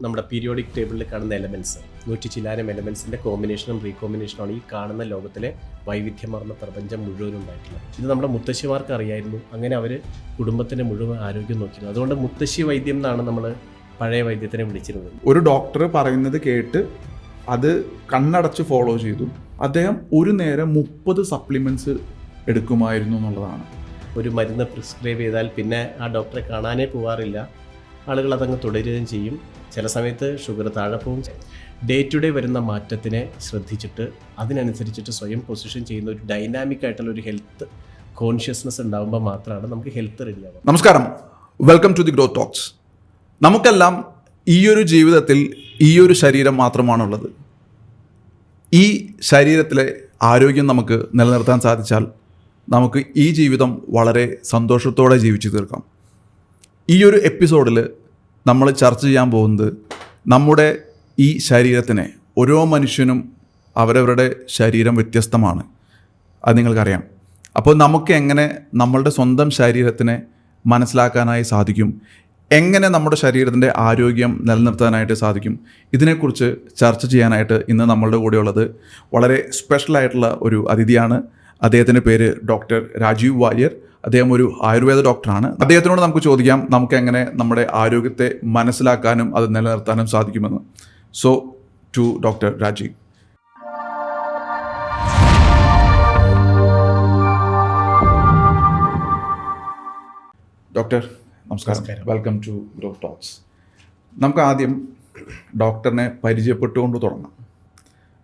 നമ്മുടെ പീരിയോഡിക് ടേബിളിൽ കാണുന്ന എലമെൻറ്റ്സ് 100 ചില്ലാനം എലമെൻറ്റ്സിൻ്റെ കോമ്പിനേഷനും റീകോമ്പിനേഷനുമാണ് ഈ കാണുന്ന ലോകത്തിലെ വൈവിധ്യമാർന്ന പ്രപഞ്ചം മുഴുവനും ഉണ്ടായിട്ടുള്ളത്. ഇത് നമ്മുടെ മുത്തശ്ശിമാർക്ക് അറിയായിരുന്നു. അങ്ങനെ അവർ കുടുംബത്തിൻ്റെ മുഴുവൻ ആരോഗ്യം നോക്കിയിരുന്നു. അതുകൊണ്ട് മുത്തശ്ശി വൈദ്യം എന്നാണ് നമ്മൾ പഴയ വൈദ്യത്തിനെ വിളിച്ചിരുന്നത്. ഒരു ഡോക്ടർ പറയുന്നത് കേട്ട് അത് കണ്ണടച്ച് ഫോളോ ചെയ്തു. അദ്ദേഹം ഒരു നേരം 30 സപ്ലിമെൻറ്റ്സ് എടുക്കുമായിരുന്നു എന്നുള്ളതാണ്. ഒരു മരുന്ന് പ്രിസ്ക്രൈബ് ചെയ്താൽ പിന്നെ ആ ഡോക്ടറെ കാണാനേ പോകാറില്ല. ആളുകൾ അതങ്ങ് തുടരുകയും ചെയ്യും. ചില സമയത്ത് ഷുഗർ താഴെ പോവും. ഡേ ടു ഡേ വരുന്ന മാറ്റത്തിനെ ശ്രദ്ധിച്ചിട്ട് അതിനനുസരിച്ചിട്ട് സ്വയം പൊസിഷൻ ചെയ്യുന്ന ഒരു ഡൈനാമിക് ആയിട്ടുള്ള ഒരു ഹെൽത്ത് കോൺഷ്യസ്നെസ് ഉണ്ടാകുമ്പോൾ മാത്രമാണ് നമുക്ക് ഹെൽത്ത് റെഡിയാവുക. നമസ്കാരം, welcome to the growth talks. നമുക്കെല്ലാം ഈയൊരു ജീവിതത്തിൽ ഈയൊരു ശരീരം മാത്രമാണുള്ളത്. ഈ ശരീരത്തിലെ ആരോഗ്യം നമുക്ക് നിലനിർത്താൻ സാധിച്ചാൽ നമുക്ക് ഈ ജീവിതം വളരെ സന്തോഷത്തോടെ ജീവിച്ചു തീർക്കാം. ഈ ഒരു എപ്പിസോഡിൽ നമ്മൾ ചർച്ച ചെയ്യാൻ പോകുന്നത് നമ്മുടെ ഈ ശരീരത്തിനെ, ഓരോ മനുഷ്യനും അവരവരുടെ ശരീരം വ്യത്യസ്തമാണ്, അത് നിങ്ങൾക്കറിയാം. അപ്പോൾ നമുക്ക് എങ്ങനെ നമ്മളുടെ സ്വന്തം ശരീരത്തിനെ മനസ്സിലാക്കാനായി സാധിക്കും, എങ്ങനെ നമ്മുടെ ശരീരത്തിൻ്റെ ആരോഗ്യം നിലനിർത്താനായിട്ട് സാധിക്കും, ഇതിനെക്കുറിച്ച് ചർച്ച ചെയ്യാനായിട്ട് ഇന്ന് നമ്മളുടെ കൂടെയുള്ളത് വളരെ സ്പെഷ്യലായിട്ടുള്ള ഒരു അതിഥിയാണ്. അദ്ദേഹത്തിൻ്റെ പേര് ഡോക്ടർ രാജീവ് വാര്യർ. അദ്ദേഹം ഒരു ആയുർവേദ ഡോക്ടറാണ്. അദ്ദേഹത്തിനോട് നമുക്ക് ചോദിക്കാം നമുക്ക് എങ്ങനെ നമ്മുടെ ആരോഗ്യത്തെ മനസ്സിലാക്കാനും അത് നിലനിർത്താനും സാധിക്കുമെന്ന്. So to doctor Rajeev. Doctor നമസ്കാരം, വെൽക്കം ടു ഗ്രോത്ത് ടോക്സ്. നമുക്ക് ആദ്യം ഡോക്ടറിനെ പരിചയപ്പെട്ടുകൊണ്ട് തുടങ്ങാം.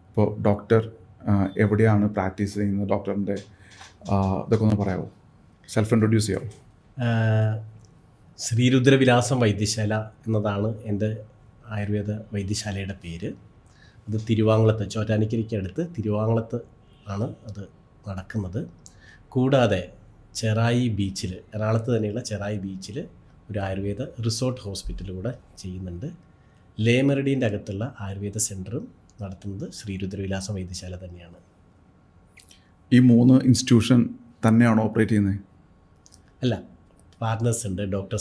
അപ്പോൾ ഡോക്ടർ എവിടെയാണ് പ്രാക്ടീസ് ചെയ്യുന്നത്, ഡോക്ടറിൻ്റെ ഇതൊക്കെ ഒന്ന് പറയാമോ? സെൽഫ് ഇൻട്രൊഡ്യൂസ് ചെയ്യാമോ? ശ്രീരുദ്രവിലാസം വൈദ്യശാല എന്നതാണ് എൻ്റെ ആയുർവേദ വൈദ്യശാലയുടെ പേര്. അത് തിരുവാങ്കുളത്ത്, ചോറ്റാനിക്കരയ്ക്കടുത്ത് തിരുവാങ്കുളത്ത് ആണ് അത് നടക്കുന്നത്. കൂടാതെ ചെറായി ബീച്ചിൽ, എറണാകുളത്ത് തന്നെയുള്ള ചെറായി ബീച്ചിൽ ഒരു ആയുർവേദ റിസോർട്ട് ഹോസ്പിറ്റൽ കൂടെ ചെയ്യുന്നുണ്ട്. ലേ മെറിഡിയൻ്റെ അകത്തുള്ള ആയുർവേദ സെൻറ്ററും നടത്തുന്നത് ശ്രീരുദ്രവിലാസം വൈദ്യശാല തന്നെയാണ്. ഈ 3 ഇൻസ്റ്റിറ്റ്യൂഷൻ തന്നെയാണോ ഓപ്പറേറ്റ് ചെയ്യുന്നത്? അല്ല, പാർട്ട്നേഴ്സ് ഉണ്ട്. ഡോക്ടർ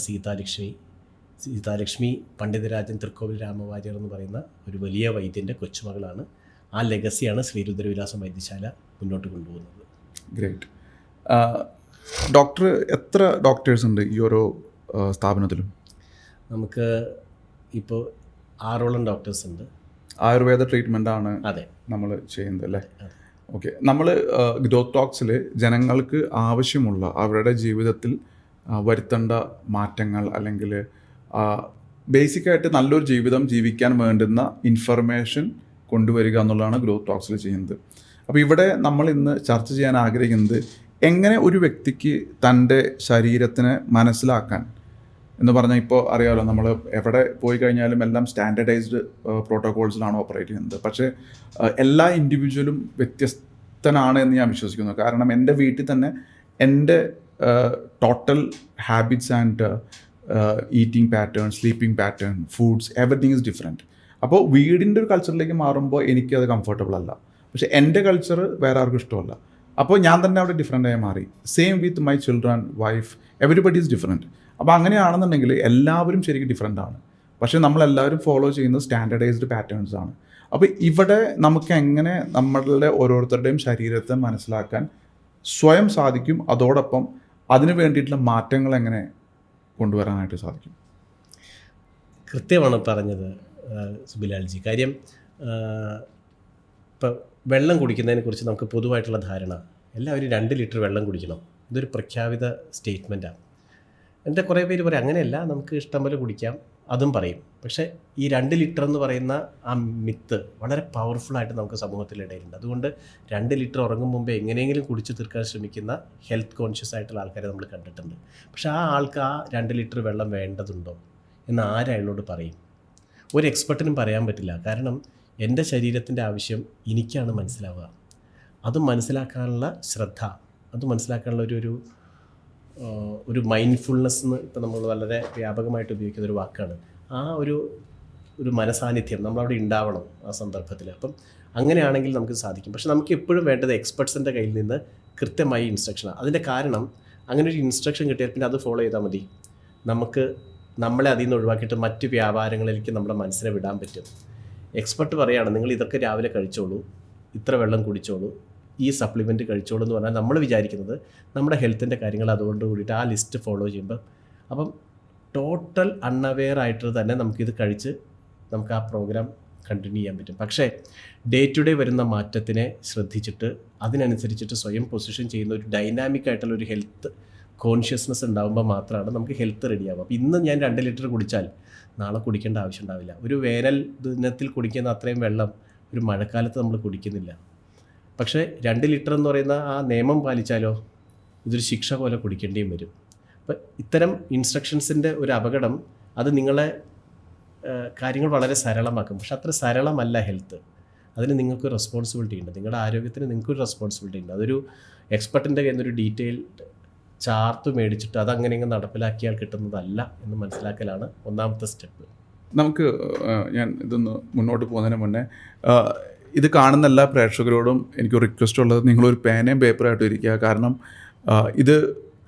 സീതാലക്ഷ്മി പണ്ഡിതരാജൻ തൃക്കോവിൽ രാമവാര്യർ എന്ന് പറയുന്ന ഒരു വലിയ വൈദ്യൻ്റെ കൊച്ചുമകളാണ്. ആ ലെഗസിയാണ് ശ്രീരുദ്രവിലാസം വൈദ്യശാല മുന്നോട്ട് കൊണ്ടുപോകുന്നത്. ഗ്രേറ്റ്. ഡോക്ടർ, എത്ര ഡോക്ടേഴ്സ് ഉണ്ട് ഈ ഓരോ സ്ഥാപനത്തിലും? നമുക്ക് ഇപ്പോൾ 6ഓളം ഡോക്ടേഴ്സ് ഉണ്ട്. ആയുർവേദ ട്രീറ്റ്മെൻറ്റാണ് അതെ നമ്മൾ ചെയ്യുന്നത് അല്ലേ? ഓക്കെ. നമ്മൾ ഗ്രോത്ത് ടോക്സിൽ ജനങ്ങൾക്ക് ആവശ്യമുള്ള അവരുടെ ജീവിതത്തിൽ വരുത്തേണ്ട മാറ്റങ്ങൾ അല്ലെങ്കിൽ ബേസിക്കായിട്ട് നല്ലൊരു ജീവിതം ജീവിക്കാൻ വേണ്ടുന്ന ഇൻഫർമേഷൻ കൊണ്ടുവരിക എന്നുള്ളതാണ് ഗ്രോത്ത് ടോക്സിൽ ചെയ്യുന്നത്. അപ്പോൾ ഇവിടെ നമ്മൾ ഇന്ന് ചർച്ച ചെയ്യാൻ ആഗ്രഹിക്കുന്നത് എങ്ങനെ ഒരു വ്യക്തിക്ക് തൻ്റെ ശരീരത്തിനെ മനസ്സിലാക്കാൻ എന്ന് പറഞ്ഞാൽ, ഇപ്പോൾ അറിയാമല്ലോ നമ്മൾ എവിടെ പോയി കഴിഞ്ഞാലും എല്ലാം സ്റ്റാൻഡേർഡൈസ്ഡ് പ്രോട്ടോകോൾസിലാണ് ഓപ്പറേറ്റ് ചെയ്യുന്നത്. പക്ഷേ എല്ലാ ഇൻഡിവിജ്വലും വ്യത്യസ്തനാണ് എന്ന് ഞാൻ വിശ്വസിക്കുന്നു. കാരണം എൻ്റെ വീട്ടിൽ തന്നെ എൻ്റെ total habits and eating pattern, sleeping pattern, foods, everything is different. അപ്പോൾ വീടിൻ്റെ ഒരു കൾച്ചറിലേക്ക് മാറുമ്പോൾ എനിക്കത് കംഫർട്ടബിൾ അല്ല. പക്ഷേ എൻ്റെ കൾച്ചർ വേറെ ആർക്കും ഇഷ്ടമല്ല. അപ്പോൾ ഞാൻ തന്നെ അവിടെ ഡിഫറെൻ്റായി മാറി. Same with my children, wife, everybody is different. അപ്പോൾ അങ്ങനെയാണെന്നുണ്ടെങ്കിൽ എല്ലാവരും ശരിക്കും ഡിഫറെൻ്റ് ആണ്. പക്ഷേ നമ്മളെല്ലാവരും ഫോളോ ചെയ്യുന്നത് സ്റ്റാൻഡേർഡൈസ്ഡ് പാറ്റേൺസ് ആണ്. അപ്പോൾ ഇവിടെ നമുക്ക് എങ്ങനെ നമ്മളുടെ ഓരോരുത്തരുടെയും ശരീരത്തെ മനസ്സിലാക്കാൻ സ്വയം സാധിക്കും, അതോടൊപ്പം അതിന് വേണ്ടിയിട്ടുള്ള മാറ്റങ്ങൾ എങ്ങനെ കൊണ്ടുവരാനായിട്ട് സാധിക്കും? കൃത്യമാണ് പറഞ്ഞത് സുബിലാൽജി. കാര്യം ഇപ്പം വെള്ളം കുടിക്കുന്നതിനെ കുറിച്ച് നമുക്ക് പൊതുവായിട്ടുള്ള ധാരണ, എല്ലാവരും 2 ലിറ്റർ വെള്ളം കുടിക്കണം. ഇതൊരു പ്രഖ്യാപിത സ്റ്റേറ്റ്മെൻറ്റാണ്. എൻ്റെ കുറേ പേര് പറയും അങ്ങനെയല്ല, നമുക്ക് ഇഷ്ടം പോലെ കുടിക്കാം, അതും പറയും. പക്ഷേ ഈ 2 ലിറ്റർ എന്ന് പറയുന്ന ആ മിത്ത് വളരെ പവർഫുള്ളായിട്ട് നമുക്ക് സമൂഹത്തിലിടയിലുണ്ട്. അതുകൊണ്ട് 2 ലിറ്റർ ഉറങ്ങും മുമ്പേ എങ്ങനെയെങ്കിലും കുടിച്ചു തീർക്കാൻ ശ്രമിക്കുന്ന ഹെൽത്ത് കോൺഷ്യസ് ആയിട്ടുള്ള ആൾക്കാരെ നമ്മൾ കണ്ടിട്ടുണ്ട്. പക്ഷേ ആ ആൾക്ക് ആ 2 ലിറ്റർ വെള്ളം വേണ്ടതുണ്ടോ എന്ന് ആരയാളോട് പറയും? ഒരു എക്സ്പെർട്ടിനും പറയാൻ പറ്റില്ല. കാരണം എൻ്റെ ശരീരത്തിൻ്റെ ആവശ്യം എനിക്കാണ് മനസ്സിലാവുക. അത് മനസ്സിലാക്കാനുള്ള ശ്രദ്ധ, അത് മനസ്സിലാക്കാനുള്ള ഒരു മൈൻഡ്ഫുൾനെസ് എന്ന് ഇപ്പം നമ്മൾ വളരെ വ്യാപകമായിട്ട് ഉപയോഗിക്കുന്ന ഒരു വാക്കാണ്. ആ ഒരു മനസാന്നിധ്യം നമ്മളവിടെ ഉണ്ടാവണം ആ സന്ദർഭത്തിൽ. അപ്പം അങ്ങനെയാണെങ്കിൽ നമുക്ക് സാധിക്കും. പക്ഷെ നമുക്ക് എപ്പോഴും വേണ്ടത് എക്സ്പെർട്സിൻ്റെ കയ്യിൽ നിന്ന് കൃത്യമായി ഇൻസ്ട്രക്ഷനാണ്. അതിൻ്റെ കാരണം അങ്ങനെ ഒരു ഇൻസ്ട്രക്ഷൻ കിട്ടിയാൽ പിന്നെ അത് ഫോളോ ചെയ്താൽ മതി. നമുക്ക് നമ്മളെ അതിൽ നിന്ന് ഒഴിവാക്കിയിട്ട് മറ്റ് വ്യാപാരങ്ങളിലേക്ക് നമ്മുടെ മനസ്സിനെ വിടാൻ പറ്റും. എക്സ്പെർട്ട് പറയുകയാണ് നിങ്ങൾ ഇതൊക്കെ രാവിലെ കഴിച്ചോളൂ, ഇത്ര വെള്ളം കുടിച്ചോളൂ, ഈ സപ്ലിമെൻറ്റ് കഴിച്ചോളൂ എന്ന് പറഞ്ഞാൽ നമ്മൾ വിചാരിക്കുന്നത് നമ്മുടെ ഹെൽത്തിൻ്റെ കാര്യങ്ങൾ അതുകൊണ്ട് കൂടിയിട്ട് ആ ലിസ്റ്റ് ഫോളോ ചെയ്യുമ്പോൾ അപ്പം ടോട്ടൽ അൺഅവെയർ ആയിട്ട് തന്നെ നമുക്കിത് കഴിച്ച് നമുക്ക് ആ പ്രോഗ്രാം കണ്ടിന്യൂ ചെയ്യാൻ പറ്റും. പക്ഷേ ഡേ ടു ഡേ വരുന്ന മാറ്റത്തിനെ ശ്രദ്ധിച്ചിട്ട് അതിനനുസരിച്ചിട്ട് സ്വയം പൊസിഷൻ ചെയ്യുന്ന ഒരു ഡൈനാമിക് ആയിട്ടുള്ള ഒരു ഹെൽത്ത് കോൺഷ്യസ്നെസ് ഉണ്ടാകുമ്പോൾ മാത്രമാണ് നമുക്ക് ഹെൽത്ത് റെഡിയാവുക. അപ്പോൾ ഇന്ന് ഞാൻ 2 ലിറ്റർ കുടിച്ചാൽ നാളെ കുടിക്കേണ്ട ആവശ്യം ഉണ്ടാവില്ല. ഒരു വേനൽ ദിനത്തിൽ കുടിക്കുന്ന അത്രയും വെള്ളം ഒരു മഴക്കാലത്ത് നമ്മൾ കുടിക്കുന്നില്ല. പക്ഷേ 2 ലിറ്റർ എന്ന് പറയുന്ന ആ നിയമം പാലിച്ചാലോ ഇതൊരു ശിക്ഷ പോലെ കുടിക്കേണ്ടിയും വരും. അപ്പം ഇത്തരം ഇൻസ്ട്രക്ഷൻസിൻ്റെ ഒരു അപകടം അത് നിങ്ങളെ കാര്യങ്ങൾ വളരെ സരളമാക്കും. പക്ഷെ അത്ര സരളമല്ല ഹെൽത്ത്. അതിന് നിങ്ങൾക്ക് റെസ്പോൺസിബിലിറ്റി ഉണ്ട്, നിങ്ങളുടെ ആരോഗ്യത്തിന് നിങ്ങൾക്കൊരു റെസ്പോൺസിബിലിറ്റി ഉണ്ട്. അതൊരു എക്സ്പെർട്ടിൻ്റെ കയ്യിൽ നിന്നൊരു ഡീറ്റെയിൽഡ് ചാർട്ട് മേടിച്ചിട്ട് അതങ്ങനെ ഇങ്ങനെ നടപ്പിലാക്കിയാൽ കിട്ടുന്നതല്ല എന്ന് മനസ്സിലാക്കലാണ് ഒന്നാമത്തെ സ്റ്റെപ്പ്. നമുക്ക് ഞാൻ ഇതൊന്ന് മുന്നോട്ട് പോകുന്നതിന് മുന്നേ ഇത് കാണുന്ന എല്ലാ പ്രേക്ഷകരോടും എനിക്ക് റിക്വസ്റ്റ് ഉള്ളത്, നിങ്ങളൊരു പേനയും പേപ്പറായിട്ട് ഇരിക്കുക. കാരണം ഇത്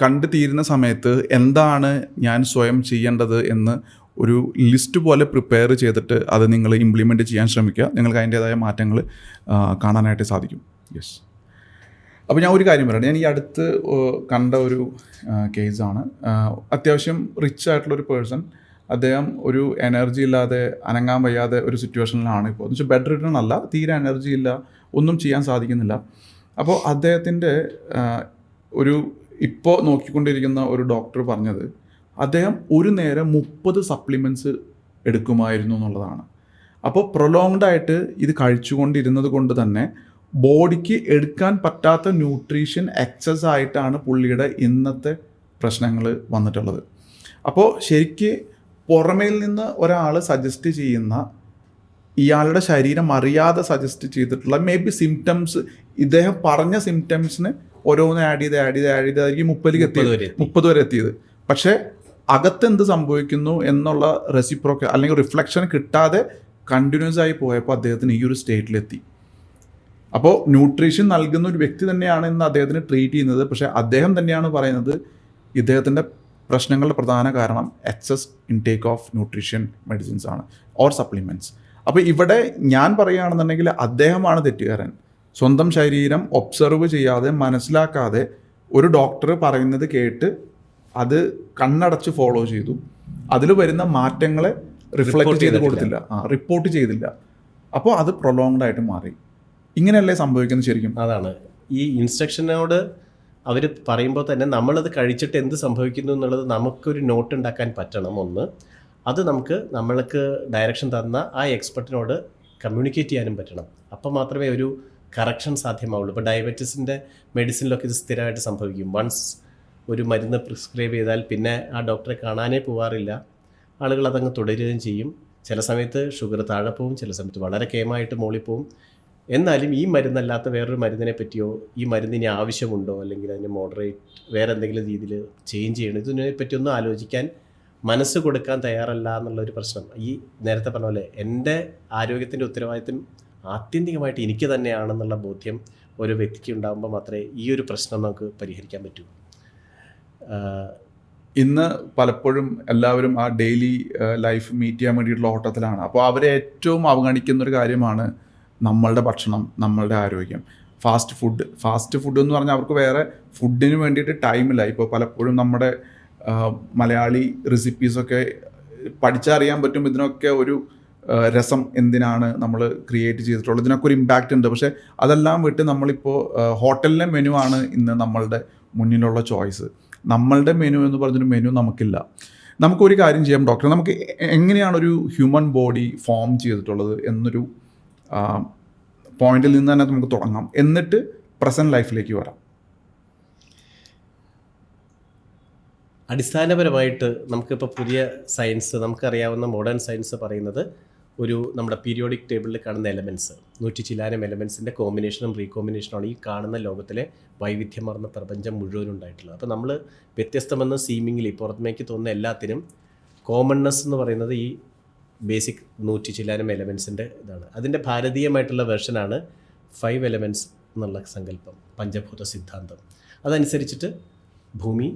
കണ്ടു തീരുന്ന സമയത്ത് എന്താണ് ഞാൻ സ്വയം ചെയ്യേണ്ടത് എന്ന് ഒരു ലിസ്റ്റ് പോലെ പ്രിപ്പയർ ചെയ്തിട്ട് അത് നിങ്ങൾ ഇംപ്ലിമെൻറ്റ് ചെയ്യാൻ ശ്രമിക്കുക. നിങ്ങൾക്ക് അതിൻ്റേതായ മാറ്റങ്ങൾ കാണാനായിട്ട് സാധിക്കും. യെസ്. അപ്പോൾ ഞാൻ ഒരു കാര്യം പറയട്ടെ. ഞാൻ ഈ അടുത്ത് കണ്ട ഒരു കേസാണ്. അത്യാവശ്യം റിച്ച് ആയിട്ടുള്ളൊരു പേഴ്സൺ, അദ്ദേഹം ഒരു എനർജി ഇല്ലാതെ അനങ്ങാൻ വയ്യാതെ ഒരു സിറ്റുവേഷനിലാണ് ഇപ്പോൾ. എന്ന് വെച്ചാൽ ബെഡ് റിട്ടേൺ അല്ല, തീരെ എനർജി ഇല്ല, ഒന്നും ചെയ്യാൻ സാധിക്കുന്നില്ല. അപ്പോൾ അദ്ദേഹത്തിൻ്റെ ഒരു ഇപ്പോൾ നോക്കിക്കൊണ്ടിരിക്കുന്ന ഒരു ഡോക്ടർ പറഞ്ഞത് അദ്ദേഹം ഒരു നേരം 30 സപ്ലിമെൻറ്റ്സ് എടുക്കുമായിരുന്നു എന്നുള്ളതാണ്. അപ്പോൾ പ്രൊലോങ്ഡായിട്ട് ഇത് കഴിച്ചുകൊണ്ടിരുന്നത് കൊണ്ട് തന്നെ ബോഡിക്ക് എടുക്കാൻ പറ്റാത്ത ന്യൂട്രീഷൻ എക്സസ് ആയിട്ടാണ് പുള്ളിയുടെ ഇന്നത്തെ പ്രശ്നങ്ങൾ വന്നിട്ടുള്ളത്. അപ്പോൾ ശരിക്ക് പുറമേൽ നിന്ന് ഒരാൾ സജസ്റ്റ് ചെയ്യുന്ന, ഇയാളുടെ ശരീരം അറിയാതെ സജസ്റ്റ് ചെയ്തിട്ടുള്ള മേ ബി സിംറ്റംസ്, ഇദ്ദേഹം പറഞ്ഞ സിംറ്റംസിന് ഓരോന്ന് ആഡ് ചെയ്തായിരിക്കും 30 വരെ എത്തിയത്. പക്ഷേ അകത്തെന്ത് സംഭവിക്കുന്നു എന്നുള്ള റെസിപ്രോക്ക അല്ലെങ്കിൽ റിഫ്ലക്ഷൻ കിട്ടാതെ കണ്ടിന്യൂസ് ആയി പോയപ്പോൾ അദ്ദേഹത്തിന് ഈ ഒരു സ്റ്റേറ്റിലെത്തി. അപ്പോൾ ന്യൂട്രീഷൻ നൽകുന്ന ഒരു വ്യക്തി തന്നെയാണ് ഇന്ന് അദ്ദേഹത്തിന് ട്രീറ്റ് ചെയ്യുന്നത്. പക്ഷേ അദ്ദേഹം തന്നെയാണ് പറയുന്നത് ഇദ്ദേഹത്തിൻ്റെ പ്രശ്നങ്ങളുടെ പ്രധാന കാരണം excess intake of nutrition medicines ആണ് ഓർ സപ്ലിമെൻറ്റ്സ്. അപ്പോൾ ഇവിടെ ഞാൻ പറയുകയാണെന്നുണ്ടെങ്കിൽ അദ്ദേഹമാണ് തെറ്റുകാരൻ. സ്വന്തം ശരീരം ഒബ്സർവ് ചെയ്യാതെ മനസ്സിലാക്കാതെ ഒരു ഡോക്ടർ പറയുന്നത് കേട്ട് അത് കണ്ണടച്ച് ഫോളോ ചെയ്തു. അതിൽ വരുന്ന മാറ്റങ്ങളെ റിഫ്ലക്റ്റ് ചെയ്ത് കൊടുത്തില്ല, റിപ്പോർട്ട് ചെയ്തില്ല. അപ്പോൾ അത് പ്രൊലോങ്ഡ് ആയിട്ട് മാറി. ഇങ്ങനെയല്ലേ സംഭവിക്കുന്നത് ശരിക്കും? അതാണ് ഈ ഇൻസ്ട്രക്ഷനോട് അവർ പറയുമ്പോൾ തന്നെ നമ്മളത് കഴിച്ചിട്ട് എന്ത് സംഭവിക്കുന്നു എന്നുള്ളത് നമുക്കൊരു നോട്ട് ഉണ്ടാക്കാൻ പറ്റണം. ഒന്ന്, അത് നമ്മൾക്ക് ഡയറക്ഷൻ തന്ന ആ എക്സ്പെർട്ടിനോട് കമ്മ്യൂണിക്കേറ്റ് ചെയ്യാനും പറ്റണം. അപ്പം മാത്രമേ ഒരു കറക്ഷൻ സാധ്യമാവുള്ളൂ. ഇപ്പോൾ ഡയബറ്റീസിൻ്റെ മെഡിസിനിലൊക്കെ ഇത് സ്ഥിരമായിട്ട് സംഭവിക്കും. വൺസ് ഒരു മരുന്ന് പ്രിസ്ക്രൈബ് ചെയ്താൽ പിന്നെ ആ ഡോക്ടറെ കാണാനേ പോകാറില്ല. ആളുകൾ അതങ്ങ് തുടരുകയും ചെയ്യും. ചില സമയത്ത് ഷുഗർ താഴെ പോവും, ചില സമയത്ത് വളരെ കേമായിട്ട് മോളിൽ പോവും. എന്നാലും ഈ മരുന്നല്ലാത്ത വേറൊരു മരുന്നിനെ പറ്റിയോ, ഈ മരുന്നിന് ആവശ്യമുണ്ടോ, അല്ലെങ്കിൽ അതിന് മോഡറേറ്റ് വേറെ എന്തെങ്കിലും രീതിയിൽ ചേഞ്ച് ചെയ്യണം, ഇതിനെ പറ്റിയൊന്നും ആലോചിക്കാൻ മനസ്സ് കൊടുക്കാൻ തയ്യാറല്ല എന്നുള്ളൊരു പ്രശ്നം. ഈ നേരത്തെ പറഞ്ഞ പോലെ എൻ്റെ ആരോഗ്യത്തിൻ്റെ ഉത്തരവാദിത്വം ആത്യന്തികമായിട്ട് എനിക്ക് തന്നെയാണെന്നുള്ള ബോധ്യം ഒരു വ്യക്തിക്ക് ഉണ്ടാകുമ്പോൾ മാത്രമേ ഈ ഒരു പ്രശ്നം നമുക്ക് പരിഹരിക്കാൻ പറ്റൂ. ഇന്ന് പലപ്പോഴും എല്ലാവരും ആ ഡെയിലി ലൈഫ് മീറ്റ് ചെയ്യാൻ വേണ്ടിയിട്ടുള്ള ഓട്ടത്തിലാണ്. അപ്പോൾ അവരെ ഏറ്റവും അവഗണിക്കുന്നൊരു കാര്യമാണ് നമ്മളുടെ ഭക്ഷണം, നമ്മളുടെ ആരോഗ്യം. ഫാസ്റ്റ് ഫുഡ് എന്ന് പറഞ്ഞാൽ അവർക്ക് വേറെ ഫുഡിന് വേണ്ടിയിട്ട് ടൈമില്ല. ഇപ്പോൾ പലപ്പോഴും നമ്മുടെ മലയാളി റെസിപ്പീസൊക്കെ പഠിച്ചറിയാൻ പറ്റും. ഇതിനൊക്കെ ഒരു രസം എന്തിനാണ് നമ്മൾ ക്രിയേറ്റ് ചെയ്തിട്ടുള്ളത്, ഇതിനൊക്കെ ഒരു ഇമ്പാക്റ്റ് ഉണ്ട്. പക്ഷേ അതെല്ലാം വിട്ട് നമ്മളിപ്പോൾ ഹോട്ടലിലെ മെനു ആണ് ഇന്ന് നമ്മളുടെ മുന്നിലുള്ള ചോയ്സ്. നമ്മളുടെ മെനു എന്ന് പറഞ്ഞൊരു മെനു നമുക്കില്ല. നമുക്കൊരു കാര്യം ചെയ്യാം ഡോക്ടർ, നമുക്ക് എങ്ങനെയാണ് ഒരു ഹ്യൂമൻ ബോഡി ഫോം ചെയ്തിട്ടുള്ളത് എന്നൊരു പോയിന്റിൽ നിന്ന് തന്നെ നമുക്ക് തുടങ്ങാം, എന്നിട്ട് പ്രസൻറ്റ് ലൈഫിലേക്ക് വരാം. അടിസ്ഥാനപരമായിട്ട് നമുക്കിപ്പോൾ പുതിയ സയൻസ്, നമുക്കറിയാവുന്ന മോഡേൺ സയൻസ് പറയുന്നത് നമ്മുടെ പീരിയോഡിക് ടേബിളിൽ കാണുന്ന എലമെൻറ്റ്സ് 100 ചില്ലാനം എലമെൻറ്റ്സിൻ്റെ കോമ്പിനേഷനും റീകോമ്പിനേഷനാണ് ഈ കാണുന്ന ലോകത്തിലെ വൈവിധ്യമാർന്ന പ്രപഞ്ചം മുഴുവനും ഉണ്ടായിട്ടുള്ളത്. അപ്പോൾ നമ്മൾ വ്യത്യസ്തമെന്ന് സീമിങ്ങിലി പുറമേക്ക് തോന്നുന്ന എല്ലാത്തിനും കോമൺനെസ് എന്ന് പറയുന്നത് ഈ ബേസിക് 100 ചില്ലാനം എലമെൻറ്റ്സിൻ്റെ ഇതാണ്. അതിൻ്റെ ഭാരതീയമായിട്ടുള്ള വെർഷനാണ് 5 എലമെൻറ്റ്സ് എന്നുള്ള സങ്കല്പം, പഞ്ചഭൂത സിദ്ധാന്തം. അതനുസരിച്ചിട്ട് ഭൂമി,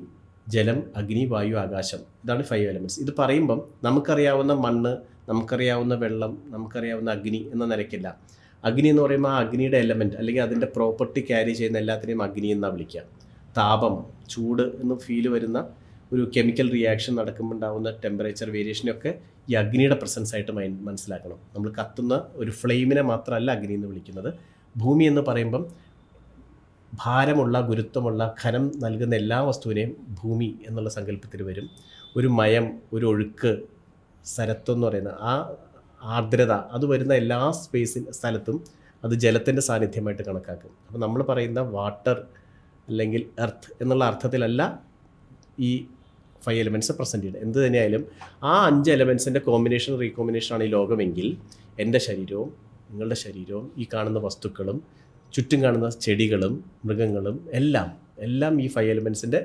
ജലം, അഗ്നി, വായു, ആകാശം. ഇതാണ് 5 എലമെൻറ്റ്സ്. ഇത് പറയുമ്പം നമുക്കറിയാവുന്ന മണ്ണ്, നമുക്കറിയാവുന്ന വെള്ളം, നമുക്കറിയാവുന്ന അഗ്നി എന്ന നിലയ്ക്കില്ല. അഗ്നി എന്ന് പറയുമ്പോൾ ആ അഗ്നിയുടെ എലമെൻറ്റ് അല്ലെങ്കിൽ അതിൻ്റെ പ്രോപ്പർട്ടി ക്യാരി ചെയ്യുന്ന എല്ലാത്തിനെയും അഗ്നി എന്നാണ് വിളിക്കുക. താപം, ചൂട് എന്ന് ഫീൽ വരുന്ന ഒരു കെമിക്കൽ റിയാക്ഷൻ നടക്കുമ്പോൾ ഉണ്ടാകുന്ന ടെമ്പറേച്ചർ വേരിയേഷനൊക്കെ ഈ അഗ്നിയുടെ പ്രസൻസ് ആയിട്ട് മനസ്സിലാക്കണം. നമ്മൾ കത്തുന്ന ഒരു ഫ്ലെയിമിനെ മാത്രമല്ല അഗ്നി എന്ന് വിളിക്കുന്നത്. ഭൂമി എന്ന് പറയുമ്പം ഭാരമുള്ള, ഗുരുത്വമുള്ള, ഖനം നൽകുന്ന എല്ലാ വസ്തുവിനെയും ഭൂമി എന്നുള്ള സങ്കല്പത്തിൽ വരും. ഒരു മയം, ഒരു ഒഴുക്ക്, സരത്വം എന്ന് പറയുന്ന ആ ആർദ്രത, അത് വരുന്ന എല്ലാ സ്ഥലത്തും അത് ജലത്തിൻ്റെ സാന്നിധ്യമായിട്ട് കണക്കാക്കും. അപ്പോൾ നമ്മൾ പറയുന്ന വാട്ടർ അല്ലെങ്കിൽ എർത്ത് എന്നുള്ള അർത്ഥത്തിലല്ല ഈ 5 എലമെൻറ്റ്സ് പ്രസൻറ്റ് ചെയ്യുന്നത്. എന്ത് തന്നെയായാലും ആ 5 എലമെൻറ്റ്സിൻ്റെ കോമ്പിനേഷൻ, റീകോമ്പിനേഷനാണ് ഈ ലോകമെങ്കിൽ എൻ്റെ ശരീരവും നിങ്ങളുടെ ശരീരവും ഈ കാണുന്ന വസ്തുക്കളും ചുറ്റും കാണുന്ന ചെടികളും മൃഗങ്ങളും എല്ലാം ഈ 5 എലമെൻറ്റ്സിൻ്റെ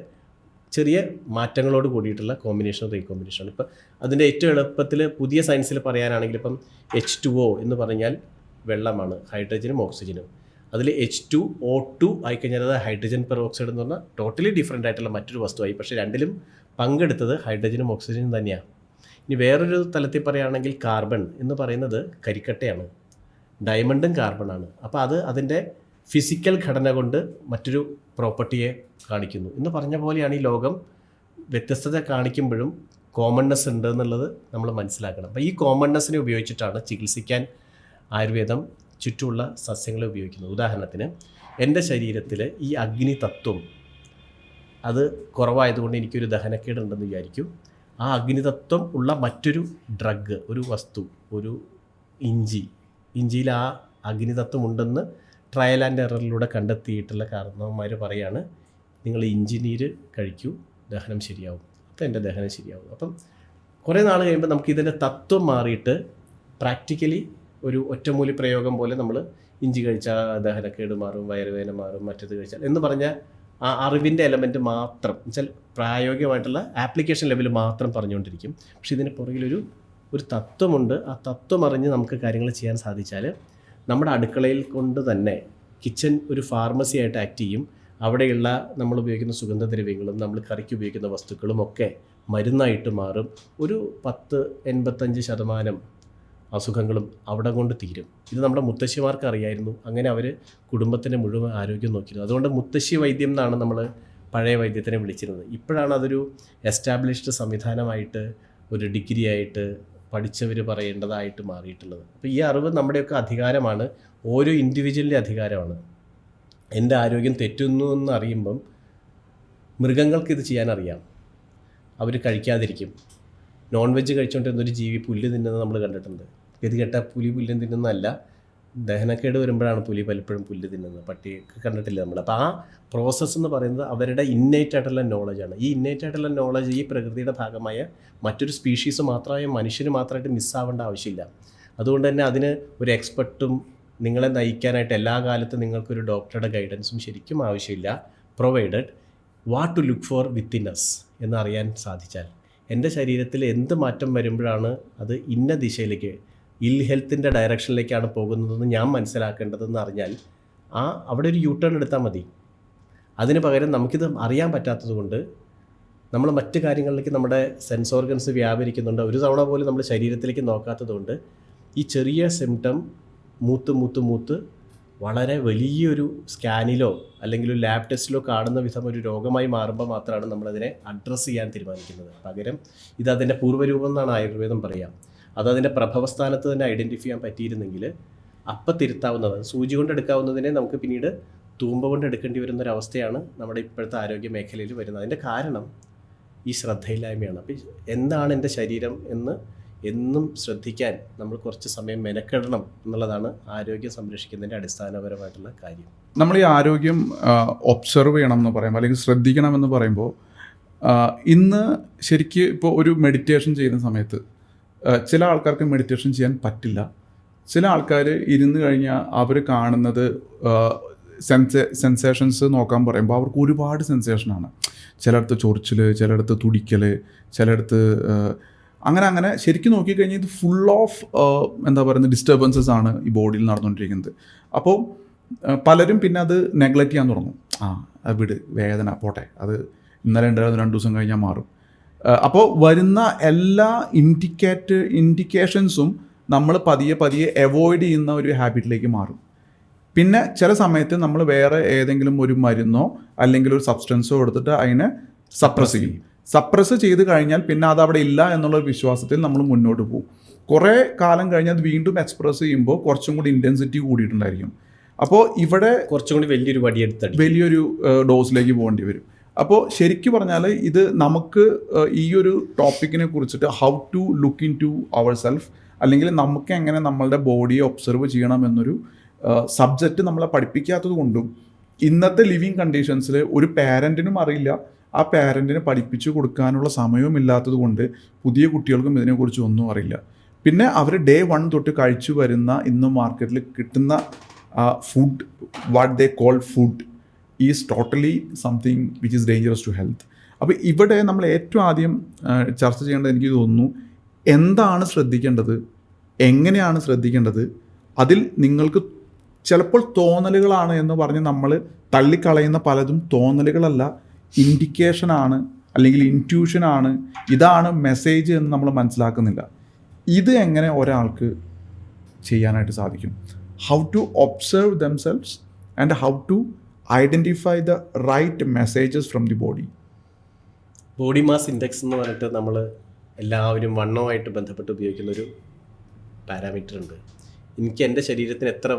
ചെറിയ മാറ്റങ്ങളോട് കൂടിയിട്ടുള്ള കോമ്പിനേഷൻ, റീകോമ്പിനേഷനാണ്. ഇപ്പം അതിൻ്റെ ഏറ്റവും എളുപ്പത്തിൽ പുതിയ സയൻസിൽ പറയാനാണെങ്കിൽ ഇപ്പം H2O എന്ന് പറഞ്ഞാൽ വെള്ളമാണ്, ഹൈഡ്രജനും ഓക്സിജനും. അതിൽ H2O2 ആയിക്കഴിഞ്ഞാൽ അത് ഹൈഡ്രജൻ പെറോക്സൈഡ് എന്ന് പറഞ്ഞാൽ ടോട്ടലി ഡിഫറെൻ്റ് ആയിട്ടുള്ള മറ്റൊരു വസ്തുവായി. പക്ഷേ രണ്ടിലും പങ്കെടുത്തത് ഹൈഡ്രജനും ഓക്സിജനും തന്നെയാണ്. ഇനി വേറൊരു തലത്തിൽ പറയുകയാണെങ്കിൽ കാർബൺ എന്ന് പറയുന്നത് കരിക്കട്ടയാണ്, ഡയമണ്ടും കാർബണാണ്. അപ്പോൾ അത് അതിൻ്റെ ഫിസിക്കൽ ഘടന കൊണ്ട് മറ്റൊരു പ്രോപ്പർട്ടിയെ കാണിക്കുന്നു. എന്ന് പറഞ്ഞ പോലെയാണ് ഈ ലോകം വ്യത്യസ്തത കാണിക്കുമ്പോഴും കോമൺനെസ് ഉണ്ട് എന്നുള്ളത് നമ്മൾ മനസ്സിലാക്കണം. അപ്പോൾ ഈ കോമൺനെസ്സിനെ ഉപയോഗിച്ചിട്ടാണ് ചികിത്സിക്കാൻ ആയുർവേദം ചുറ്റുമുള്ള സസ്യങ്ങളെ ഉപയോഗിക്കുന്നത്. ഉദാഹരണത്തിന് എൻ്റെ ശരീരത്തിൽ ഈ അഗ്നി തത്വം അത് കുറവായതുകൊണ്ട് എനിക്കൊരു ദഹനക്കേടുണ്ടെന്ന് വിചാരിക്കും. ആ അഗ്നിതത്വം ഉള്ള മറ്റൊരു ഡ്രഗ്, ഒരു വസ്തു, ഒരു ഇഞ്ചിയിൽ ആ അഗ്നിതത്വം ഉണ്ടെന്ന് ട്രയൽ ആൻഡ് എററിലൂടെ കണ്ടെത്തിയിട്ടുള്ള കാരണവന്മാർ പറയാണ്, നിങ്ങൾ ഇഞ്ചി നീര് കഴിക്കൂ, ദഹനം ശരിയാവും. അപ്പോൾ എൻ്റെ ദഹനം ശരിയാവും. അപ്പം കുറേ നാൾ കഴിയുമ്പോൾ നമുക്ക് ഇതിൻ്റെ തത്വം മാറിയിട്ട് പ്രാക്ടിക്കലി ഒരു ഒറ്റമൂലി പ്രയോഗം പോലെ നമ്മൾ ഇഞ്ചി കഴിച്ചാൽ ദഹനക്കേട് മാറും, വയറുവേദന മാറും, മറ്റത് കഴിച്ചാൽ എന്ന് പറഞ്ഞാൽ ആ അറിവിൻ്റെ എലമെൻറ്റ് മാത്രം വെച്ചാൽ പ്രായോഗികമായിട്ടുള്ള ആപ്ലിക്കേഷൻ ലെവൽ മാത്രം പറഞ്ഞുകൊണ്ടിരിക്കും. പക്ഷേ ഇതിന് പുറകിലൊരു തത്വമുണ്ട്. ആ തത്വം അറിഞ്ഞ് നമുക്ക് കാര്യങ്ങൾ ചെയ്യാൻ സാധിച്ചാൽ നമ്മുടെ അടുക്കളയിൽ കൊണ്ട് തന്നെ കിച്ചൺ ഒരു ഫാർമസി ആയിട്ട് ആക്ട് ചെയ്യും. അവിടെയുള്ള നമ്മൾ ഉപയോഗിക്കുന്ന സുഗന്ധദ്രവ്യങ്ങളും നമ്മൾ കറിക്ക് ഉപയോഗിക്കുന്ന വസ്തുക്കളും ഒക്കെ മരുന്നായിട്ട് മാറും. ഒരു 10-85% അസുഖങ്ങളും അവിടെ കൊണ്ട് തീരും. ഇത് നമ്മുടെ മുത്തശ്ശിമാർക്ക് അറിയായിരുന്നു. അങ്ങനെ അവർ കുടുംബത്തിൻ്റെ മുഴുവൻ ആരോഗ്യം നോക്കിയിരുന്നു. അതുകൊണ്ട് മുത്തശ്ശി വൈദ്യം എന്നാണ് നമ്മൾ പഴയ വൈദ്യത്തിനെ വിളിച്ചിരുന്നത്. ഇപ്പോഴാണ് അതൊരു എസ്റ്റാബ്ലിഷ്ഡ് സംവിധാനമായിട്ട്, ഒരു ഡിഗ്രി ആയിട്ട് പഠിച്ചവർ പറയേണ്ടതായിട്ട് മാറിയിട്ടുള്ളത്. അപ്പോൾ ഈ അറിവ് നമ്മുടെയൊക്കെ അധികാരമാണ്, ഓരോ ഇൻഡിവിജ്വലിൻ്റെ അധികാരമാണ്. എൻ്റെ ആരോഗ്യം തെറ്റുന്നു എന്ന് അറിയുമ്പം മൃഗങ്ങൾക്ക് ഇത് ചെയ്യാനറിയാം, അവർ കഴിക്കാതിരിക്കും. നോൺ വെജ് കഴിച്ചുകൊണ്ടിരുന്നൊരു ജീവി പുല്ല് തിന്നുന്നത് നമ്മൾ കണ്ടിട്ടുണ്ട്. ഗതികെട്ട പുലി പുല്ലും തിന്നുന്നതല്ല, ദഹനക്കേട് വരുമ്പോഴാണ് പുലി പലപ്പോഴും പുല്ല് തിന്നുന്നത്. പട്ടിയൊക്കെ കണ്ടിട്ടില്ല നമ്മൾ. അപ്പോൾ ആ പ്രോസസ്സ് എന്ന് പറയുന്നത് അവരുടെ ഇന്നേറ്റ് ആയിട്ടുള്ള നോളജാണ്. ഈ ഇന്നേറ്റ് ആയിട്ടുള്ള നോളജ് ഈ പ്രകൃതിയുടെ ഭാഗമായ മറ്റൊരു സ്പീഷീസ് മാത്രമായ മനുഷ്യന് മാത്രമായിട്ട് മിസ്സാവേണ്ട ആവശ്യമില്ല. അതുകൊണ്ട് തന്നെ അതിന് ഒരു എക്സ്പെർട്ടും നിങ്ങളെ നയിക്കാനായിട്ട് എല്ലാ കാലത്തും നിങ്ങൾക്കൊരു ഡോക്ടറുടെ ഗൈഡൻസും ശരിക്കും ആവശ്യമില്ല. Provided what to look for within us എന്നറിയാൻ സാധിച്ചാൽ, എൻ്റെ ശരീരത്തിൽ എന്ത് മാറ്റം വരുമ്പോഴാണ് അത് ഇന്ന ദിശയിലേക്ക്, ഇൽ ഹെൽത്തിൻ്റെ ഡയറക്ഷനിലേക്കാണ് പോകുന്നതെന്ന് ഞാൻ മനസ്സിലാക്കേണ്ടതെന്ന് അറിഞ്ഞാൽ അവിടെ ഒരു യൂട്ടേൺ എടുത്താൽ മതി. അതിന് പകരം നമുക്കിത് അറിയാൻ പറ്റാത്തത് കൊണ്ട് നമ്മൾ മറ്റ് കാര്യങ്ങളിലേക്ക് നമ്മുടെ സെൻസ് ഓർഗൻസ് വ്യാപരിക്കുന്നുണ്ട്. ഒരു തവണ പോലും നമ്മൾ ശരീരത്തിലേക്ക് നോക്കാത്തത് കൊണ്ട് ഈ ചെറിയ സിംറ്റം മൂത്ത് വളരെ വലിയൊരു സ്കാനിലോ അല്ലെങ്കിൽ ഒരു ലാബ് ടെസ്റ്റിലോ കാണുന്ന വിധം ഒരു രോഗമായി മാറുമ്പോൾ മാത്രമാണ് നമ്മളതിനെ അഡ്രസ്സ് ചെയ്യാൻ തീരുമാനിക്കുന്നത്. പകരം ഇതതിൻ്റെ പൂർവ്വരൂപം എന്നാണ് ആയുർവേദം പറയുക. അതതിൻ്റെ പ്രഭവസ്ഥാനത്ത് തന്നെ ഐഡൻറ്റിഫൈ ചെയ്യാൻ പറ്റിയിരുന്നെങ്കിൽ അപ്പം തിരുത്താവുന്നത്, സൂചി കൊണ്ട് എടുക്കാവുന്നതിനെ നമുക്ക് പിന്നീട് തൂമ്പ കൊണ്ട് എടുക്കേണ്ടി വരുന്നൊരവസ്ഥയാണ് നമ്മുടെ ഇപ്പോഴത്തെ ആരോഗ്യ മേഖലയിൽ വരുന്നത്. അതിൻ്റെ കാരണം ഈ ശ്രദ്ധയില്ലായ്മയാണ്. അപ്പം എന്താണ് എൻ്റെ ശരീരം എന്ന് എന്നും ശ്രദ്ധിക്കാൻ നമ്മൾ കുറച്ച് സമയം മെനക്കെടണം എന്നുള്ളതാണ് ആരോഗ്യം സംരക്ഷിക്കുന്നതിൻ്റെ അടിസ്ഥാനപരമായിട്ടുള്ള കാര്യം. നമ്മൾ ഈ ആരോഗ്യം ഒബ്സർവ് ചെയ്യണം എന്ന് പറയുമ്പോൾ അല്ലെങ്കിൽ ശ്രദ്ധിക്കണമെന്ന് പറയുമ്പോൾ ഇന്ന് ശരിക്കും ഇപ്പോൾ ഒരു മെഡിറ്റേഷൻ ചെയ്യുന്ന സമയത്ത് ചില ആൾക്കാർക്ക് മെഡിറ്റേഷൻ ചെയ്യാൻ പറ്റില്ല. ചില ആൾക്കാർ ഇരുന്ന് കഴിഞ്ഞാൽ അവർ കാണുന്നത് സെൻസേഷൻസ് നോക്കാൻ പറയുമ്പോൾ അവർക്ക് ഒരുപാട് സെൻസേഷനാണ്. ചിലയിടത്ത് ചൊറിച്ചിൽ, ചിലയിടത്ത് തുടിക്കൽ, ചിലയിടത്ത് അങ്ങനെ ശരിക്കും നോക്കിക്കഴിഞ്ഞാൽ ഇത് ഫുൾ ഓഫ് എന്താ പറയുന്നത് ഡിസ്റ്റർബൻസസ് ആണ് ഈ ബോഡിയിൽ നടന്നുകൊണ്ടിരിക്കുന്നത്. അപ്പോൾ പലരും പിന്നെ അത് നെഗ്ലക്റ്റ് ചെയ്യാൻ തുടങ്ങും. വിട്, വേദന പോട്ടെ, അത് ഇന്നലെ ഉണ്ടായിരുന്നു 2 ദിവസം കഴിഞ്ഞാൽ മാറും. അപ്പോൾ വരുന്ന എല്ലാ ഇൻഡിക്കേഷൻസും നമ്മൾ പതിയെ അവോയ്ഡ് ചെയ്യുന്ന ഒരു ഹാബിറ്റിലേക്ക് മാറും. പിന്നെ ചില സമയത്ത് നമ്മൾ വേറെ ഏതെങ്കിലും ഒരു മരുന്നോ അല്ലെങ്കിൽ ഒരു സബ്സ്റ്റൻസോ എടുത്തിട്ട് അതിനെ സപ്രസ് ചെയ്ത് കഴിഞ്ഞാൽ പിന്നെ അത് അവിടെ ഇല്ല എന്നുള്ള വിശ്വാസത്തിൽ നമ്മൾ മുന്നോട്ട് പോകും. കുറേ കാലം കഴിഞ്ഞ് അത് വീണ്ടും എക്സ്പ്രസ് ചെയ്യുമ്പോൾ കുറച്ചും കൂടി ഇൻറ്റൻസിറ്റി കൂടിയിട്ടുണ്ടായിരിക്കും. അപ്പോൾ ഇവിടെ കുറച്ചും കൂടി വലിയൊരു ഡോസിലേക്ക് പോകേണ്ടി വരും. അപ്പോൾ ശരിക്കും പറഞ്ഞാൽ ഇത് നമുക്ക് ഈ ഒരു ടോപ്പിക്കിനെ കുറിച്ചിട്ട് how to look into our self, അല്ലെങ്കിൽ നമുക്ക് എങ്ങനെ നമ്മളുടെ ബോഡിയെ ഒബ്സർവ് ചെയ്യണം എന്നൊരു സബ്ജക്റ്റ് നമ്മളെ പഠിപ്പിക്കാത്തത് കൊണ്ടും ഇന്നത്തെ ലിവിങ് കണ്ടീഷൻസിൽ ഒരു പാരൻറ്റിനും അറിയില്ല, ആ പാരൻറ്റിനെ പഠിപ്പിച്ചു കൊടുക്കാനുള്ള സമയവും ഇല്ലാത്തത് കൊണ്ട് പുതിയ കുട്ടികൾക്കും ഇതിനെക്കുറിച്ച് ഒന്നും അറിയില്ല. പിന്നെ അവർ ഡേ 1 തൊട്ട് കഴിച്ചു വരുന്ന ഇന്ന് മാർക്കറ്റിൽ കിട്ടുന്ന food, what they call food is totally something which is dangerous to health. അപ്പോൾ ഇവിടെ നമ്മൾ ഏറ്റവും ആദ്യം ചർച്ച ചെയ്യേണ്ടത് എനിക്ക് തോന്നുന്നു, എന്താണ് ശ്രദ്ധിക്കേണ്ടത്, എങ്ങനെയാണ് ശ്രദ്ധിക്കേണ്ടത്. അതിൽ നിങ്ങൾക്ക് ചിലപ്പോൾ തോന്നലുകളാണ് എന്ന് പറഞ്ഞ് നമ്മൾ തള്ളിക്കളയുന്ന പലതും തോന്നലുകളല്ല, ഇൻഡിക്കേഷനാണ് അല്ലെങ്കിൽ ഇൻറ്റ്യൂഷനാണ്, ഇതാണ് മെസ്സേജ് എന്ന് നമ്മൾ മനസ്സിലാക്കുന്നില്ല. ഇത് എങ്ങനെ ഒരാൾക്ക് ചെയ്യാനായിട്ട് സാധിക്കും? How to observe themselves and how to identify the right messages from the body. Body mass index എന്ന് പറഞ്ഞിട്ട് നമ്മൾ എല്ലാവരും വണ്ണവുമായിട്ട് ബന്ധപ്പെട്ട് ഉപയോഗിക്കുന്ന ഒരു പാരാമീറ്റർ ഉണ്ട്. എനിക്ക് എൻ്റെ ശരീരത്തിന് എത്ര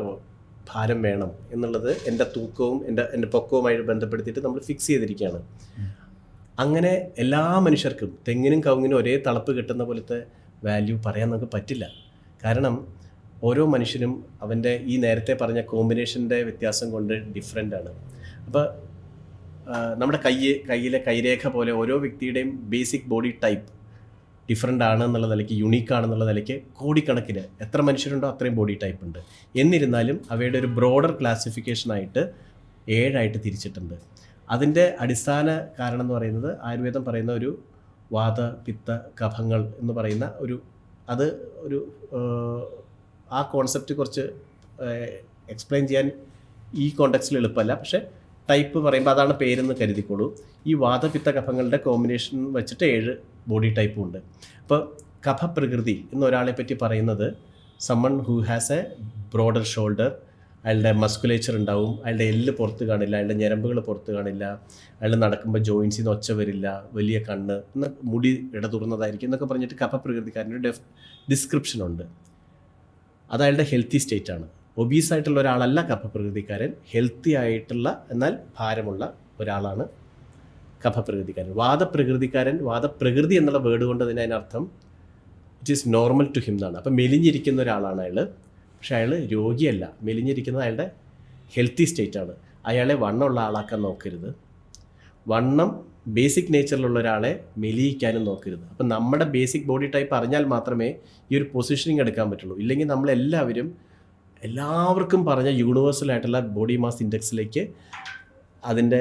ഭാരം വേണം എന്നുള്ളത് എൻ്റെ തൂക്കവും എൻ്റെ പൊക്കവുമായിട്ട് ബന്ധപ്പെടുത്തിയിട്ട് നമ്മൾ ഫിക്സ് ചെയ്തിരിക്കുകയാണ്. അങ്ങനെ എല്ലാ മനുഷ്യർക്കും തെങ്ങിനും കവുങ്ങിനും ഒരേ തളപ്പ് കിട്ടുന്ന പോലത്തെ വാല്യൂ പറയാൻ നമുക്ക് പറ്റില്ല. കാരണം ഓരോ മനുഷ്യനും അവൻ്റെ ഈ നേരത്തെ പറഞ്ഞ കോമ്പിനേഷൻ്റെ വ്യത്യാസം കൊണ്ട് ഡിഫറെൻ്റാണ്. അപ്പോൾ നമ്മുടെ കയ്യിലെ കൈരേഖ പോലെ ഓരോ വ്യക്തിയുടെയും ബേസിക് ബോഡി ടൈപ്പ് ഡിഫറെൻ്റ് ആണ് എന്നുള്ള നിലയ്ക്ക്, യുണീക്ക് ആണെന്നുള്ള നിലയ്ക്ക് കോടിക്കണക്കിന് എത്ര മനുഷ്യരുണ്ടോ അത്രയും ബോഡി ടൈപ്പ് ഉണ്ട്. എന്നിരുന്നാലും അവയുടെ ഒരു ബ്രോഡർ ക്ലാസിഫിക്കേഷനായിട്ട് 7 തിരിച്ചിട്ടുണ്ട്. അതിൻ്റെ അടിസ്ഥാന കാരണം എന്ന് പറയുന്നത് ആയുർവേദം പറയുന്ന ഒരു വാത പിത്ത കഫങ്ങൾ എന്ന് പറയുന്ന ആ കോൺസെപ്റ്റ് കുറച്ച് എക്സ്പ്ലെയിൻ ചെയ്യാൻ ഈ കോണ്ടെക്സ്റ്റിൽ എളുപ്പമല്ല. പക്ഷേ ടൈപ്പ് പറയുമ്പോൾ അതാണ് പേരെന്ന് കരുതിക്കോളൂ. ഈ വാതപിത്ത കഫങ്ങളുടെ കോമ്പിനേഷൻ വെച്ചിട്ട് 7 ബോഡി ടൈപ്പും ഉണ്ട്. അപ്പോൾ കഫപ്രകൃതി എന്നൊരാളെ പറ്റി പറയുന്നത് someone who has a broader shoulder, അയാളുടെ മസ്കുലേച്ചർ ഉണ്ടാവും, അയാളുടെ എല്ല് പുറത്ത് കാണില്ല, അയാളുടെ ഞരമ്പുകൾ പുറത്ത് കാണില്ല, അയാൾ നടക്കുമ്പോൾ ജോയിൻസിൽ നിന്ന് ഒച്ച വരില്ല, വലിയ കണ്ണ്, മുടി ഇടതുറന്നതായിരിക്കും എന്നൊക്കെ പറഞ്ഞിട്ട് കഫപ്രകൃതിക്കാരൻ്റെ ഡിസ്ക്രിപ്ഷനുണ്ട്. അത് അയാളുടെ ഹെൽത്തി സ്റ്റേറ്റാണ്. ഒബീസ് ആയിട്ടുള്ള ഒരാളല്ല കഫപ്രകൃതിക്കാരൻ, ഹെൽത്തി ആയിട്ടുള്ള എന്നാൽ ഭാരമുള്ള ഒരാളാണ് കഫപ്രകൃതിക്കാരൻ. വാദപ്രകൃതി എന്നുള്ള വേർഡ് കൊണ്ട് തന്നെ അതിനർത്ഥം it is normal to him എന്നാണ്. അപ്പം മെലിഞ്ഞിരിക്കുന്ന ഒരാളാണ് അയാൾ. പക്ഷേ അയാൾ രോഗിയല്ല, മെലിഞ്ഞിരിക്കുന്നത് അയാളുടെ ഹെൽത്തി സ്റ്റേറ്റാണ്. അയാളെ വണ്ണമുള്ള ആളാക്കാൻ നോക്കരുത്. വണ്ണം ബേസിക് നേച്ചറിലുള്ള ഒരാളെ മെലിയിക്കാനും നോക്കരുത്. അപ്പം നമ്മുടെ ബേസിക് ബോഡി ടൈപ്പ് അറിഞ്ഞാൽ മാത്രമേ ഈ ഒരു പൊസിഷനിങ് എടുക്കാൻ പറ്റുള്ളൂ. ഇല്ലെങ്കിൽ എല്ലാവർക്കും പറഞ്ഞ യൂണിവേഴ്സലായിട്ടുള്ള ബോഡി മാസ് ഇൻഡെക്സിലേക്ക് അതിൻ്റെ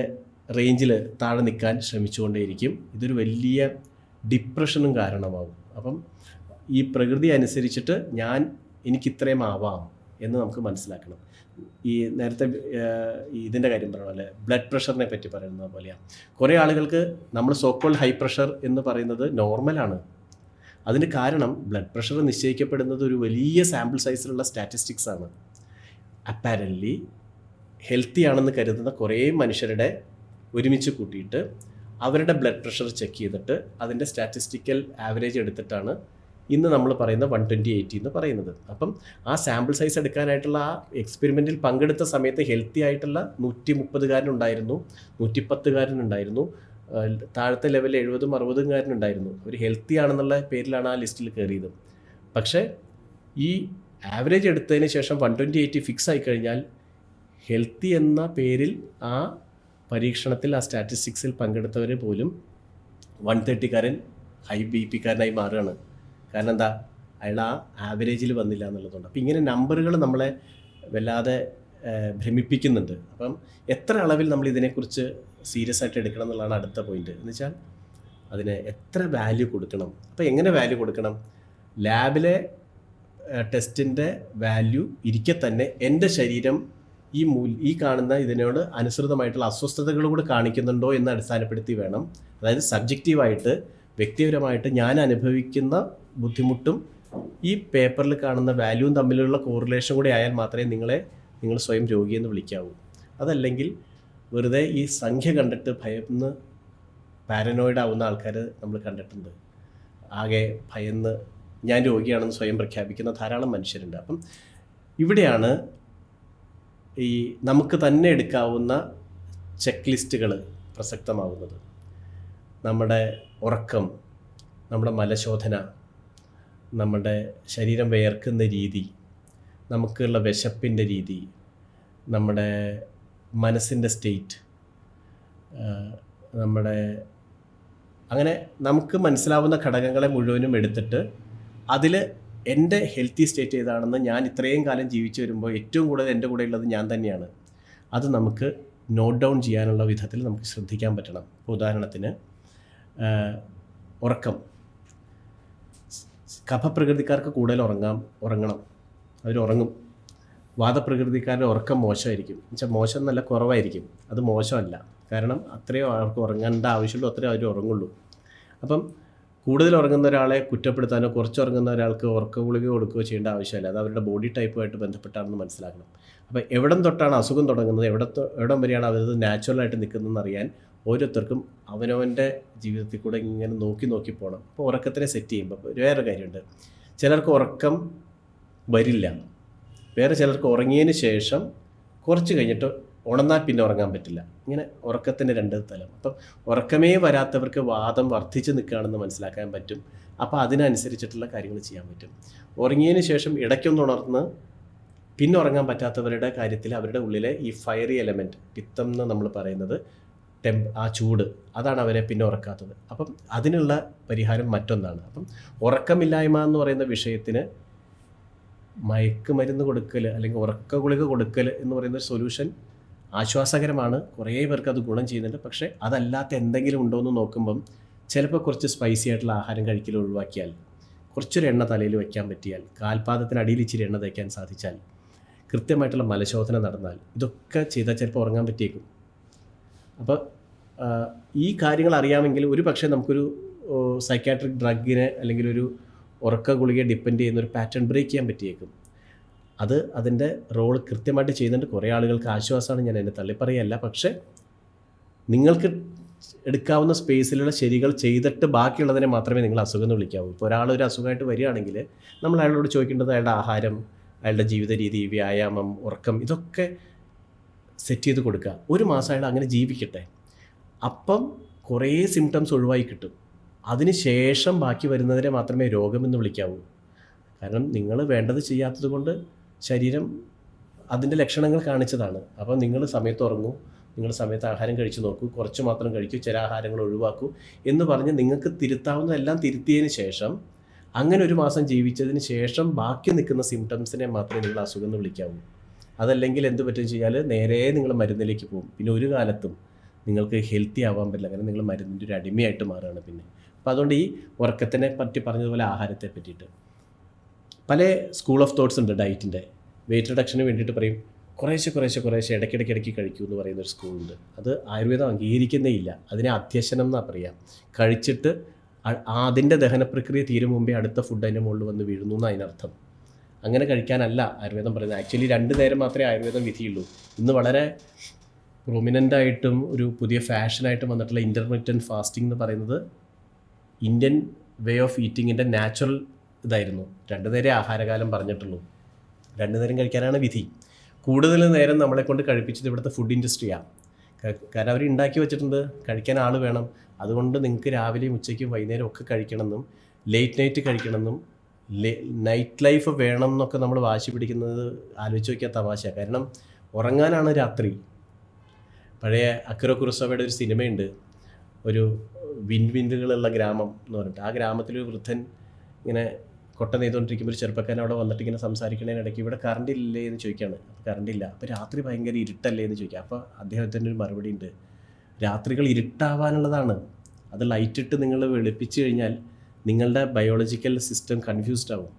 റേഞ്ചിൽ താഴെ നിൽക്കാൻ ശ്രമിച്ചുകൊണ്ടേയിരിക്കും. ഇതൊരു വലിയ ഡിപ്രഷനും കാരണമാകും. അപ്പം ഈ പ്രകൃതി അനുസരിച്ചിട്ട് എനിക്കിത്രയും ആവാം എന്ന് നമുക്ക് മനസ്സിലാക്കണം. ഈ നേരത്തെ ഇതിൻ്റെ കാര്യം പറഞ്ഞ പോലെ ബ്ലഡ് പ്രഷറിനെ പറ്റി പറയുന്നത് പോലെയാണ്. കുറേ ആളുകൾക്ക് നമ്മൾ സോക്കോൾ ഹൈ പ്രഷർ എന്ന് പറയുന്നത് നോർമലാണ്. അതിന് കാരണം ബ്ലഡ് പ്രഷർ നിശ്ചയിക്കപ്പെടുന്നത് ഒരു വലിയ സാമ്പിൾ സൈസിലുള്ള സ്റ്റാറ്റിസ്റ്റിക്സ് ആണ്. അപ്പാരൻ്റ്ലി ഹെൽത്തി ആണെന്ന് കരുതുന്ന കുറേ മനുഷ്യരുടെ ഒരുമിച്ച് കൂട്ടിയിട്ട് അവരുടെ ബ്ലഡ് പ്രഷർ ചെക്ക് ചെയ്തിട്ട് അതിൻ്റെ സ്റ്റാറ്റിസ്റ്റിക്കൽ ആവറേജ് എടുത്തിട്ടാണ് ഇന്ന് നമ്മൾ പറയുന്ന 120/80 എന്ന് പറയുന്നത്. അപ്പം ആ സാമ്പിൾ സൈസ് എടുക്കാനായിട്ടുള്ള ആ എക്സ്പെരിമെൻറ്റിൽ പങ്കെടുത്ത സമയത്ത് ഹെൽത്തി ആയിട്ടുള്ള 130കാരനുണ്ടായിരുന്നു, 110കാരനുണ്ടായിരുന്നു, താഴത്തെ ലെവൽ 70-60കാരനുണ്ടായിരുന്നു. അവർ ഹെൽത്തി ആണെന്നുള്ള പേരിലാണ് ആ ലിസ്റ്റിൽ കയറിയത്. പക്ഷേ ഈ ആവറേജ് എടുത്തതിന് ശേഷം 120/80 ഫിക്സ് ആയിക്കഴിഞ്ഞാൽ ഹെൽത്തി എന്ന പേരിൽ ആ പരീക്ഷണത്തിൽ ആ സ്റ്റാറ്റിസ്റ്റിക്സിൽ പങ്കെടുത്തവർ പോലും 130കാരൻ ഹൈ BP കാരനായി മാറുകയാണ്. കാരണം എന്താ? അയാൾ ആ ആവറേജിൽ വന്നില്ല എന്നുള്ളതുകൊണ്ട്. അപ്പം ഇങ്ങനെ നമ്പറുകൾ നമ്മളെ വല്ലാതെ ഭ്രമിപ്പിക്കുന്നുണ്ട്. അപ്പം എത്ര അളവിൽ നമ്മൾ ഇതിനെക്കുറിച്ച് സീരിയസ് ആയിട്ട് എടുക്കണം എന്നുള്ളതാണ് അടുത്ത പോയിന്റ്. എന്ന് വെച്ചാൽ അതിന് എത്ര വാല്യൂ കൊടുക്കണം. അപ്പോൾ എങ്ങനെ വാല്യൂ കൊടുക്കണം? ലാബിലെ ടെസ്റ്റിൻ്റെ വാല്യൂ ഇരിക്കെ തന്നെ എൻ്റെ ശരീരം ഈ കാണുന്ന ഇതിനോട് അനുസൃതമായിട്ടുള്ള അസ്വസ്ഥതകൾ കൂടെ കാണിക്കുന്നുണ്ടോ എന്ന് അടിസ്ഥാനപ്പെടുത്തി വേണം, അതായത് സബ്ജക്റ്റീവായിട്ട് വ്യക്തിപരമായിട്ട് ഞാൻ അനുഭവിക്കുന്ന ബുദ്ധിമുട്ടും ഈ പേപ്പറിൽ കാണുന്ന വാല്യൂവും തമ്മിലുള്ള കോറിലേഷൻ കൂടി ആയാൽ മാത്രമേ നിങ്ങൾ സ്വയം രോഗിയെന്ന് വിളിക്കാവൂ. അതല്ലെങ്കിൽ വെറുതെ ഈ സംഖ്യ കണ്ടിട്ട് ഭയന്ന് പാരനോയിഡ് ആവുന്ന ആൾക്കാർ നമ്മൾ കണ്ടിട്ടുണ്ട്. ആകെ ഭയന്ന് ഞാൻ രോഗിയാണെന്ന് സ്വയം പ്രഖ്യാപിക്കുന്ന ധാരാളം മനുഷ്യരുണ്ട്. അപ്പം ഇവിടെയാണ് ഈ നമുക്ക് തന്നെ എടുക്കാവുന്ന ചെക്ക് ലിസ്റ്റുകൾ പ്രസക്തമാവുന്നത്. നമ്മുടെ ഉറക്കം, നമ്മുടെ മലശോധന, നമ്മുടെ ശരീരം വിയർക്കുന്ന രീതി, നമുക്കുള്ള വിശപ്പിൻ്റെ രീതി, നമ്മുടെ മനസ്സിൻ്റെ സ്റ്റേറ്റ്, നമ്മുടെ അങ്ങനെ നമുക്ക് മനസ്സിലാവുന്ന ഘടകങ്ങളെ മുഴുവനും എടുത്തിട്ട് അതിൽ എൻ്റെ ഹെൽത്തി സ്റ്റേറ്റ് ഏതാണെന്ന്, ഞാൻ ഇത്രയും കാലം ജീവിച്ചു വരുമ്പോൾ ഏറ്റവും കൂടുതൽ എൻ്റെ കൂടെ ഉള്ളത് ഞാൻ തന്നെയാണ്, അത് നമുക്ക് നോട്ട് ഡൗൺ ചെയ്യാനുള്ള വിധത്തിൽ നമുക്ക് ശ്രദ്ധിക്കാൻ പറ്റണം. ഉദാഹരണത്തിന് ഉറക്കം. കഫപ്രകൃതിക്കാർക്ക് കൂടുതൽ ഉറങ്ങണം, അവരുറങ്ങും. വാദപ്രകൃതിക്കാരുടെ ഉറക്കം മോശമായിരിക്കും. എന്നുവെച്ചാൽ മോശം എന്നല്ല, കുറവായിരിക്കും. അത് മോശമല്ല, കാരണം അത്രയോ അവർക്ക് ഉറങ്ങേണ്ട ആവശ്യമുള്ളൂ, അത്രയോ അവർ ഉറങ്ങുള്ളൂ. അപ്പം കൂടുതൽ ഉറങ്ങുന്ന ഒരാളെ കുറ്റപ്പെടുത്താനോ കുറച്ച് ഉറങ്ങുന്ന ഒരാൾക്ക് ഉറക്ക ഗുളിക കൊടുക്കുകയോ ചെയ്യേണ്ട ആവശ്യമില്ല. അത് അവരുടെ ബോഡി ടൈപ്പുമായിട്ട് ബന്ധപ്പെട്ടാണെന്ന് മനസ്സിലാക്കണം. അപ്പോൾ എവിടം തൊട്ടാണ് അസുഖം തുടങ്ങുന്നത്, എവിടം വരെയാണ് അവരത് നാച്ചുറലായിട്ട് നിൽക്കുന്നതെന്ന് അറിയാൻ ഓരോരുത്തർക്കും അവനവൻ്റെ ജീവിതത്തിൽ കൂടെ ഇങ്ങനെ നോക്കി പോകണം. അപ്പോൾ ഉറക്കത്തിനെ സെറ്റ് ചെയ്യുമ്പോൾ വേറെ കാര്യമുണ്ട്. ചിലർക്ക് ഉറക്കം വരില്ല, വേറെ ചിലർക്ക് ഉറങ്ങിയതിന് ശേഷം കുറച്ച് കഴിഞ്ഞിട്ട് ഉണർന്നാൽ പിന്നെ ഉറങ്ങാൻ പറ്റില്ല. ഇങ്ങനെ ഉറക്കത്തിൻ്റെ രണ്ട് തലം. അപ്പം ഉറക്കമേ വരാത്തവർക്ക് വാദം വർദ്ധിച്ച് നിൽക്കുകയാണെന്ന് മനസ്സിലാക്കാൻ പറ്റും. അപ്പോൾ അതിനനുസരിച്ചിട്ടുള്ള കാര്യങ്ങൾ ചെയ്യാൻ പറ്റും. ഉറങ്ങിയതിന് ശേഷം ഇടയ്ക്കൊന്ന് ഉണർന്ന് പിന്നെ ഉറങ്ങാൻ പറ്റാത്തവരുടെ കാര്യത്തിൽ അവരുടെ ഉള്ളിലെ ഈ ഫയറി എലമെൻറ്റ്, പിത്തം എന്ന് നമ്മൾ പറയുന്നത്, ആ ചൂട്, അതാണ് അവരെ പിന്നെ ഉറക്കാത്തത്. അപ്പം അതിനുള്ള പരിഹാരം മറ്റൊന്നാണ്. അപ്പം ഉറക്കമില്ലായ്മ എന്ന് പറയുന്ന വിഷയത്തിന് മയക്കുമരുന്ന് കൊടുക്കൽ അല്ലെങ്കിൽ ഉറക്ക ഗുളിക കൊടുക്കൽ എന്ന് പറയുന്ന ഒരു സൊല്യൂഷൻ ആശ്വാസകരമാണ്, കുറേ പേർക്ക് അത് ഗുണം ചെയ്യുന്നുണ്ട്. പക്ഷേ അതല്ലാത്ത എന്തെങ്കിലും ഉണ്ടോ എന്ന് നോക്കുമ്പം ചിലപ്പോൾ കുറച്ച് സ്പൈസി ആയിട്ടുള്ള ആഹാരം കഴിക്കൽ ഒഴിവാക്കിയാൽ, കുറച്ചൊരു എണ്ണ തലയിൽ വയ്ക്കാൻ പറ്റിയാൽ, കാൽപാദത്തിനടിയിൽ ഇച്ചിരി എണ്ണ തേക്കാൻ സാധിച്ചാൽ, കൃത്യമായിട്ടുള്ള മലശോധന നടന്നാൽ, ഇതൊക്കെ ചെയ്താൽ ചിലപ്പോൾ ഉറങ്ങാൻ പറ്റിയേക്കും. അപ്പോൾ ഈ കാര്യങ്ങൾ അറിയാമെങ്കിൽ ഒരു പക്ഷേ നമുക്കൊരു സൈക്കാട്രിക് ഡ്രഗിനെ അല്ലെങ്കിൽ ഒരു ഉറക്ക ഗുളികയെ ഡിപ്പെൻഡ് ചെയ്യുന്ന ഒരു പാറ്റേൺ ബ്രേക്ക് ചെയ്യാൻ പറ്റിയേക്കും. അത് അതിൻ്റെ റോൾ കൃത്യമായിട്ട് ചെയ്യുന്നുണ്ട്. കുറേ ആളുകൾക്ക് ആശ്വാസമാണ്, ഞാൻ എന്നെ തള്ളിപ്പറയല്ല. പക്ഷേ നിങ്ങൾക്ക് എടുക്കാവുന്ന സ്പേസിലുള്ള ശരികൾ ചെയ്തിട്ട് ബാക്കിയുള്ളതിനെ മാത്രമേ നിങ്ങൾ അസുഖം എന്ന് വിളിക്കാവൂ. ഇപ്പോൾ ഒരാളൊരു അസുഖമായിട്ട് വരികയാണെങ്കിൽ നമ്മൾ അയാളോട് ചോദിക്കേണ്ടത് അയാളുടെ ആഹാരം, അയാളുടെ ജീവിത രീതി, വ്യായാമം, ഉറക്കം, ഇതൊക്കെ സെറ്റ് ചെയ്ത് കൊടുക്കുക. ഒരു മാസം അയാൾ അങ്ങനെ ജീവിക്കട്ടെ. അപ്പം കുറേ സിംറ്റംസ് ഒഴിവായി കിട്ടും. അതിന് ശേഷം ബാക്കി വരുന്നതിനെ മാത്രമേ രോഗമെന്ന് വിളിക്കാവൂ. കാരണം നിങ്ങൾ വേണ്ടത് ചെയ്യാത്തത് കൊണ്ട് ശരീരം അതിൻ്റെ ലക്ഷണങ്ങൾ കാണിച്ചതാണ്. അപ്പോൾ നിങ്ങൾ സമയത്ത് ഉറങ്ങൂ, നിങ്ങൾ സമയത്ത് ആഹാരം കഴിച്ച് നോക്കൂ, കുറച്ച് മാത്രം കഴിക്കൂ, ചില ആഹാരങ്ങൾ ഒഴിവാക്കൂ എന്ന് പറഞ്ഞ് നിങ്ങൾക്ക് തിരുത്താവുന്നതെല്ലാം തിരുത്തിയതിന് ശേഷം, അങ്ങനെ ഒരു മാസം ജീവിച്ചതിന് ശേഷം ബാക്കി നിൽക്കുന്ന സിംറ്റംസിനെ മാത്രമേ നിങ്ങൾ അസുഖം എന്ന് വിളിക്കാവൂ. അതല്ലെങ്കിൽ എന്ത് പറ്റുമെന്ന് വെച്ച് കഴിഞ്ഞാൽ നേരെ നിങ്ങൾ മരുന്നിലേക്ക് പോകും. പിന്നെ ഒരു കാലത്തും നിങ്ങൾക്ക് ഹെൽത്തി ആവാൻ പറ്റില്ല, കാരണം നിങ്ങൾ മരുന്നിൻ്റെ ഒരു അടിമയായിട്ട് മാറുകയാണ് പിന്നെ. അപ്പോൾ അതുകൊണ്ട് ഈ ഉറക്കത്തിനെ പറ്റി പറഞ്ഞതുപോലെ ആഹാരത്തെ പറ്റിയിട്ട് പല സ്കൂൾ ഓഫ് തോട്ട്സ് ഉണ്ട്. ഡയറ്റിൻ്റെ വെയിറ്റ് റിഡക്ഷന് വേണ്ടിയിട്ട് പറയും കുറേശ്ശെ ഇടയ്ക്കിടയ്ക്ക് കഴിക്കൂ എന്ന് പറയുന്നൊരു സ്കൂളുണ്ട്. അത് ആയുർവേദം അംഗീകരിക്കുന്നേ ഇല്ല. അതിനെ അധ്യശനം എന്നാണ് പറയുക. കഴിച്ചിട്ട് അതിൻ്റെ ദഹന പ്രക്രിയ തീരും മുമ്പേ അടുത്ത ഫുഡ് അതിൻ്റെ മുകളിൽ വന്ന് വീഴുന്നു എന്ന് അതിനർത്ഥം. അങ്ങനെ കഴിക്കാനല്ല ആയുർവേദം പറയുന്നത്. ആക്ച്വലി 2 നേരം മാത്രമേ ആയുർവേദം വിധിയുള്ളൂ. ഇന്ന് വളരെ പ്രൊമിനൻ്റായിട്ടും ഒരു പുതിയ ഫാഷനായിട്ടും വന്നിട്ടുള്ള ഇൻ്റർമിറ്റൻറ്റ് ഫാസ്റ്റിംഗ് എന്ന് പറയുന്നത് ഇന്ത്യൻ വേ ഓഫ് ഈറ്റിങ്ങിൻ്റെ നാച്ചുറൽ ഇതായിരുന്നു. 2 നേരം ആഹാരകാലം പറഞ്ഞിട്ടുള്ളൂ. 2 നേരം കഴിക്കാനാണ് വിധി. കൂടുതൽ നേരം നമ്മളെ കൊണ്ട് കഴിപ്പിച്ചത് ഇവിടുത്തെ ഫുഡ് ഇൻഡസ്ട്രിയാണ്. കാരണം അവർ ഉണ്ടാക്കി വെച്ചിട്ടുണ്ട്, കഴിക്കാൻ ആൾ വേണം. അതുകൊണ്ട് നിങ്ങൾക്ക് രാവിലെയും ഉച്ചയ്ക്കും വൈകുന്നേരം ഒക്കെ കഴിക്കണമെന്നും ലേറ്റ് നൈറ്റ് കഴിക്കണമെന്നും നൈറ്റ് ലൈഫ് വേണം എന്നൊക്കെ നമ്മൾ വാശി പിടിക്കുന്നത് ആലോചിച്ച് നോക്കിയാൽ തമാശയാണ്. കാരണം ഉറങ്ങാനാണ് രാത്രി. പഴയ അക്രോ കുറുസോവയുടെ ഒരു സിനിമയുണ്ട്, ഒരു വിൻവിൻഡുകളുള്ള ഗ്രാമം എന്ന് പറഞ്ഞിട്ട്. ആ ഗ്രാമത്തിലൊരു വൃദ്ധൻ ഇങ്ങനെ കൊട്ട നെയ്തുകൊണ്ടിരിക്കുമ്പോൾ ഒരു ചെറുപ്പക്കാരൻ അവിടെ വന്നിട്ട് ഇങ്ങനെ സംസാരിക്കണതിനിടയ്ക്ക് ഇവിടെ കറണ്ട് ഇല്ലേ എന്ന് ചോദിക്കുകയാണ്. അപ്പോൾ കറണ്ടില്ല. അപ്പോൾ രാത്രി ഭയങ്കര ഇരുട്ടല്ലേ എന്ന് ചോദിക്കുക. അപ്പോൾ അദ്ദേഹത്തിൻ്റെ ഒരു മറുപടി ഉണ്ട്, രാത്രികൾ ഇരുട്ടാവാനുള്ളതാണ്. അത് ലൈറ്റിട്ട് നിങ്ങൾ വെളുപ്പിച്ച് കഴിഞ്ഞാൽ നിങ്ങളുടെ ബയോളജിക്കൽ സിസ്റ്റം കൺഫ്യൂസ്ഡ് ആവും.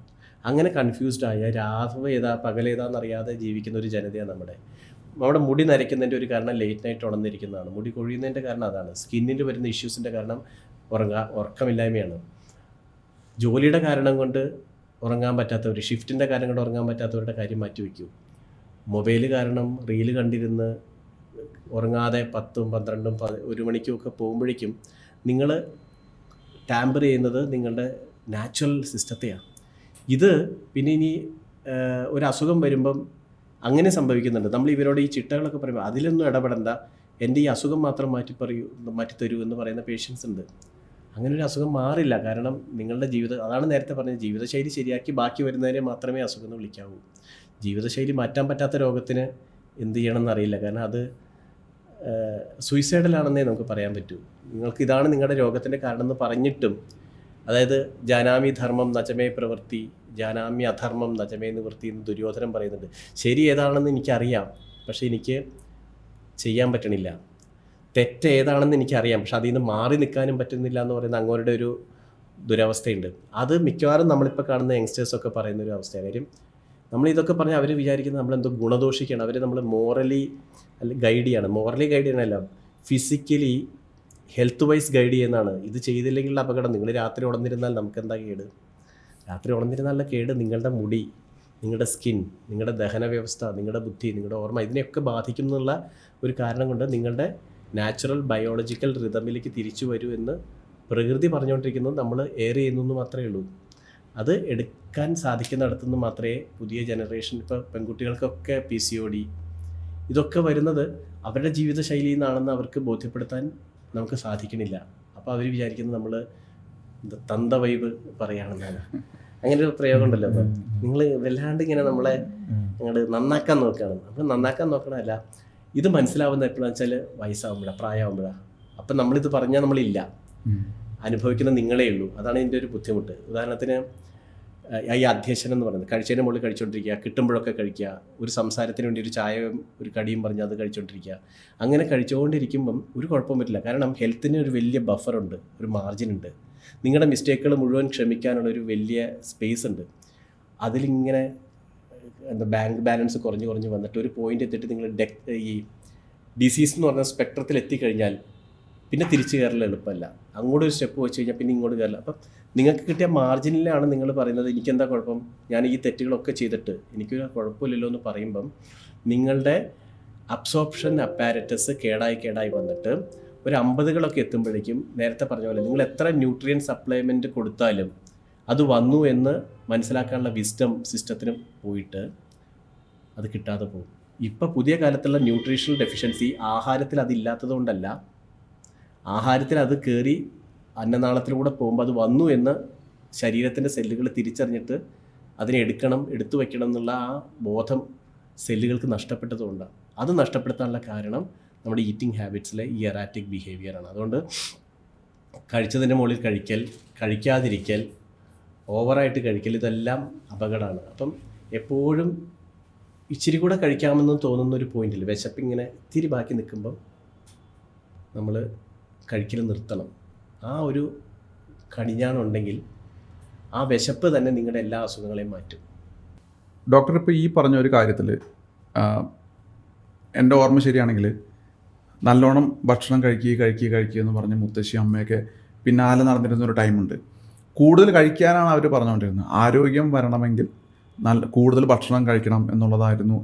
അങ്ങനെ കൺഫ്യൂസ്ഡ് ആയ രാത്രി ഏതാ പകലേതാണെന്നറിയാതെ ജീവിക്കുന്ന ഒരു ജനതയാണ് നമ്മുടെ. നമ്മുടെ മുടി നരയ്ക്കുന്നതിൻ്റെ ഒരു കാരണം ലേറ്റ് നൈറ്റ് ഉണർന്നിരിക്കുന്നതാണ്. മുടി കൊഴിയുന്നതിൻ്റെ കാരണം അതാണ്. സ്കിന്നിന് വരുന്ന ഇഷ്യൂസിൻ്റെ കാരണം ഉറക്കമില്ലായ്മയാണ്. ജോലിയുടെ കാരണം കൊണ്ട് ഉറങ്ങാൻ പറ്റാത്തവർ, ഷിഫ്റ്റിൻ്റെ കാരണം കൊണ്ട് ഉറങ്ങാൻ പറ്റാത്തവരുടെ കാര്യം മാറ്റി വയ്ക്കൂ. മൊബൈൽ കാരണം റീല് കണ്ടിരുന്ന് ഉറങ്ങാതെ 10ഉം 12ഉം 1 മണിക്കും ഒക്കെ പോകുമ്പോഴേക്കും നിങ്ങൾ ടാമ്പർ ചെയ്യുന്നത് നിങ്ങളുടെ നാച്ചുറൽ സിസ്റ്റത്തെയാണ്. ഇത് പിന്നെ ഇനി ഒരു അസുഖം വരുമ്പം അങ്ങനെ സംഭവിക്കുന്നുണ്ട്. നമ്മൾ ഇവരോട് ഈ ചിട്ടകളൊക്കെ പറയുമ്പോൾ അതിലൊന്നും ഇടപെടണ്ട, എൻ്റെ ഈ അസുഖം മാത്രം മാറ്റിത്തരൂ എന്ന് പറയുന്ന പേഷ്യൻസ് ഉണ്ട്. അങ്ങനെ ഒരു അസുഖം മാറില്ല. കാരണം നിങ്ങളുടെ അതാണ് നേരത്തെ പറഞ്ഞത്, ജീവിതശൈലി ശരിയാക്കി ബാക്കി വരുന്നതിനെ മാത്രമേ അസുഖം എന്ന് വിളിക്കാവൂ. ജീവിതശൈലി മാറ്റാൻ പറ്റാത്ത രോഗത്തിന് എന്ത് ചെയ്യണമെന്ന് അറിയില്ല. കാരണം അത് സൂയിസൈഡലാണെന്നേ നമുക്ക് പറയാൻ പറ്റൂ. നിങ്ങൾക്ക് ഇതാണ് നിങ്ങളുടെ രോഗത്തിൻ്റെ കാരണം എന്ന് പറഞ്ഞിട്ടും, അതായത് ജാനാമി ധർമ്മം നചമേ പ്രവൃത്തി, ജാനാമി അധർമ്മം നചമേ നിവൃത്തി എന്ന് ദുര്യോധനൻ പറയുന്നുണ്ട്. ശരി ഏതാണെന്ന് എനിക്കറിയാം, പക്ഷേ എനിക്ക് ചെയ്യാൻ പറ്റണില്ല. തെറ്റ് ഏതാണെന്ന് എനിക്കറിയാം, പക്ഷെ അതിൽ നിന്ന് മാറി നിൽക്കാനും പറ്റുന്നില്ല എന്ന് പറയുന്ന അങ്ങോരുടെ ഒരു ദുരവസ്ഥയുണ്ട്. അത് മിക്കവാറും നമ്മളിപ്പോൾ കാണുന്ന യങ്സ്റ്റേഴ്സൊക്കെ പറയുന്ന ഒരു അവസ്ഥയാണ്. കാര്യം നമ്മളിതൊക്കെ പറഞ്ഞാൽ അവർ വിചാരിക്കുന്നത് നമ്മളെന്തോ ഗുണദോഷിക്കുകയാണ്, അവർ നമ്മൾ മോറലി ഗൈഡ് ചെയ്യാണ്. മോറലി ഗൈഡ് ചെയ്യണമല്ല, ഫിസിക്കലി ഹെൽത്ത് വൈസ് ഗൈഡ് ചെയ്യുന്നതാണ്. ഇത് ചെയ്തില്ലെങ്കിലുള്ള അപകടം. നിങ്ങൾ രാത്രി ഉണർന്നിരുന്നാൽ നമുക്കെന്താ കേട്? രാത്രി ഉണർന്നിരുന്നാലുള്ള കേട് നിങ്ങളുടെ മുടി, നിങ്ങളുടെ സ്കിൻ, നിങ്ങളുടെ ദഹന വ്യവസ്ഥ, നിങ്ങളുടെ ബുദ്ധി, നിങ്ങളുടെ ഓർമ്മ, ഇതിനെയൊക്കെ ബാധിക്കും എന്നുള്ള ഒരു കാരണം കൊണ്ട് നിങ്ങളുടെ നാച്ചുറൽ ബയോളജിക്കൽ റിതമിലേക്ക് തിരിച്ചു വരൂ എന്ന് പ്രകൃതി പറഞ്ഞുകൊണ്ടിരിക്കുന്നത് നമ്മൾ എയർ ചെയ്യുന്നു എന്ന് മാത്രമേ ഉള്ളൂ. അത് എടുക്കാൻ സാധിക്കുന്നിടത്തുനിന്ന് മാത്രമേ പുതിയ ജനറേഷൻ, ഇപ്പോൾ പെൺകുട്ടികൾക്കൊക്കെ PCOD ഇതൊക്കെ വരുന്നത് അവരുടെ ജീവിതശൈലിയിൽ നിന്നാണെന്ന് അവർക്ക് ബോധ്യപ്പെടുത്താൻ നമുക്ക് സാധിക്കണില്ല. അപ്പോൾ അവർ വിചാരിക്കുന്നത് നമ്മൾ തന്ത വൈബ് പറയുകയാണെന്നാണ്. അങ്ങനെ ഒരു പ്രയോഗം ഉണ്ടല്ലോ. അപ്പം നിങ്ങൾ വല്ലാണ്ട് ഇങ്ങനെ നമ്മളെ നന്നാക്കാൻ നോക്കുകയാണ്. നമ്മൾ നന്നാക്കാൻ നോക്കണമല്ല, ഇത് മനസ്സിലാവുന്ന എപ്പോഴാണെന്ന് വെച്ചാൽ വയസ്സാവുമ്പോഴാണ്, പ്രായമാകുമ്പോഴാണ്. അപ്പം നമ്മളിത് പറഞ്ഞാൽ നമ്മളില്ല, അനുഭവിക്കുന്ന നിങ്ങളേ ഉള്ളൂ. അതാണ് ഇതിൻ്റെ ഒരു ബുദ്ധിമുട്ട്. ഉദാഹരണത്തിന് ഈ അധ്യക്ഷനം എന്ന് പറയുന്നത്, കഴിച്ചതിന് മുകളിൽ കഴിച്ചുകൊണ്ടിരിക്കുക, കിട്ടുമ്പോഴൊക്കെ കഴിക്കുക, ഒരു സംസാരത്തിന് വേണ്ടി ഒരു ചായയും ഒരു കടിയും പറഞ്ഞ് അത് കഴിച്ചുകൊണ്ടിരിക്കുക. അങ്ങനെ കഴിച്ചുകൊണ്ടിരിക്കുമ്പം ഒരു കുഴപ്പം പറ്റില്ല. കാരണം ഹെൽത്തിന് ഒരു വലിയ ബഫറുണ്ട്, ഒരു മാർജിൻ ഉണ്ട്. നിങ്ങളുടെ മിസ്റ്റേക്കുകൾ മുഴുവൻ ക്ഷമിക്കാനുള്ള ഒരു വലിയ സ്പേസ് ഉണ്ട്. അതിലിങ്ങനെ ബാങ്ക് ബാലൻസ് കുറഞ്ഞ് വന്നിട്ട് ഒരു പോയിന്റ് എത്തിയിട്ട് നിങ്ങൾ ഈ ഡിസീസ് എന്ന് പറഞ്ഞ സ്പെക്ട്രത്തിൽ എത്തിക്കഴിഞ്ഞാൽ പിന്നെ തിരിച്ചു കയറൽ എളുപ്പമല്ല. അങ്ങോട്ട് ഒരു സ്റ്റെപ്പ് വെച്ച് കഴിഞ്ഞാൽ പിന്നെ ഇങ്ങോട്ട് കയറില്ല. അപ്പം നിങ്ങൾക്ക് കിട്ടിയ മാർജിനിലാണ് നിങ്ങൾ പറയുന്നത് എനിക്കെന്താ കുഴപ്പം, ഞാൻ ഈ തെറ്റുകളൊക്കെ ചെയ്തിട്ട് എനിക്കൊരു കുഴപ്പമില്ലല്ലോ എന്ന് പറയുമ്പം നിങ്ങളുടെ അബ്സോർപ്ഷൻ അപ്പാരറ്റസ് കേടായി വന്നിട്ട് ഒരു 50കളൊക്കെ എത്തുമ്പോഴേക്കും നേരത്തെ പറഞ്ഞ പോലെ നിങ്ങൾ എത്ര ന്യൂട്രിയൻ സപ്ലിമെൻറ്റ് കൊടുത്താലും അത് വന്നു എന്ന് മനസ്സിലാക്കാനുള്ള വിസ്ഡം സിസ്റ്റത്തിന് പോയിട്ട് അത് കിട്ടാതെ പോകും. ഇപ്പം പുതിയ കാലത്തുള്ള ന്യൂട്രീഷണൽ ഡെഫിഷ്യൻസി ആഹാരത്തിൽ അതില്ലാത്തത് കൊണ്ടല്ല, ആഹാരത്തിൽ അത് കയറി അന്നനാളത്തിലൂടെ പോകുമ്പോൾ അത് വന്നു എന്ന് ശരീരത്തിൻ്റെ സെല്ലുകൾ തിരിച്ചറിഞ്ഞിട്ട് അതിനെ എടുത്തു വയ്ക്കണം എന്നുള്ള ആ ബോധം സെല്ലുകൾക്ക് നഷ്ടപ്പെട്ടതുകൊണ്ടാണ്. അത് നഷ്ടപ്പെടുത്താനുള്ള കാരണം നമ്മുടെ ഈറ്റിംഗ് ഹാബിറ്റ്സിലെ ഈ എറാറ്റിക് ബിഹേവിയറാണ്. അതുകൊണ്ട് കഴിച്ചതിൻ്റെ മുകളിൽ കഴിക്കാതിരിക്കൽ, ഓവറായിട്ട് കഴിക്കൽ, ഇതെല്ലാം അപകടമാണ്. അപ്പം എപ്പോഴും ഇച്ചിരി കൂടെ കഴിക്കാമെന്ന് തോന്നുന്ന ഒരു പോയിന്റിൽ വിശപ്പിങ്ങനെ ഇത്തിരി ബാക്കി നിൽക്കുമ്പം നമ്മൾ കഴിക്കൽ നിർത്തണം. ആ ഒരു കടിഞ്ഞാണുണ്ടെങ്കിൽ ആ വിശപ്പ് തന്നെ നിങ്ങളുടെ എല്ലാ അസുഖങ്ങളെയും മാറ്റും. ഡോക്ടർ, ഇപ്പോൾ ഈ പറഞ്ഞ ഒരു കാര്യത്തിൽ എൻ്റെ ഓർമ്മ ശരിയാണെങ്കിൽ നല്ലോണം ഭക്ഷണം കഴിക്കുക എന്ന് പറഞ്ഞ് മുത്തശ്ശി അമ്മയൊക്കെ പിന്നാലെ നടന്നിരുന്ന ഒരു ടൈമുണ്ട്. കൂടുതൽ കഴിക്കാനാണ് അവർ പറഞ്ഞുകൊണ്ടിരുന്നത്. ആരോഗ്യം വരണമെങ്കിൽ കൂടുതൽ ഭക്ഷണം കഴിക്കണം എന്നുള്ളതായിരുന്നു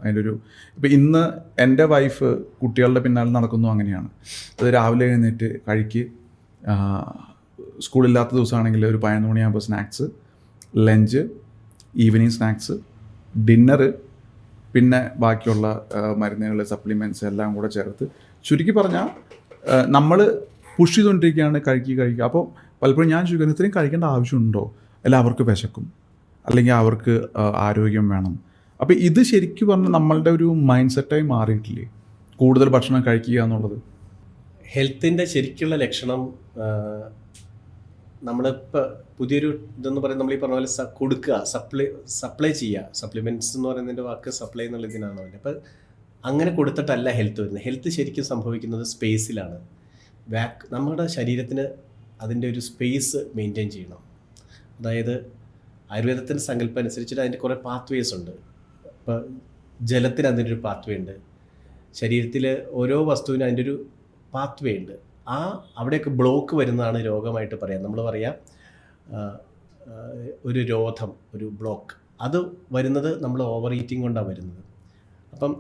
അതിൻ്റെ ഒരു. ഇപ്പോൾ ഇന്ന് എൻ്റെ വൈഫ് കുട്ടികളുടെ പിന്നാലെ നടക്കുന്നു അങ്ങനെയാണ്. അത് രാവിലെ എഴുന്നേറ്റ് സ്കൂളില്ലാത്ത ദിവസമാണെങ്കിൽ ഒരു 11 മണിയാകുമ്പോൾ snacks, lunch, evening snacks, dinner, പിന്നെ ബാക്കിയുള്ള മരുന്നുകൾ, സപ്ലിമെൻറ്റ്സ് എല്ലാം കൂടെ ചേർത്ത് ചുരുക്കി പറഞ്ഞാൽ നമ്മൾ പുഷ് ചെയ്തുകൊണ്ടിരിക്കുകയാണ് കഴിക്കുക. അപ്പോൾ പലപ്പോഴും ഞാൻ ചോദിക്കുന്നത് ഇത്രയും കഴിക്കേണ്ട ആവശ്യമുണ്ടോ? അല്ല അവർക്ക് വിശക്കും, അല്ലെങ്കിൽ അവർക്ക് ആരോഗ്യം വേണം. അപ്പോൾ ഇത് ശരിക്കും പറഞ്ഞാൽ നമ്മളുടെ ഒരു മൈൻഡ് സെറ്റായി മാറിയിട്ടില്ലേ കൂടുതൽ ഭക്ഷണം കഴിക്കുക എന്നുള്ളത്? ഹെൽത്തിൻ്റെ ശരിക്കുള്ള ലക്ഷണം നമ്മളിപ്പോൾ പുതിയൊരു ഇതെന്ന് പറയുന്നത് നമ്മൾ ഈ പറഞ്ഞ പോലെ കൊടുക്കുക, സപ്ലൈ ചെയ്യുക. സപ്ലിമെൻറ്റ്സ് എന്ന് പറയുന്നതിൻ്റെ വാക്ക് സപ്ലൈ എന്നുള്ള ഇതിനാണോ? അപ്പോൾ അങ്ങനെ കൊടുത്തിട്ടല്ല ഹെൽത്ത് വരുന്നത്. ഹെൽത്ത് ശരിക്കും സംഭവിക്കുന്നത് സ്പേസിലാണ്. നമ്മുടെ ശരീരത്തിന് അതിൻ്റെ ഒരു സ്പേസ് മെയിൻറ്റെയിൻ ചെയ്യണം. അതായത് ആയുർവേദത്തിൻ്റെ സങ്കല്പം അനുസരിച്ചിട്ട് അതിൻ്റെ കുറേ പാത്വേസ് ഉണ്ട്. ഇപ്പോൾ ജലത്തിന് അതിൻ്റെ ഒരു പാത്വേ ഉണ്ട്, ശരീരത്തിൽ ഓരോ വസ്തുവിനും അതിൻ്റെ ഒരു പാത്ത് വേ ഉണ്ട്. അവിടെയൊക്കെ ബ്ലോക്ക് വരുന്നതാണ് രോഗമായിട്ട് പറയാം. നമ്മൾ പറയാം ഒരു രോധം, ഒരു ബ്ലോക്ക്, അത് വരുന്നത് നമ്മൾ ഓവർ ഈറ്റിംഗ് കൊണ്ടാണ് വരുന്നത്. അപ്പം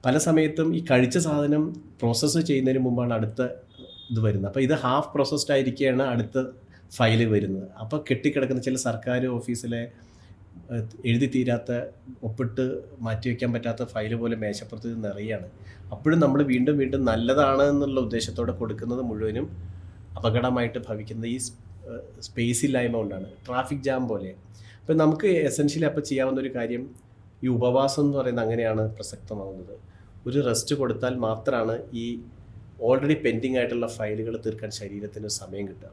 പല സമയത്തും ഈ കഴിച്ച സാധനം പ്രോസസ്സ് ചെയ്യുന്നതിന് മുമ്പാണ് അടുത്ത ഇത് വരുന്നത്. അപ്പോൾ ഇത് ഹാഫ് പ്രോസസ്ഡ് ആയിരിക്കുകയാണ് അടുത്ത ഫയൽ വരുന്നത്. അപ്പോൾ കെട്ടിക്കിടക്കുന്ന ചില സർക്കാർ ഓഫീസിലെ എഴുതി തീരാത്ത, ഒപ്പിട്ട് മാറ്റിവെക്കാൻ പറ്റാത്ത ഫയൽ പോലെ മേശപ്പുറത്ത് നിറയാണ്. അപ്പോഴും നമ്മൾ വീണ്ടും വീണ്ടും നല്ലതാണ് എന്നുള്ള ഉദ്ദേശത്തോടെ കൊടുക്കുന്നത് മുഴുവനും അപകടമായിട്ട് ഭവിക്കുന്നത് ഈ സ്പേസ് ഇല്ലായ്മ കൊണ്ടാണ്. ട്രാഫിക് ജാം പോലെ. അപ്പോൾ നമുക്ക് എസെൻഷ്യലി അപ്പോൾ ചെയ്യാവുന്ന ഒരു കാര്യം, ഈ ഉപവാസം എന്ന് പറയുന്നത് അങ്ങനെയാണ് പ്രസക്തമാകുന്നത്. ഒരു റെസ്റ്റ് കൊടുത്താൽ മാത്രമാണ് ഈ ഓൾറെഡി പെൻഡിങ് ആയിട്ടുള്ള ഫയലുകൾ തീർക്കാൻ ശരീരത്തിന് സമയം കിട്ടുക.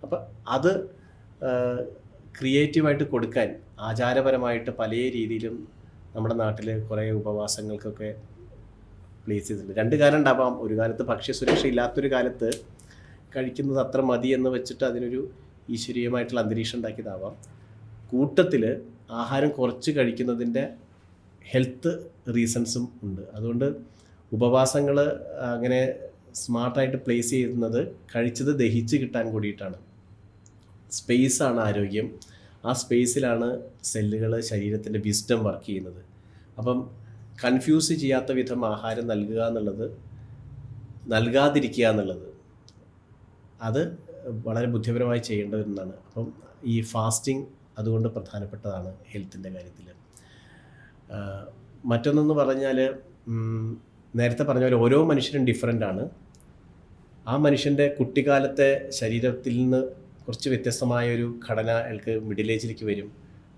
അപ്പം അത് ക്രിയേറ്റീവായിട്ട് കൊടുക്കാൻ ആചാരപരമായിട്ട് പല രീതിയിലും നമ്മുടെ നാട്ടിൽ കുറേ ഉപവാസങ്ങൾക്കൊക്കെ പ്ലേസ് ചെയ്തിട്ടുണ്ട്. രണ്ട് കാലം ഉണ്ടാവാം. ഒരു കാലത്ത് ഭക്ഷ്യസുരക്ഷ ഇല്ലാത്തൊരു കാലത്ത് കഴിക്കുന്നത് അത്ര മതി എന്ന് വെച്ചിട്ട് അതിനൊരു ഈശ്വരീയമായിട്ടുള്ള അന്തരീക്ഷം ഉണ്ടാക്കിയതാവാം. കൂട്ടത്തിൽ ആഹാരം കുറച്ച് കഴിക്കുന്നതിൻ്റെ ഹെൽത്ത് റീസൺസും ഉണ്ട്. അതുകൊണ്ട് ഉപവാസങ്ങൾ അങ്ങനെ സ്മാർട്ടായിട്ട് പ്ലേസ് ചെയ്യുന്നത് കഴിച്ചത് ദഹിച്ച് കിട്ടാൻ കൂടിയിട്ടാണ്. സ്പേസാണ് ആരോഗ്യം. ആ സ്പേസിലാണ് സെല്ലുകൾ, ശരീരത്തിൻ്റെ വിസ്ഡം വർക്ക് ചെയ്യുന്നത്. അപ്പം കൺഫ്യൂസ് ചെയ്യാത്ത വിധം ആഹാരം നൽകുക എന്നുള്ളത്, നൽകാതിരിക്കുക എന്നുള്ളത്, അത് വളരെ ബുദ്ധിപരമായി ചെയ്യേണ്ട ഒന്നാണ്. അപ്പം ഈ ഫാസ്റ്റിംഗ് അതുകൊണ്ട് പ്രധാനപ്പെട്ടതാണ് ഹെൽത്തിൻ്റെ കാര്യത്തിൽ. മറ്റൊന്നെന്ന് പറഞ്ഞാൽ, നേരത്തെ പറഞ്ഞ പോലെ ഓരോ മനുഷ്യരും ഡിഫറൻ്റ് ആണ്. ആ മനുഷ്യൻ്റെ കുട്ടിക്കാലത്തെ ശരീരത്തിൽ നിന്ന് കുറച്ച് വ്യത്യസ്തമായൊരു ഘടന അയാൾക്ക് മിഡിൽ ഏജിലേക്ക് വരും.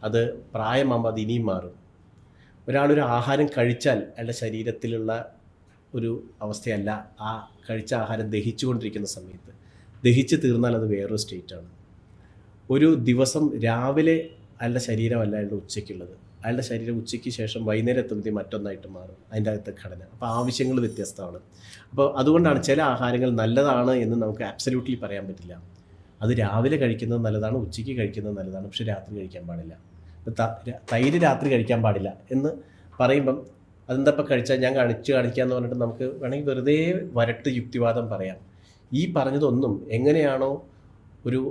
അത് പ്രായമാകുമ്പോൾ അത് ഇനിയും മാറും. ഒരാളൊരു ആഹാരം കഴിച്ചാൽ അയാളുടെ ശരീരത്തിലുള്ള ഒരു അവസ്ഥയല്ല ആ കഴിച്ച ആഹാരം ദഹിച്ചുകൊണ്ടിരിക്കുന്ന സമയത്ത്. ദഹിച്ച് തീർന്നാൽ അത് വേറൊരു സ്റ്റേറ്റാണ്. ഒരു ദിവസം രാവിലെ അയാളുടെ ശരീരമല്ല അയാളുടെ ഉച്ചയ്ക്കുള്ളത്. അയാളുടെ ശരീരം ഉച്ചയ്ക്ക് ശേഷം വൈകുന്നേരം എത്തുമ്പോൾ മറ്റൊന്നായിട്ട് മാറും അതിൻ്റെ അകത്തെ ഘടന. അപ്പോൾ ആവശ്യങ്ങൾ വ്യത്യസ്തമാണ്. അപ്പോൾ അതുകൊണ്ടാണ് ചില ആഹാരങ്ങൾ നല്ലതാണ് എന്ന് നമുക്ക് ആബ്സല്യൂട്ട്ലി പറയാൻ പറ്റില്ല. അത് രാവിലെ കഴിക്കുന്നത് നല്ലതാണ്, ഉച്ചയ്ക്ക് കഴിക്കുന്നത് നല്ലതാണ്, പക്ഷെ രാത്രി കഴിക്കാൻ പാടില്ല. തൈര് രാത്രി കഴിക്കാൻ പാടില്ല എന്ന് പറയുമ്പം അതെന്തപ്പോൾ കഴിച്ചാൽ ഞാൻ കാണിക്കാമെന്ന് പറഞ്ഞിട്ട് നമുക്ക് വേണമെങ്കിൽ വെറുതെ വരട്ട് യുക്തിവാദം പറയാം. ഈ പറഞ്ഞതൊന്നും എങ്ങനെയാണോ ഒരു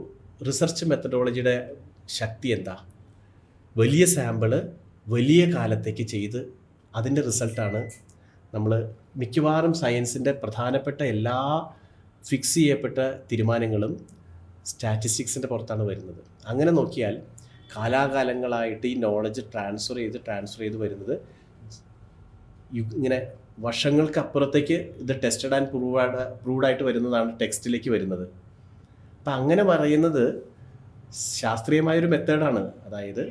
റിസർച്ച് മെത്തഡോളജിയുടെ ശക്തി എന്താ, വലിയ സാമ്പിള് വലിയ കാലത്തേക്ക് ചെയ്ത് അതിൻ്റെ റിസൾട്ടാണ് നമ്മൾ മിക്കവാറും സയൻസിൻ്റെ പ്രധാനപ്പെട്ട എല്ലാ ഫിക്സ് ചെയ്യപ്പെട്ട തീരുമാനങ്ങളും സ്റ്റാറ്റിസ്റ്റിക്സിൻ്റെ പുറത്താണ് വരുന്നത്. അങ്ങനെ നോക്കിയാൽ കാലാകാലങ്ങളായിട്ട് ഈ നോളജ് ട്രാൻസ്ഫർ ചെയ്ത് വരുന്നത് ഇങ്ങനെ വർഷങ്ങൾക്കപ്പുറത്തേക്ക് ഇത് ടെസ്റ്റഡ് ആൻഡ് പ്രൂവ്ഡായിട്ട് വരുന്നതാണ് ടെക്സ്റ്റിലേക്ക് വരുന്നത്. അപ്പം അങ്ങനെ പറയുന്നത് ശാസ്ത്രീയമായൊരു മെത്തേഡാണ്. അതായത്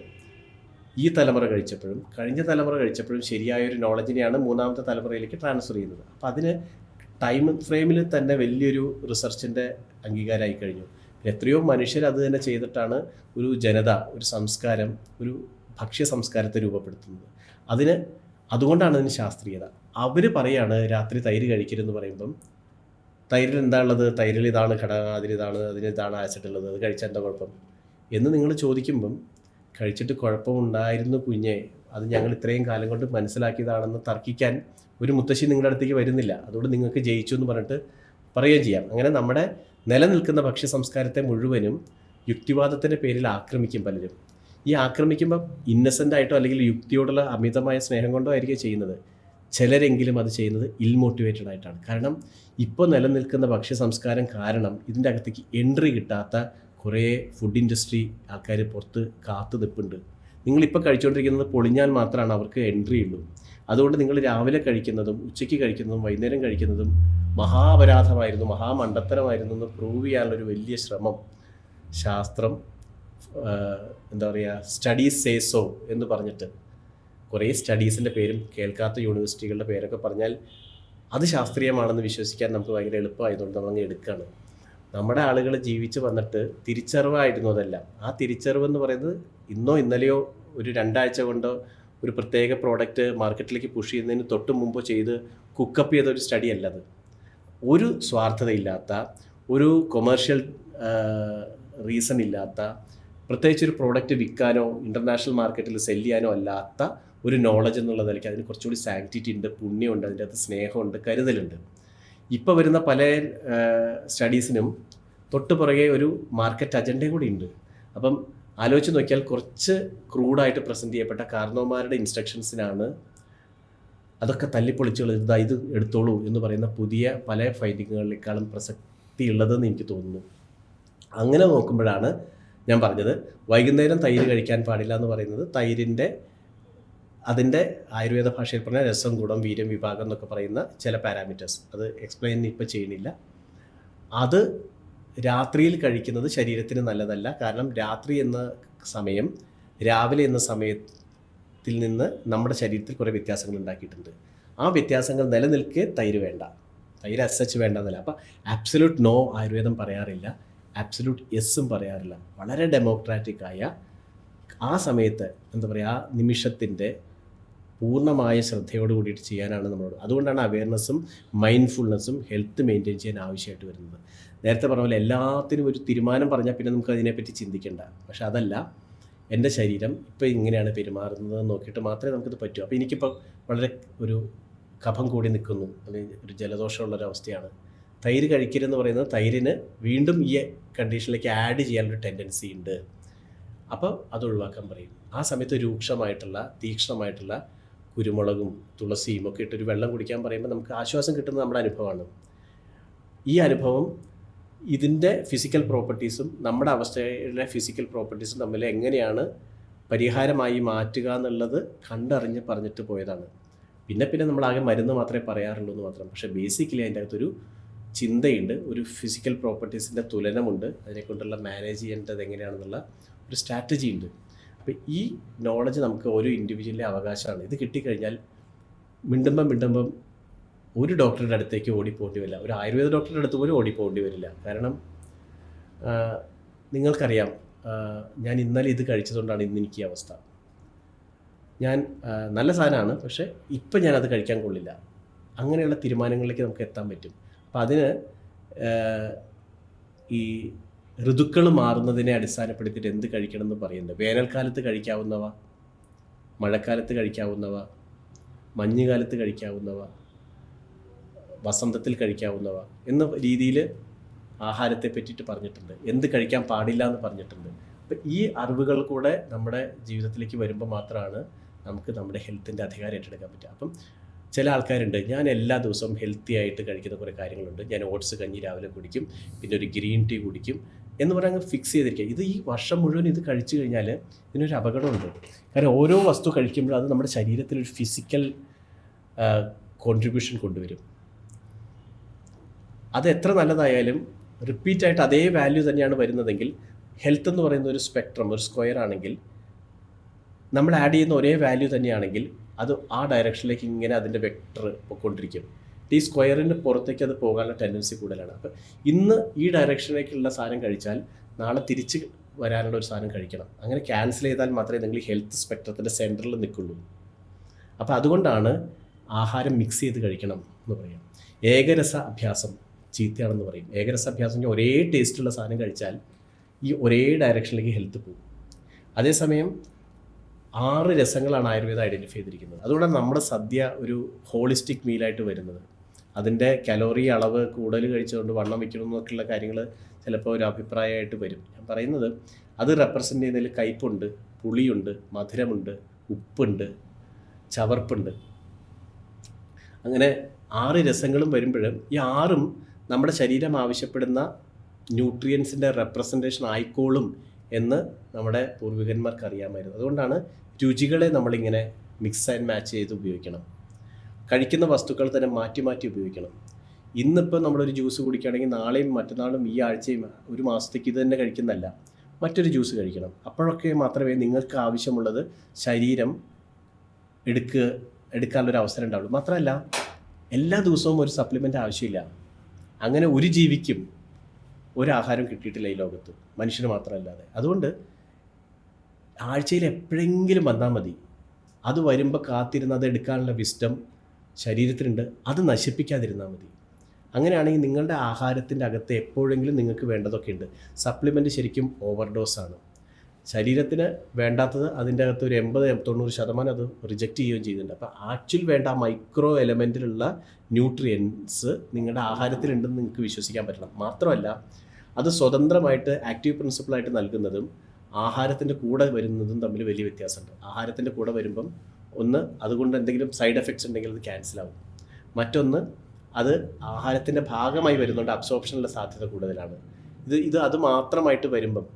ഈ തലമുറ കഴിച്ചപ്പോഴും കഴിഞ്ഞ തലമുറ കഴിച്ചപ്പോഴും ശരിയായൊരു നോളജിനെയാണ് മൂന്നാമത്തെ തലമുറയിലേക്ക് ട്രാൻസ്ഫർ ചെയ്യുന്നത്. അപ്പോൾ അതിന് ടൈം ഫ്രെയിമിൽ തന്നെ വലിയൊരു റിസർച്ചിൻ്റെ അംഗീകാരമായി കഴിഞ്ഞു. എത്രയോ മനുഷ്യർ അത് തന്നെ ചെയ്തിട്ടാണ് ഒരു ജനത, ഒരു സംസ്കാരം, ഒരു ഭക്ഷ്യ സംസ്കാരത്തെ രൂപപ്പെടുത്തുന്നത്. അതുകൊണ്ടാണ് അതിന് ശാസ്ത്രീയത. അവർ പറയാണ് രാത്രി തൈര് കഴിക്കരുതെന്ന് പറയുമ്പം തൈരിൽ എന്താ ഉള്ളത്, തൈരിൽ ഇതാണ് ഘടകം, അതിനിതാണ് ആസിഡ് ഉള്ളത്, അത് കഴിച്ചാൽ എന്താ കുഴപ്പം എന്ന് നിങ്ങൾ ചോദിക്കുമ്പം കഴിച്ചിട്ട് കുഴപ്പമുണ്ടായിരുന്നു കുഞ്ഞെ, അത് ഞങ്ങൾ ഇത്രയും കാലം കൊണ്ട് മനസ്സിലാക്കിയതാണെന്ന് തർക്കിക്കാൻ ഒരു മുത്തശ്ശി നിങ്ങളുടെ അടുത്തേക്ക് വരുന്നില്ല. അതുകൊണ്ട് നിങ്ങൾക്ക് ജയിച്ചു എന്ന് പറഞ്ഞിട്ട് പറയുകയും ചെയ്യാം. അങ്ങനെ നമ്മുടെ നിലനിൽക്കുന്ന ഭക്ഷ്യ സംസ്കാരത്തെ മുഴുവനും യുക്തിവാദത്തിൻ്റെ പേരിൽ ആക്രമിക്കും പലരും. ഈ ആക്രമിക്കുമ്പം ഇന്നസെൻ്റായിട്ടോ അല്ലെങ്കിൽ യുക്തിയോടുള്ള അമിതമായ സ്നേഹം കൊണ്ടോ ആയിരിക്കും ചെയ്യുന്നത്. ചിലരെങ്കിലും അത് ചെയ്യുന്നത് ഇൽമോട്ടിവേറ്റഡ് ആയിട്ടാണ്. കാരണം ഇപ്പോൾ നിലനിൽക്കുന്ന ഭക്ഷ്യ സംസ്കാരം കാരണം ഇതിൻ്റെ അകത്തേക്ക് എൻട്രി കിട്ടാത്ത കുറേ ഫുഡ് ഇൻഡസ്ട്രി ആൾക്കാർ പുറത്ത് കാത്തു നിൽപ്പുണ്ട്. നിങ്ങളിപ്പോൾ കഴിച്ചുകൊണ്ടിരിക്കുന്നത് പൊളിഞ്ഞാൽ മാത്രമാണ് അവർക്ക് എൻട്രി ഉള്ളൂ. അതുകൊണ്ട് നിങ്ങൾ രാവിലെ കഴിക്കുന്നതും ഉച്ചയ്ക്ക് കഴിക്കുന്നതും വൈകുന്നേരം കഴിക്കുന്നതും മഹാപരാധമായിരുന്നു, മഹാമണ്ടത്തരമായിരുന്നു എന്ന് പ്രൂവ് ചെയ്യാനുള്ളൊരു വലിയ ശ്രമം ശാസ്ത്രം, എന്താ പറയുക, സ്റ്റഡീസ് സേസോ എന്ന് പറഞ്ഞിട്ട് കുറേ സ്റ്റഡീസിൻ്റെ പേരും കേൾക്കാത്ത യൂണിവേഴ്സിറ്റികളുടെ പേരൊക്കെ പറഞ്ഞാൽ അത് ശാസ്ത്രീയമാണെന്ന് വിശ്വസിക്കാൻ നമുക്ക് ഭയങ്കര എളുപ്പമായതുകൊണ്ട് നമ്മളങ്ങ് എടുക്കുകയാണ്. നമ്മുടെ ആളുകൾ ജീവിച്ച് വന്നിട്ട് തിരിച്ചറിവായിരുന്നു അതെല്ലാം. ആ തിരിച്ചറിവെന്ന് പറയുന്നത് ഇന്നോ ഇന്നലെയോ ഒരു 2 ആഴ്ച കൊണ്ടോ ഒരു പ്രത്യേക പ്രോഡക്റ്റ് മാർക്കറ്റിലേക്ക് പുഷ് ചെയ്യുന്നതിന് തൊട്ട് മുമ്പോ ചെയ്ത് കുക്കപ്പ് ചെയ്ത ഒരു സ്റ്റഡി അല്ല അത്. ഒരു സ്വാർത്ഥതയില്ലാത്ത, ഒരു കൊമേഴ്ഷ്യൽ റീസൺ ഇല്ലാത്ത, പ്രത്യേകിച്ച് ഒരു പ്രോഡക്റ്റ് വിൽക്കാനോ ഇൻ്റർനാഷണൽ മാർക്കറ്റിൽ സെല്ല് ചെയ്യാനോ അല്ലാത്ത ഒരു നോളജ് എന്നുള്ള നിലയ്ക്ക് അതിന് കുറച്ചുകൂടി സാങ്ക്ടിറ്റി ഉണ്ട്, പുണ്യമുണ്ട്, അതിൻ്റെ അകത്ത് സ്നേഹമുണ്ട്, കരുതലുണ്ട്. ഇപ്പോൾ വരുന്ന പല സ്റ്റഡീസിനും തൊട്ട് പുറകെ ഒരു മാർക്കറ്റ് അജണ്ടയും കൂടി ഉണ്ട്. അപ്പം ആലോചിച്ച് നോക്കിയാൽ കുറച്ച് ക്രൂഡായിട്ട് പ്രസൻറ്റ് ചെയ്യപ്പെട്ട കാരണവന്മാരുടെ ഇൻസ്ട്രക്ഷൻസിനാണ് അതൊക്കെ തല്ലിപ്പൊളിച്ചുകൾ ഇത് എടുത്തോളൂ എന്ന് പറയുന്ന പുതിയ പല ഫൈൻഡിങ്ങുകളിലേക്കാളും പ്രസക്തി ഉള്ളതെന്ന് എനിക്ക് തോന്നുന്നു. അങ്ങനെ നോക്കുമ്പോഴാണ് ഞാൻ പറഞ്ഞത് വൈകുന്നേരം തൈര് കഴിക്കാൻ പാടില്ല എന്ന് പറയുന്നത് തൈരിൻ്റെ അതിൻ്റെ ആയുർവേദ ഭാഷയിൽ പറഞ്ഞ രസം, ഗുണം, വീര്യം, വിഭാഗം എന്നൊക്കെ പറയുന്ന ചില പാരാമീറ്റേഴ്സ്, അത് എക്സ്പ്ലെയിൻ ഇപ്പോൾ ചെയ്യണില്ല. അത് രാത്രിയിൽ കഴിക്കുന്നത് ശരീരത്തിന് നല്ലതല്ല. കാരണം രാത്രി എന്ന സമയം രാവിലെ എന്ന സമയത്തിൽ നിന്ന് നമ്മുടെ ശരീരത്തിൽ കുറേ വ്യത്യാസങ്ങൾ ഉണ്ടാക്കിയിട്ടുണ്ട്. ആ വ്യത്യാസങ്ങൾ നിലനിൽക്കെ തൈര് വേണ്ട, തൈര് അസച്ച് വേണ്ടെന്നല്ല. അപ്പോൾ ആബ്സല്യൂട്ട് നോ ആയുർവേദം പറയാറില്ല, ആബ്സല്യൂട്ട് യെസ്സും പറയാറില്ല. വളരെ ഡെമോക്രാറ്റിക്കായ ആ സമയത്ത് എന്താ പറയുക, ആ നിമിഷത്തിൻ്റെ പൂർണ്ണമായ ശ്രദ്ധയോട് കൂടിയിട്ട് ചെയ്യാനാണ് നമ്മളോട്. അതുകൊണ്ടാണ് അവെയർനെസ്സും മൈൻഡ്ഫുൾനെസ്സും ഹെൽത്ത് മെയിൻറ്റെയിൻ ചെയ്യാൻ ആവശ്യമായിട്ട് വരുന്നത്. നേരത്തെ പറഞ്ഞ പോലെ എല്ലാത്തിനും ഒരു തീരുമാനം പറഞ്ഞാൽ പിന്നെ നമുക്ക് അതിനെപ്പറ്റി ചിന്തിക്കേണ്ട. പക്ഷെ അതല്ല, എൻ്റെ ശരീരം ഇപ്പോൾ ഇങ്ങനെയാണ് പെരുമാറുന്നത് നോക്കിയിട്ട് മാത്രമേ നമുക്കിത് പറ്റൂ. അപ്പോൾ എനിക്കിപ്പോൾ വളരെ ഒരു കഫം കൂടി നിൽക്കുന്നു, അല്ലെങ്കിൽ ഒരു ജലദോഷമുള്ളൊരവസ്ഥയാണ്. തൈര് കഴിക്കരുതെന്ന് പറയുന്നത് തൈരിന് വീണ്ടും ഈ കണ്ടീഷനിലേക്ക് ആഡ് ചെയ്യാനൊരു ടെൻഡൻസി ഉണ്ട്. അപ്പോൾ അത് ഒഴിവാക്കാൻ പറയും. ആ സമയത്ത് രൂക്ഷമായിട്ടുള്ള തീക്ഷ്ണമായിട്ടുള്ള കുരുമുളകും തുളസിയും ഒക്കെ ഇട്ടൊരു വെള്ളം കുടിക്കാൻ പറയുമ്പോൾ നമുക്ക് ആശ്വാസം കിട്ടുന്നത് നമ്മുടെ അനുഭവമാണ്. ഈ അനുഭവം ഇതിൻ്റെ ഫിസിക്കൽ പ്രോപ്പർട്ടീസും നമ്മുടെ അവസ്ഥയിലെ ഫിസിക്കൽ പ്രോപ്പർട്ടീസും തമ്മിൽ എങ്ങനെയാണ് പരിഹാരമായി മാറ്റുക എന്നുള്ളത് കണ്ടറിഞ്ഞ് പറഞ്ഞിട്ട് പോയതാണ്. പിന്നെ നമ്മളാകെ മരുന്ന് മാത്രമേ പറയാറുള്ളൂ എന്ന് മാത്രം. പക്ഷേ ബേസിക്കലി അതിൻ്റെ അകത്തൊരു ചിന്തയുണ്ട്, ഒരു ഫിസിക്കൽ പ്രോപ്പർട്ടീസിൻ്റെ തുലനമുണ്ട്, അതിനെക്കൊണ്ടുള്ള മാനേജ് ചെയ്യേണ്ടത് എങ്ങനെയാണെന്നുള്ള ഒരു സ്ട്രാറ്റജി ഉണ്ട്. അപ്പോൾ ഈ നോളജ് നമുക്ക് ഓരോ ഇൻഡിവിജ്വലിൻ്റെ അവകാശമാണ്. ഇത് കിട്ടിക്കഴിഞ്ഞാൽ മിണ്ടുമ്പം ഒരു ഡോക്ടറുടെ അടുത്തേക്ക് ഓടിപ്പോകേണ്ടി വരില്ല, ഒരു ആയുർവേദ ഡോക്ടറുടെ അടുത്ത് പോലും ഓടിപ്പോകേണ്ടി വരില്ല. കാരണം നിങ്ങൾക്കറിയാം, ഞാൻ ഇന്നലെ ഇത് കഴിച്ചതുകൊണ്ടാണ് ഇന്ന് എനിക്ക് ഈ അവസ്ഥ. ഞാൻ നല്ല സാധനമാണ്, പക്ഷേ ഇപ്പം ഞാനത് കഴിക്കാൻ കൊള്ളില്ല. അങ്ങനെയുള്ള തീരുമാനങ്ങളിലേക്ക് നമുക്ക് എത്താൻ പറ്റും. അപ്പം അതിന് ഈ ഋതുക്കൾ മാറുന്നതിനെ അടിസ്ഥാനപ്പെടുത്തിയിട്ട് എന്ത് കഴിക്കണമെന്ന് പറയുന്നത്, വേനൽക്കാലത്ത് കഴിക്കാവുന്നവ, മഴക്കാലത്ത് കഴിക്കാവുന്നവ, മഞ്ഞുകാലത്ത് കഴിക്കാവുന്നവ, വസന്തത്തിൽ കഴിക്കാവുന്നവ എന്ന രീതിയിൽ ആഹാരത്തെ പറ്റിയിട്ട് പറഞ്ഞിട്ടുണ്ട്. എന്ത് കഴിക്കാൻ പാടില്ല എന്ന് പറഞ്ഞിട്ടുണ്ട്. അപ്പം ഈ അറിവുകൾ കൂടെ നമ്മുടെ ജീവിതത്തിലേക്ക് വരുമ്പോൾ മാത്രമാണ് നമുക്ക് നമ്മുടെ ഹെൽത്തിൻ്റെ അധികാരം ഏറ്റെടുക്കാൻ പറ്റുക. അപ്പം ചില ആൾക്കാരുണ്ട്, ഞാൻ എല്ലാ ദിവസവും ഹെൽത്തി ആയിട്ട് കഴിക്കുന്ന കുറേ കാര്യങ്ങളുണ്ട്, ഞാൻ ഓട്സ് കഞ്ഞി രാവിലെ കുടിക്കും, പിന്നെ ഒരു ഗ്രീൻ ടീ കുടിക്കും എന്ന് പറഞ്ഞാൽ ഫിക്സ് ചെയ്തിരിക്കുക. ഇത് ഈ വർഷം മുഴുവൻ ഇത് കഴിച്ചു കഴിഞ്ഞാൽ ഇതിനൊരു അപകടമുണ്ട്. കാരണം ഓരോ വസ്തു കഴിക്കുമ്പോഴും അത് നമ്മുടെ ശരീരത്തിലൊരു ഫിസിക്കൽ കോൺട്രിബ്യൂഷൻ കൊണ്ടുവരും. അത് എത്ര നല്ലതായാലും റിപ്പീറ്റായിട്ട് അതേ വാല്യൂ തന്നെയാണ് വരുന്നതെങ്കിൽ, ഹെൽത്ത് എന്ന് പറയുന്ന ഒരു സ്പെക്ട്രം, ഒരു സ്ക്വയർ ആണെങ്കിൽ, നമ്മൾ ആഡ് ചെയ്യുന്ന ഒരേ വാല്യൂ തന്നെയാണെങ്കിൽ അത് ആ ഡയറക്ഷനിലേക്ക് ഇങ്ങനെ അതിൻ്റെ വെക്ടർ പോയിക്കൊണ്ടിരിക്കും. ഈ സ്ക്വയറിന് പുറത്തേക്ക് അത് പോകാനുള്ള ടെൻഡൻസി കൂടുതലാണ്. അപ്പോൾ ഇന്ന് ഈ ഡയറക്ഷനിലേക്കുള്ള സാധനം കഴിച്ചാൽ നാളെ തിരിച്ച് വരാനുള്ള ഒരു സാധനം കഴിക്കണം. അങ്ങനെ ക്യാൻസൽ ചെയ്താൽ മാത്രമേ നിങ്ങൾ ഹെൽത്ത് സ്പെക്ട്രത്തിൻ്റെ സെൻറ്ററിൽ നിൽക്കുള്ളൂ. അപ്പോൾ അതുകൊണ്ടാണ് ആഹാരം മിക്സ് ചെയ്ത് കഴിക്കണം എന്ന് പറയും. ഏകരസ അഭ്യാസം ചീത്തയാണെന്ന് പറയും. ഏകരസ അഭ്യാസം ഒരേ ടേസ്റ്റുള്ള സാധനം കഴിച്ചാൽ ഈ ഒരേ ഡയറക്ഷനിലേക്ക് ഹെൽത്ത് പോകും. അതേസമയം 6 രസങ്ങളാണ് ആയുർവേദം ഐഡൻറ്റിഫൈ ചെയ്തിരിക്കുന്നത്. അതുകൊണ്ടാണ് നമ്മുടെ സദ്യ ഒരു ഹോളിസ്റ്റിക് മീലായിട്ട് വരുന്നത്. അതിൻ്റെ കലോറി അളവ് കൂടുതൽ കഴിച്ചുകൊണ്ട് വണ്ണം വയ്ക്കണം എന്നൊക്കെയുള്ള കാര്യങ്ങൾ ചിലപ്പോൾ ഒരു അഭിപ്രായമായിട്ട് വരും. ഞാൻ പറയുന്നത് അത് റെപ്രസെൻ്റ് ചെയ്യുന്നതിൽ കയ്പുണ്ട്, പുളിയുണ്ട്, മധുരമുണ്ട്, ഉപ്പുണ്ട്, ചവർപ്പുണ്ട്. അങ്ങനെ 6 രസങ്ങളും വരുമ്പോഴും ഈ 6ഉം നമ്മുടെ ശരീരം ആവശ്യപ്പെടുന്ന ന്യൂട്രിയൻസിൻ്റെ റെപ്രസെൻറ്റേഷൻ ആയിക്കോളും എന്ന് നമ്മുടെ പൂർവികന്മാർക്ക് അറിയാമായിരുന്നു. അതുകൊണ്ടാണ് രുചികളെ നമ്മളിങ്ങനെ മിക്സ് ആൻഡ് മാച്ച് ചെയ്ത് ഉപയോഗിക്കണം. കഴിക്കുന്ന വസ്തുക്കൾ തന്നെ മാറ്റി മാറ്റി ഉപയോഗിക്കണം. ഇന്നിപ്പോൾ നമ്മളൊരു ജ്യൂസ് കുടിക്കുകയാണെങ്കിൽ നാളെയും മറ്റന്നാളും ഈ ആഴ്ചയും ഒരു മാസത്തേക്ക് ഇത് തന്നെ കഴിക്കുന്നതല്ല, മറ്റൊരു ജ്യൂസ് കഴിക്കണം. അപ്പോഴൊക്കെ മാത്രമേ നിങ്ങൾക്ക് ആവശ്യമുള്ളത് ശരീരം എടുക്കാനുള്ളൊരു അവസരം ഉണ്ടാവുള്ളൂ. മാത്രമല്ല എല്ലാ ദിവസവും ഒരു സപ്ലിമെൻ്റ് ആവശ്യമില്ല. അങ്ങനെ ഒരു ജീവിക്കും ഒരാഹാരം കിട്ടിയിട്ടില്ല ഈ ലോകത്ത്, മനുഷ്യന് മാത്രമല്ലാതെ. അതുകൊണ്ട് ആഴ്ചയിൽ എപ്പോഴെങ്കിലും വന്നാൽ മതി. അത് വരുമ്പോൾ കാത്തിരുന്ന് അത് എടുക്കാനുള്ള വിസ്ഡം ശരീരത്തിനുണ്ട്, അത് നശിപ്പിക്കാതിരുന്നാൽ മതി. അങ്ങനെയാണെങ്കിൽ നിങ്ങളുടെ ആഹാരത്തിൻ്റെ അകത്ത് എപ്പോഴെങ്കിലും നിങ്ങൾക്ക് വേണ്ടതൊക്കെ ഉണ്ട്. സപ്ലിമെൻ്റ് ശരിക്കും ഓവർഡോസാണ്. ശരീരത്തിന് വേണ്ടാത്തത് അതിൻ്റെ അകത്ത് ഒരു 80-90% അത് റിജക്റ്റ് ചെയ്യുകയും ചെയ്യുന്നുണ്ട്. അപ്പോൾ ആക്ച്വൽ വേണ്ട ആ മൈക്രോ എലമെൻറ്റിലുള്ള ന്യൂട്രിയൻസ് നിങ്ങളുടെ ആഹാരത്തിലുണ്ടെന്ന് നിങ്ങൾക്ക് വിശ്വസിക്കാൻ പറ്റണം. മാത്രമല്ല അത് സ്വതന്ത്രമായിട്ട് ആക്റ്റീവ് പ്രിൻസിപ്പിളായിട്ട് നൽകുന്നതും ആഹാരത്തിൻ്റെ കൂടെ വരുന്നതും തമ്മിൽ വലിയ വ്യത്യാസമുണ്ട്. ആഹാരത്തിൻ്റെ കൂടെ വരുമ്പം ഒന്ന് അതുകൊണ്ട് എന്തെങ്കിലും സൈഡ് എഫക്ട്സ് ഉണ്ടെങ്കിൽ അത് ക്യാൻസലാവും. മറ്റൊന്ന് അത് ആഹാരത്തിൻ്റെ ഭാഗമായി വരുന്നുണ്ട്, അബ്സോർപ്ഷനുള്ള സാധ്യത കൂടുതലാണ്. ഇത് അത് മാത്രമായിട്ട് വരുമ്പം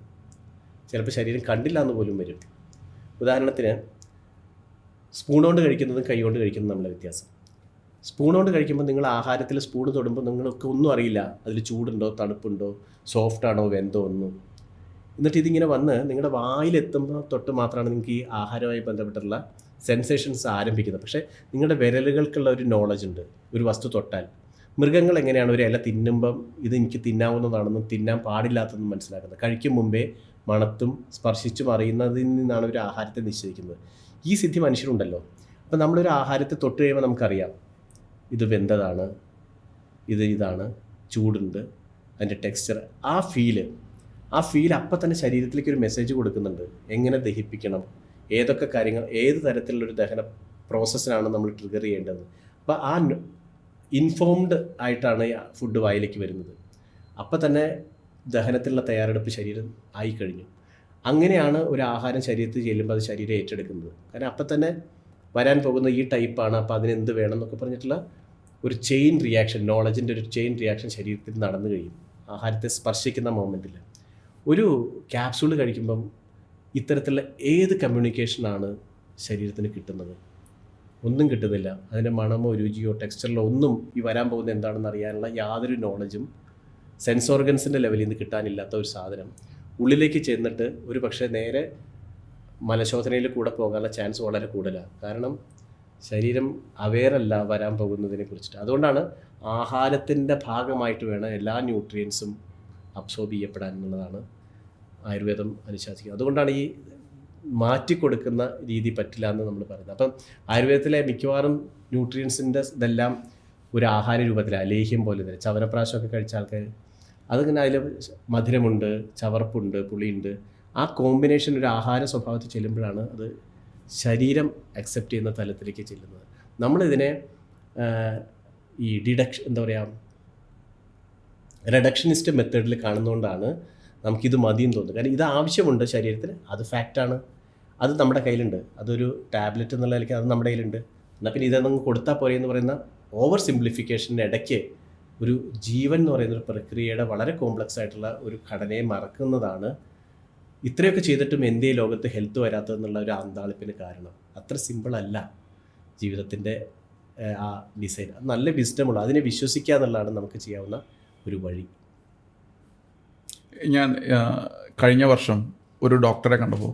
ചിലപ്പോൾ ശരീരം കണ്ടില്ല എന്ന് പോലും വരും. ഉദാഹരണത്തിന് സ്പൂൺ കൊണ്ട് കഴിക്കുന്നതും കൈ കൊണ്ട് കഴിക്കുന്നതും തമ്മിലുള്ള വ്യത്യാസം. സ്പൂൺ കൊണ്ട് കഴിക്കുമ്പോൾ നിങ്ങൾ ആഹാരത്തിൽ സ്പൂൺ തൊടുമ്പോൾ നിങ്ങൾക്ക് ഒന്നും അറിയില്ല, അതിൽ ചൂടുണ്ടോ തണുപ്പുണ്ടോ സോഫ്റ്റാണോ വെന്തോ ഒന്നും. എന്നിട്ട് ഇതിങ്ങനെ വന്ന് നിങ്ങളുടെ വായിലെത്തുമ്പോൾ തൊട്ട് മാത്രമാണ് നിങ്ങൾക്ക് ഈ ആഹാരവുമായി ബന്ധപ്പെട്ടുള്ള സെൻസേഷൻസ് ആരംഭിക്കുന്നത്. പക്ഷേ നിങ്ങളുടെ വിരലുകൾക്കുള്ള ഒരു നോളജ് ഉണ്ട്. ഒരു വസ്തു തൊട്ടാൽ മൃഗങ്ങൾ എങ്ങനെയാണ് ഒരു ഇല തിന്നുമ്പം ഇത് എനിക്ക് തിന്നാവുന്നതാണെന്നും തിന്നാൻ പാടില്ലാത്തതെന്നും മനസ്സിലാക്കുന്നത്. കഴിക്കും മുമ്പേ മണത്തും സ്പർശിച്ചും അറിയുന്നതിൽ നിന്നാണ് ഒരു ആഹാരത്തെ നിശ്ചയിക്കുന്നത്. ഈ സിദ്ധി മനുഷ്യരുണ്ടല്ലോ. അപ്പോൾ നമ്മളൊരു ആഹാരത്തെ തൊട്ട് കഴിയുമ്പോൾ നമുക്കറിയാം ഇത് വെന്തതാണ്, ഇതാണ്, ചൂടുണ്ട്, അതിൻ്റെ ടെക്സ്ചർ, ആ ഫീൽ അപ്പം തന്നെ ശരീരത്തിലേക്ക് ഒരു മെസ്സേജ് കൊടുക്കുന്നുണ്ട്. എങ്ങനെ ദഹിപ്പിക്കണം, ഏതൊക്കെ കാര്യങ്ങൾ, ഏത് തരത്തിലുള്ളൊരു ദഹന പ്രോസസ്സിനാണ് നമ്മൾ ട്രിഗർ ചെയ്യേണ്ടത്. അപ്പോൾ ആ ഇൻഫോംഡ് ആയിട്ടാണ് ഫുഡ് വായിലേക്ക് വരുന്നത്. അപ്പം തന്നെ ദഹനത്തിലുള്ള തയ്യാറെടുപ്പ് ശരീരം ആയിക്കഴിഞ്ഞു. അങ്ങനെയാണ് ഒരു ആഹാരം ശരീരത്തിൽ ചെല്ലുമ്പോൾ അത് ശരീരം ഏറ്റെടുക്കുന്നത്. കാരണം അപ്പം തന്നെ വരാൻ പോകുന്ന ഈ ടൈപ്പാണ്, അപ്പോൾ അതിനെന്ത് വേണം എന്നൊക്കെ പറഞ്ഞിട്ടുള്ള ഒരു ചെയിൻ റിയാക്ഷൻ, നോളജിൻ്റെ ഒരു ചെയിൻ റിയാക്ഷൻ ശരീരത്തിൽ നടന്നു കഴിയും ആഹാരത്തെ സ്പർശിക്കുന്ന മൊമെൻറ്റിൽ. ഒരു ക്യാപ്സൂൾ കഴിക്കുമ്പം ഇത്തരത്തിലുള്ള ഏത് കമ്മ്യൂണിക്കേഷനാണ് ശരീരത്തിന് കിട്ടുന്നത്? ഒന്നും കിട്ടുന്നില്ല. അതിൻ്റെ മണമോ രുചിയോ ടെക്സ്ചറിലോ ഒന്നും ഈ വരാൻ പോകുന്നത് എന്താണെന്ന് അറിയാനുള്ള യാതൊരു നോളജും സെൻസ് ഓർഗൻസിൻ്റെ ലെവലിൽ നിന്ന് കിട്ടാനില്ലാത്ത ഒരു സാധനം ഉള്ളിലേക്ക് ചെന്നിട്ട് ഒരു പക്ഷേ നേരെ മലശോധനയിൽ കൂടെ പോകാനുള്ള ചാൻസ് വളരെ കൂടുതലാണ്. കാരണം ശരീരം അവെയറല്ല വരാൻ പോകുന്നതിനെ കുറിച്ചിട്ട്. അതുകൊണ്ടാണ് ആഹാരത്തിൻ്റെ ഭാഗമായിട്ട് വേണം എല്ലാ ന്യൂട്രിയൻസും അബ്സോർബ് ചെയ്യപ്പെടാൻ എന്നുള്ളതാണ് ആയുർവേദം അനുശാസിക്കുന്നത്. അതുകൊണ്ടാണ് ഈ മാറ്റിക്കൊടുക്കുന്ന രീതി പറ്റില്ല എന്ന് നമ്മൾ പറയുന്നത്. അപ്പം ആയുർവേദത്തിലെ മിക്കവാറും ന്യൂട്രിയൻസിൻ്റെ ഇതെല്ലാം ഒരു ആഹാര രൂപത്തിലാണ്, ലേഹ്യം പോലെ തന്നെ. ചവനപ്രാശമൊക്കെ കഴിച്ച ആൾക്കാർ അതിങ്ങനെ അതിൽ മധുരമുണ്ട്, ചവർപ്പുണ്ട്, പുളിയുണ്ട്. ആ കോമ്പിനേഷൻ ഒരു ആഹാര സ്വഭാവത്തിൽ ചെല്ലുമ്പോഴാണ് അത് ശരീരം അക്സെപ്റ്റ് ചെയ്യുന്ന തലത്തിലേക്ക് ചെല്ലുന്നത്. നമ്മളിതിനെ ഈ റിഡക്ഷനിസ്റ്റ് മെത്തേഡിൽ കാണുന്നതുകൊണ്ടാണ് നമുക്കിത് മതിയെന്ന് തോന്നുന്നത്. കാരണം ഇത് ആവശ്യമുണ്ട് ശരീരത്തിന്, അത് ഫാക്റ്റാണ്, അത് നമ്മുടെ കയ്യിലുണ്ട്. അതൊരു ടാബ്ലറ്റ് എന്നുള്ള നിലയ്ക്ക് അത് നമ്മുടെ കയ്യിലുണ്ട്. എന്നാൽ പിന്നെ ഇതൊന്നും കൊടുത്താൽ പോരെ എന്ന് പറയുന്ന ഓവർ സിംപ്ലിഫിക്കേഷൻ്റെ ഇടയ്ക്ക് ഒരു ജീവൻ എന്ന് പറയുന്നൊരു പ്രക്രിയയുടെ വളരെ കോംപ്ലക്സ് ആയിട്ടുള്ള ഒരു ഘടനയെ മറക്കുന്നതാണ് ഇത്രയൊക്കെ ചെയ്തിട്ടും എന്തേ ലോകത്ത് ഹെൽത്ത് വരാത്തതെന്നുള്ള ഒരു അന്താളിപ്പിന് കാരണം. അത്ര സിമ്പിളല്ല ജീവിതത്തിൻ്റെ ആ ഡിസൈൻ. അത് നല്ല വിസ്ഡമുള്ള, അതിനെ വിശ്വസിക്കുക എന്നുള്ളതാണ് നമുക്ക് ചെയ്യാവുന്ന ഒരു വഴി. ഞാൻ കഴിഞ്ഞ വർഷം ഒരു ഡോക്ടറെ കണ്ടപ്പോൾ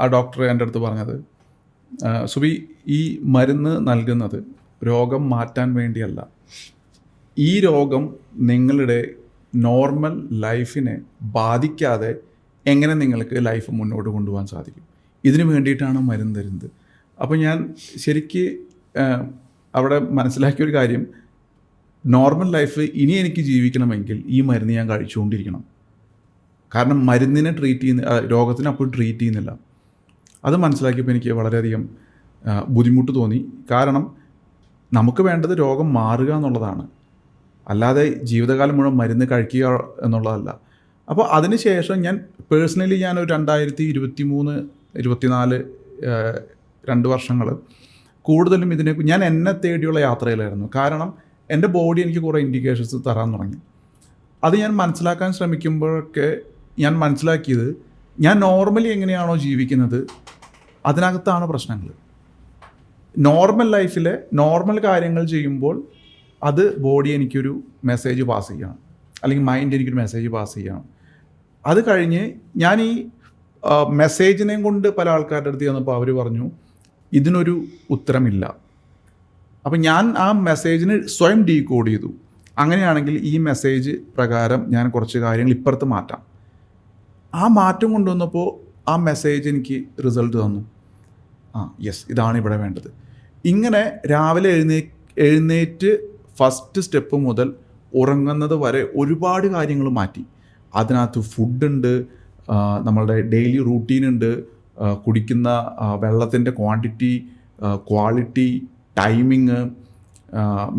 ആ ഡോക്ടർ എൻ്റെ അടുത്ത് പറഞ്ഞത്, സുബി, ഈ മരുന്ന് നൽകുന്നത് രോഗം മാറ്റാൻ വേണ്ടിയല്ല, ഈ രോഗം നിങ്ങളുടെ നോർമൽ ലൈഫിനെ ബാധിക്കാതെ എങ്ങനെ നിങ്ങൾക്ക് ലൈഫ് മുന്നോട്ട് കൊണ്ടുപോകാൻ സാധിക്കും, ഇതിനു വേണ്ടിയിട്ടാണ് മരുന്ന് തരുന്നത്. അപ്പോൾ ഞാൻ ശരിക്ക് അവിടെ മനസ്സിലാക്കിയൊരു കാര്യം, നോർമൽ ലൈഫ് ഇനി എനിക്ക് ജീവിക്കണമെങ്കിൽ ഈ മരുന്ന് ഞാൻ കഴിച്ചുകൊണ്ടിരിക്കണം. കാരണം മരുന്നിനെ ട്രീറ്റ് ചെയ്യുന്ന രോഗത്തിനെ അപ്പോൾ ട്രീറ്റ് ചെയ്യുന്നില്ല. അത് മനസ്സിലാക്കിയപ്പോൾ എനിക്ക് വളരെയധികം ബുദ്ധിമുട്ട് തോന്നി. കാരണം നമുക്ക് വേണ്ടത് രോഗം മാറുക എന്നുള്ളതാണ്, അല്ലാതെ ജീവിതകാലം മുഴുവൻ മരുന്ന് കഴിക്കുക എന്നുള്ളതല്ല. അപ്പോൾ അതിനുശേഷം ഞാൻ പേഴ്സണലി ഞാനൊരു 2023-24 2 വർഷങ്ങൾ കൂടുതലും ഞാൻ എന്നെ തേടിയുള്ള യാത്രയിലായിരുന്നു. കാരണം എൻ്റെ ബോഡി എനിക്ക് കുറേ ഇൻഡിക്കേഷൻസ് തരാൻ തുടങ്ങി. അത് ഞാൻ മനസ്സിലാക്കാൻ ശ്രമിക്കുമ്പോഴൊക്കെ ഞാൻ മനസ്സിലാക്കിയത്, ഞാൻ നോർമലി എങ്ങനെയാണോ ജീവിക്കുന്നത് അതിനകത്താണ് പ്രശ്നങ്ങൾ. നോർമൽ ലൈഫിലെ നോർമൽ കാര്യങ്ങൾ ചെയ്യുമ്പോൾ അത് ബോഡി എനിക്കൊരു മെസ്സേജ് പാസ് ചെയ്യണം, അല്ലെങ്കിൽ മൈൻഡ് എനിക്കൊരു മെസ്സേജ് പാസ് ചെയ്യണം. അത് കഴിഞ്ഞ് ഞാൻ ഈ മെസ്സേജിനെയും കൊണ്ട് പല ആൾക്കാരുടെ അടുത്ത് ചെന്നപ്പോൾ അവർ പറഞ്ഞു ഇതിനൊരു ഉത്തരമില്ല. അപ്പം ഞാൻ ആ മെസ്സേജിന് സ്വയം ഡീകോഡ് ചെയ്തു. അങ്ങനെയാണെങ്കിൽ ഈ മെസ്സേജ് പ്രകാരം ഞാൻ കുറച്ച് കാര്യങ്ങൾ ഇപ്പുറത്ത് മാറ്റാം. ആ മാറ്റം കൊണ്ടുവന്നപ്പോൾ ആ മെസ്സേജ് എനിക്ക് റിസൾട്ട് തന്നു. യെസ്, ഇതാണ് ഇവിടെ വേണ്ടത്. ഇങ്ങനെ രാവിലെ എഴുന്നേറ്റ് ഫസ്റ്റ് സ്റ്റെപ്പ് മുതൽ ഉറങ്ങുന്നത് വരെ ഒരുപാട് കാര്യങ്ങൾ മാറ്റി. അതിനകത്ത് ഫുഡുണ്ട്, നമ്മളുടെ ഡെയിലി റൂട്ടീനുണ്ട്, കുടിക്കുന്ന വെള്ളത്തിൻ്റെ quantity, quality, timing,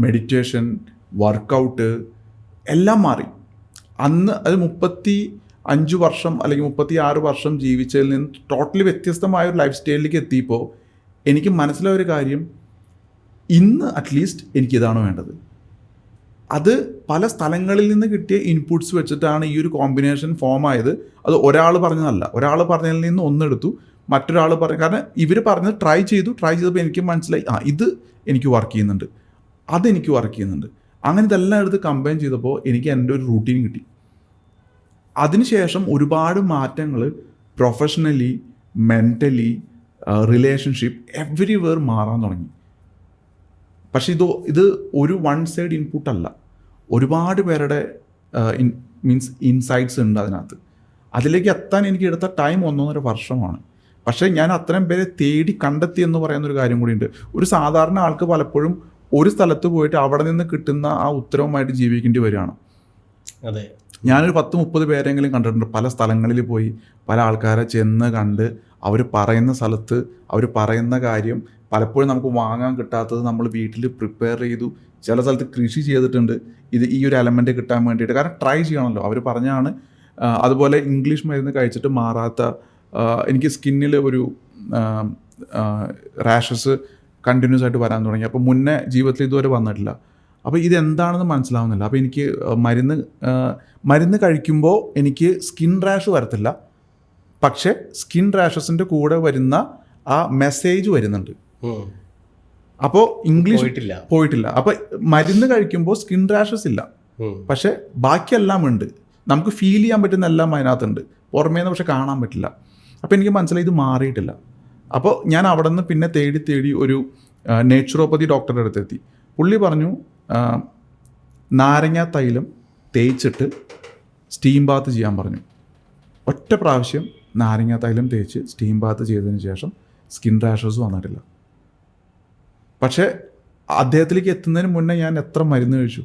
meditation, workout എല്ലാം മാറി. അന്ന് അത് 35 വർഷം അല്ലെങ്കിൽ 36 വർഷം ജീവിച്ചതിൽ നിന്ന് ടോട്ടലി വ്യത്യസ്തമായ ഒരു ലൈഫ് സ്റ്റൈലിലേക്ക് എത്തിയപ്പോൾ എനിക്ക് മനസ്സിലായ ഒരു കാര്യം, ഇന്ന് അറ്റ്ലീസ്റ്റ് എനിക്കിതാണ് വേണ്ടത്. അത് പല സ്ഥലങ്ങളിൽ നിന്ന് കിട്ടിയ ഇൻപുട്സ് വെച്ചിട്ടാണ് ഈ ഒരു കോമ്പിനേഷൻ ഫോം ആയത്. അത് ഒരാൾ പറഞ്ഞതല്ല, ഒരാൾ പറഞ്ഞതിൽ നിന്ന് ഒന്നെടുത്തു, മറ്റൊരാൾ പറഞ്ഞു. കാരണം ഇവർ പറഞ്ഞത് ട്രൈ ചെയ്തപ്പോൾ എനിക്ക് മനസ്സിലായി, ഇത് എനിക്ക് വർക്ക് ചെയ്യുന്നുണ്ട്, അതെനിക്ക് വർക്ക് ചെയ്യുന്നുണ്ട്. അങ്ങനെ ഇതെല്ലാം എടുത്ത് കമ്പൈൻ ചെയ്തപ്പോൾ എനിക്ക് എൻ്റെ ഒരു റൂട്ടീൻ കിട്ടി. അതിനുശേഷം ഒരുപാട് മാറ്റങ്ങൾ പ്രൊഫഷണലി, മെൻ്റലി, റിലേഷൻഷിപ്പ് എവരിവെയർ മാറാൻ തുടങ്ങി. പക്ഷേ ഇത് ഒരു വൺ സൈഡ് ഇൻപുട്ട് അല്ല, ഒരുപാട് പേരുടെ ഇൻസൈറ്റ്സ് ഉണ്ട് അതിനകത്ത്. അതിലേക്ക് എത്താൻ എനിക്ക് എടുത്ത ടൈം 1.5 വർഷമാണ്. പക്ഷേ ഞാൻ അത്രയും പേരെ തേടി കണ്ടെത്തി എന്ന് പറയുന്നൊരു കാര്യം കൂടിയുണ്ട്. ഒരു സാധാരണ ആൾക്ക് പലപ്പോഴും ഒരു സ്ഥലത്ത് പോയിട്ട് അവിടെ നിന്ന് കിട്ടുന്ന ആ ഉത്തരവുമായിട്ട് ജീവിക്കേണ്ടി വരികയാണ്. അതെ, ഞാനൊരു 10-30 പേരെങ്കിലും കണ്ടിട്ടുണ്ട്. പല സ്ഥലങ്ങളിൽ പോയി പല ആൾക്കാരെ ചെന്ന് കണ്ട് അവർ പറയുന്ന സ്ഥലത്ത് അവർ പറയുന്ന കാര്യം പലപ്പോഴും നമുക്ക് വാങ്ങാൻ കിട്ടാത്തത് നമ്മൾ വീട്ടിൽ പ്രിപ്പയർ ചെയ്തു. ചില സ്ഥലത്ത് കൃഷി ചെയ്തിട്ടുണ്ട് ഈ ഒരു എലമെൻറ്റ് കിട്ടാൻ വേണ്ടിയിട്ട്. കാരണം ട്രൈ ചെയ്യണമല്ലോ, അവർ പറഞ്ഞാണ്. അതുപോലെ ഇംഗ്ലീഷ് മരുന്ന് കഴിച്ചിട്ട് മാറാത്ത, എനിക്ക് സ്കിന്നിൽ ഒരു റാഷസ് കണ്ടിന്യൂസ് ആയിട്ട് വരാൻ തുടങ്ങി. അപ്പോൾ മുന്നേ ജീവിതത്തിൽ ഇതുവരെ വന്നിട്ടില്ല. അപ്പോൾ ഇതെന്താണെന്ന് മനസ്സിലാവുന്നില്ല. അപ്പോൾ എനിക്ക് മരുന്ന് കഴിക്കുമ്പോൾ എനിക്ക് സ്കിൻ റാഷ് വരത്തില്ല, പക്ഷേ സ്കിൻ റാഷസിൻ്റെ കൂടെ വരുന്ന ആ മെസ്സേജ് വരുന്നുണ്ട്. അപ്പോൾ ഇംഗ്ലീഷ് പോയിട്ടില്ല. അപ്പോൾ മരുന്ന് കഴിക്കുമ്പോൾ സ്കിൻ റാഷസ് ഇല്ല, പക്ഷേ ബാക്കിയെല്ലാം ഉണ്ട്. നമുക്ക് ഫീൽ ചെയ്യാൻ പറ്റുന്ന എല്ലാം അതിനകത്തുണ്ട്, പുറമേ നിന്ന് പക്ഷെ കാണാൻ പറ്റില്ല. അപ്പോൾ എനിക്ക് മനസ്സിലായി ഇത് മാറിയിട്ടില്ല. അപ്പോൾ ഞാൻ അവിടെ നിന്ന് പിന്നെ തേടി ഒരു നേച്ചുറോപ്പതി ഡോക്ടറുടെ അടുത്തെത്തി. പുള്ളി പറഞ്ഞു, നാരങ്ങ തൈലം തേച്ചിട്ട് സ്റ്റീം ബാത്ത് ചെയ്യാൻ പറഞ്ഞു. ഒറ്റ പ്രാവശ്യം നാരങ്ങ തൈലം തേച്ച് സ്റ്റീം ബാത്ത് ചെയ്തതിന് ശേഷം സ്കിൻ റാഷസ് വന്നിട്ടില്ല. പക്ഷേ അദ്ദേഹത്തിലേക്ക് എത്തുന്നതിന് മുന്നേ ഞാൻ എത്ര മരുന്ന് കഴിച്ചു.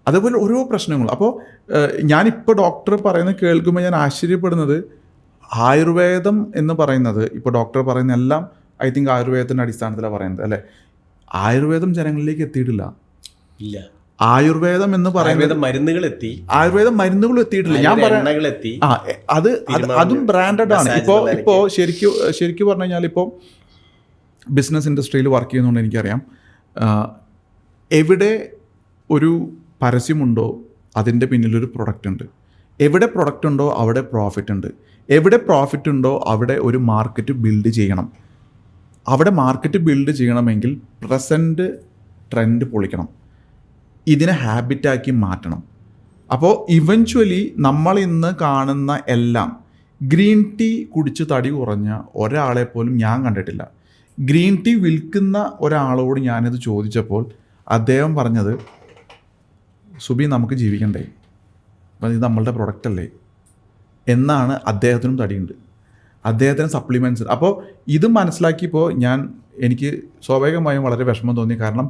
അതേപോലെ ഓരോ പ്രശ്നങ്ങളും. അപ്പോൾ ഞാനിപ്പോൾ ഡോക്ടർ പറയുന്നത് കേൾക്കുമ്പോൾ ഞാൻ ആശ്ചര്യപ്പെടുന്നത്, ആയുർവേദം എന്ന് പറയുന്നത്, ഇപ്പോൾ ഡോക്ടർ പറയുന്ന എല്ലാം ഐ തിങ്ക് ആയുർവേദത്തിൻ്റെ അടിസ്ഥാനത്തിലാണ് പറയുന്നത്, അല്ലേ? ആയുർവേദം ജനങ്ങളിലേക്ക് എത്തിയിട്ടില്ല. ഇല്ല, ആയുർവേദം എന്ന് പറയുന്നത് ആയുർവേദം മരുന്നുകൾ എത്തിയിട്ടില്ല. ഞാൻ പറയാം, അതും ബ്രാൻഡഡ് ആണ്. ഇപ്പോൾ ശരിക്കും പറഞ്ഞു കഴിഞ്ഞാൽ ഇപ്പോൾ ബിസിനസ് ഇൻഡസ്ട്രിയിൽ വർക്ക് ചെയ്യുന്നതുകൊണ്ട് എനിക്കറിയാം, എവിടെ ഒരു പരസ്യമുണ്ടോ അതിൻ്റെ പിന്നിലൊരു പ്രൊഡക്റ്റ് ഉണ്ട്. എവിടെ പ്രൊഡക്റ്റ് ഉണ്ടോ അവിടെ പ്രോഫിറ്റ് ഉണ്ട്. എവിടെ പ്രോഫിറ്റ് ഉണ്ടോ അവിടെ ഒരു മാർക്കറ്റ് ബിൽഡ് ചെയ്യണം. അവിടെ മാർക്കറ്റ് ബിൽഡ് ചെയ്യണമെങ്കിൽ പ്രസൻറ്റ് ട്രെൻഡ് പൊളിക്കണം, ഇതിനെ ഹാബിറ്റാക്കി മാറ്റണം. അപ്പോൾ ഇവഞ്ച്വലി നമ്മൾ ഇന്ന് കാണുന്ന എല്ലാം, ഗ്രീൻ ടീ കുടിച്ച് തടി കുറഞ്ഞ ഒരാളെ പോലും ഞാൻ കണ്ടിട്ടില്ല. ഗ്രീൻ ടീ വിൽക്കുന്ന ഒരാളോട് ഞാനിത് ചോദിച്ചപ്പോൾ അദ്ദേഹം പറഞ്ഞത്, സുബി നമുക്ക് ജീവിക്കണ്ടേ, അപ്പം ഇത് നമ്മളുടെ പ്രൊഡക്റ്റ് അല്ലേ എന്നാണ്. അദ്ദേഹത്തിനും തടിയുണ്ട്, അദ്ദേഹത്തിന് സപ്ലിമെൻറ്റ്സ്. അപ്പോൾ ഇത് മനസ്സിലാക്കിയപ്പോൾ എനിക്ക് സ്വാഭാവികമായും വളരെ വിഷമം തോന്നി. കാരണം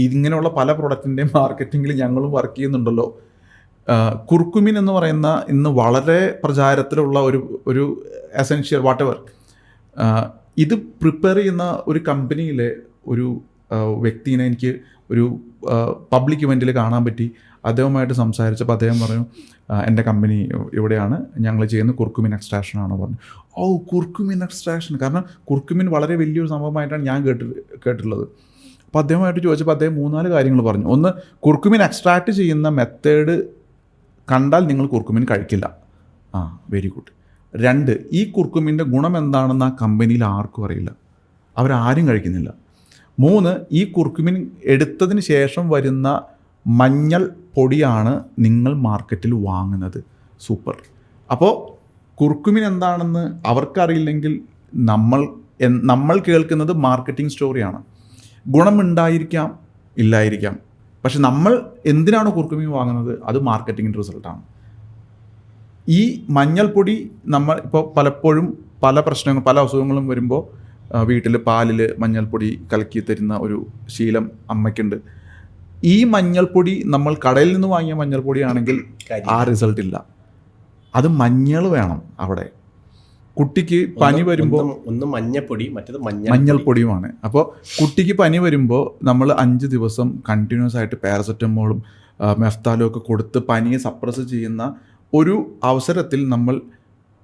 ഇങ്ങനെയുള്ള പല പ്രൊഡക്റ്റിൻ്റെയും മാർക്കറ്റിങ്ങിൽ ഞങ്ങളും വർക്ക് ചെയ്യുന്നുണ്ടല്ലോ. കുർക്കുമിൻ എന്ന് പറയുന്ന ഇന്ന് വളരെ പ്രചാരത്തിലുള്ള ഒരു എസെൻഷ്യൽ വാട്ടെവർ, ഇത് പ്രിപ്പയർ ചെയ്യുന്ന ഒരു കമ്പനിയിലെ ഒരു വ്യക്തിനെ എനിക്ക് ഒരു പബ്ലിക് ഇവൻറ്റിൽ കാണാൻ പറ്റി. അദ്ദേഹവുമായിട്ട് സംസാരിച്ചപ്പോൾ അദ്ദേഹം പറഞ്ഞു, എൻ്റെ കമ്പനി ഇവിടെയാണ്, ഞങ്ങൾ ചെയ്യുന്ന കുർക്കുമിൻ എക്സ്ട്രാക്ഷനാണ് പറഞ്ഞു. കുർക്കുമിൻ എക്സ്ട്രാക്ഷൻ, കാരണം കുർക്കുമിൻ വളരെ വലിയൊരു സംഭവമായിട്ടാണ് ഞാൻ കേട്ടിട്ടുള്ളത്. അപ്പോൾ അദ്ദേഹമായിട്ട് ചോദിച്ചപ്പോൾ അദ്ദേഹം 3-4 കാര്യങ്ങൾ പറഞ്ഞു. ഒന്ന്, കുർക്കുമിൻ എക്സ്ട്രാക്ട് ചെയ്യുന്ന മെത്തേഡ് കണ്ടാൽ നിങ്ങൾ കുർക്കുമിൻ കഴിക്കില്ല. Very good. 2, ഈ കുർക്കുമിൻ്റെ ഗുണം എന്താണെന്ന് ആ കമ്പനിയിൽ ആർക്കും അറിയില്ല, അവരാരും കഴിക്കുന്നില്ല. 3, ഈ കുർക്കുമിൻ എടുത്തതിന് ശേഷം വരുന്ന മഞ്ഞൾ പൊടിയാണ് നിങ്ങൾ മാർക്കറ്റിൽ വാങ്ങുന്നത്. സൂപ്പർ. അപ്പോൾ കുർക്കുമിൻ എന്താണെന്ന് അവർക്കറിയില്ലെങ്കിൽ നമ്മൾ കേൾക്കുന്നത് മാർക്കറ്റിംഗ് സ്റ്റോറിയാണ്. ഗുണമുണ്ടായിരിക്കാം, ഇല്ലായിരിക്കാം, പക്ഷെ നമ്മൾ എന്തിനാണോ കുർക്കുമിൻ വാങ്ങുന്നത് അത് മാർക്കറ്റിംഗിൻ്റെ റിസൾട്ടാണ്. ഈ മഞ്ഞൾപ്പൊടി നമ്മൾ ഇപ്പോൾ പലപ്പോഴും പല അസുഖങ്ങളും വരുമ്പോൾ വീട്ടിൽ പാലിൽ മഞ്ഞൾപ്പൊടി കലക്കി തരുന്ന ഒരു ശീലം അമ്മയ്ക്കുണ്ട്. ഈ മഞ്ഞൾപ്പൊടി നമ്മൾ കടയിൽ നിന്ന് വാങ്ങിയ മഞ്ഞൾപ്പൊടി ആണെങ്കിൽ ആ റിസൾട്ട് ഇല്ല. അത് മഞ്ഞൾ വേണം അവിടെ. കുട്ടിക്ക് പനി വരുമ്പോൾ ഒന്ന് മഞ്ഞപ്പൊടി, മറ്റേത് മഞ്ഞൾപ്പൊടിയുമാണ്. അപ്പോൾ കുട്ടിക്ക് പനി വരുമ്പോൾ നമ്മൾ 5 ദിവസം കണ്ടിന്യൂസ് ആയിട്ട് പാരസെറ്റമോളും മെഫ്താലും ഒക്കെ കൊടുത്ത് പനിയെ സപ്രസ് ചെയ്യുന്ന ഒരു അവസരത്തിൽ നമ്മൾ